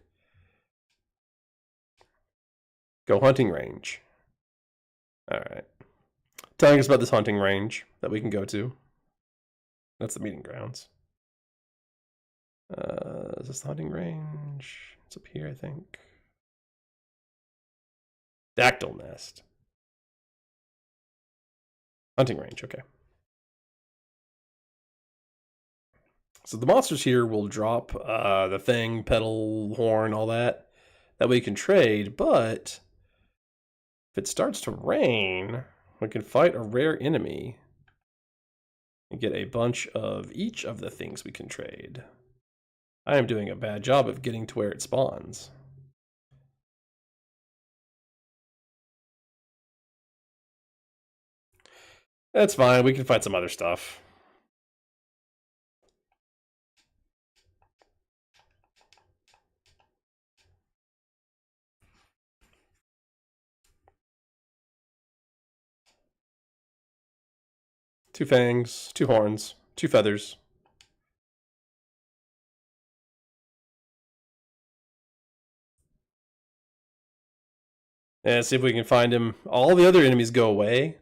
Go hunting range. Alright. Telling us about this hunting range that we can go to. That's the meeting grounds. Is this the hunting range? It's up here, I think. Dactyl nest. Hunting range, okay. So the monsters here will drop the thing, petal, horn, all that we can trade, but if it starts to rain, we can fight a rare enemy and get a bunch of each of the things we can trade. I am doing a bad job of getting to where it spawns. That's fine, we can fight some other stuff. Two fangs, 2 horns, 2 feathers. And see if we can find him. All the other enemies go away.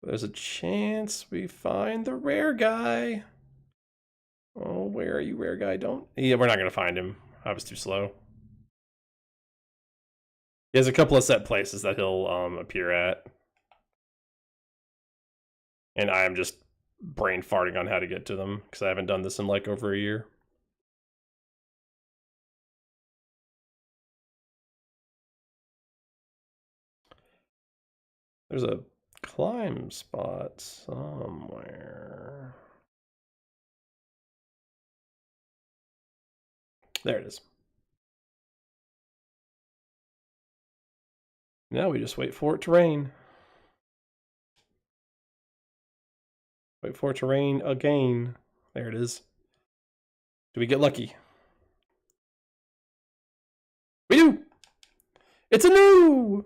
There's a chance we find the rare guy. Oh, where are you, rare guy? Yeah, we're not going to find him. I was too slow. He has a couple of set places that he'll appear at. And I am just brain farting on how to get to them because I haven't done this in like over a year. There's a climb spot somewhere. There it is. Now we just wait for it to rain. Wait for it to rain again. There it is. Do we get lucky? We do! It's a new!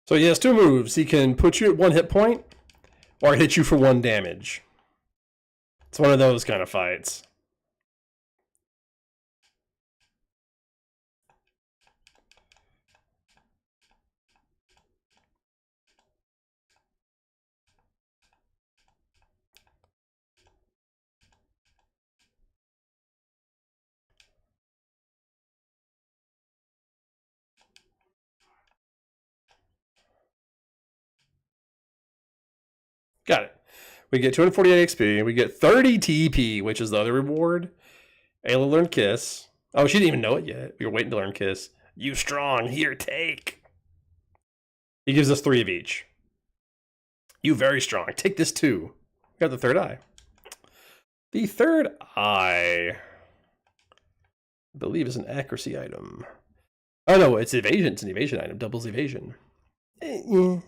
So he has 2 moves. He can put you at 1 hit point, or hit you for 1 damage. It's one of those kind of fights. Got it. We get 248 XP. We get 30 TP, which is the other reward. Ayla learned Kiss. Oh, she didn't even know it yet. We were waiting to learn Kiss. You strong. Here, take. He gives us 3 of each. You very strong. Take this too. We got the third eye. The third eye, I believe, is an accuracy item. Oh no, it's evasion. It's an evasion item. Doubles evasion. It's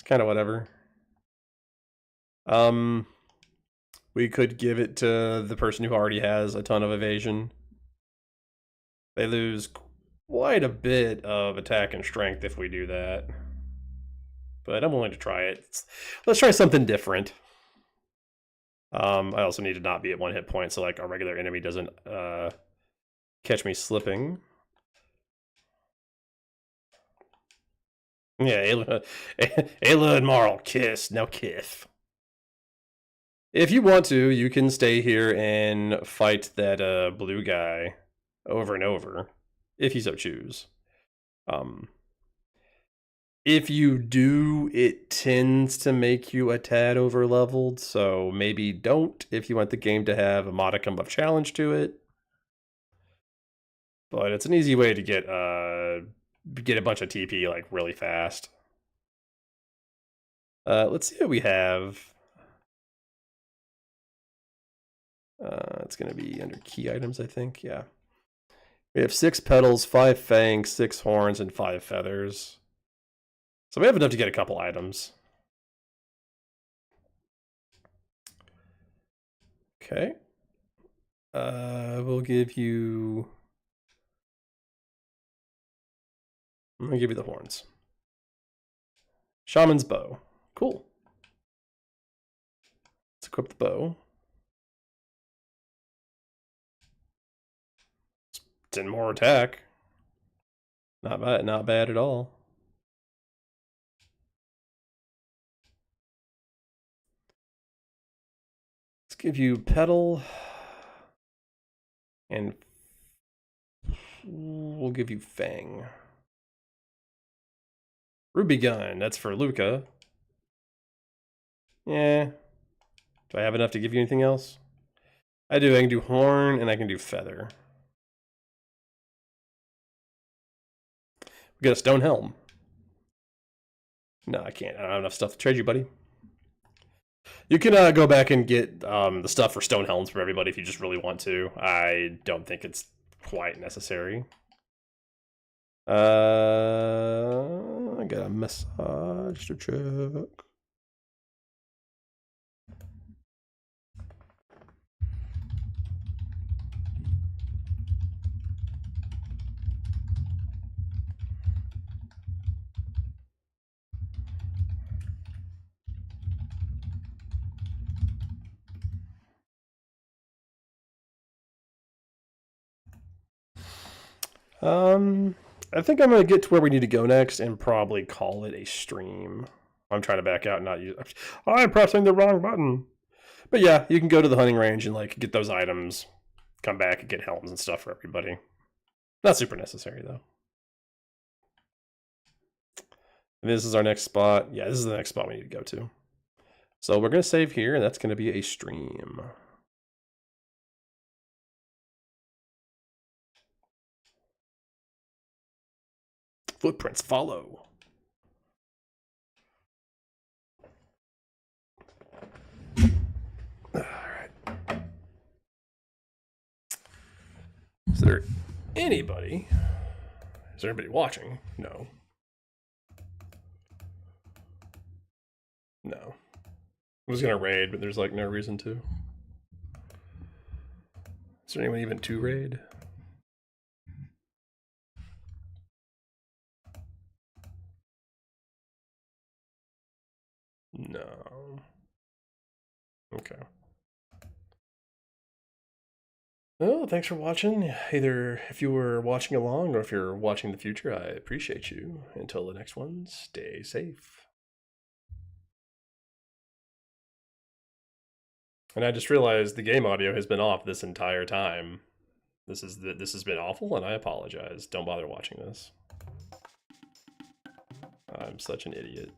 kind of whatever. We could give it to the person who already has a ton of evasion. They lose quite a bit of attack and strength if we do that. But I'm willing to try it. Let's try something different. I also need to not be at 1 hit point, so like a regular enemy doesn't catch me slipping. Yeah, Ayla and Marl, kiss, now kiff. If you want to, you can stay here and fight that blue guy over and over, if you so choose. If you do, it tends to make you a tad over leveled, so maybe don't if you want the game to have a modicum of challenge to it. But it's an easy way to get a bunch of TP like really fast. Let's see what we have. It's going to be under key items, I think. Yeah. We have 6 petals, 5 fangs, 6 horns, and 5 feathers. So we have enough to get a couple items. Okay. We'll give you... I'm going to give you the horns. Shaman's bow. Cool. Let's equip the bow. 10 more attack. Not bad at all. Let's give you petal. And we'll give you fang. Ruby gun, that's for Luca. Yeah. Do I have enough to give you anything else? I do. I can do horn and I can do feather. We got a stone helm. No, I can't. I don't have enough stuff to trade you, buddy. You can go back and get the stuff for stone helms for everybody if you just really want to. I don't think it's quite necessary. I got a message to check. I think I'm going to get to where we need to go next and probably call it a stream. I'm trying to back out and not use... I'm pressing the wrong button. But yeah, you can go to the hunting range and like get those items, come back and get helms and stuff for everybody. Not super necessary though. This is our next spot. Yeah, this is the next spot we need to go to. So we're going to save here and that's going to be a stream. Footprints follow. All right. Is there anybody? Is there anybody watching? No. No. I was gonna raid, but there's like no reason to. Is there anyone even to raid? No. Okay. Well, thanks for watching. Either if you were watching along or if you're watching the future, I appreciate you. Until the next one, stay safe. And I just realized the game audio has been off this entire time. This has been awful, and I apologize. Don't bother watching this. I'm such an idiot.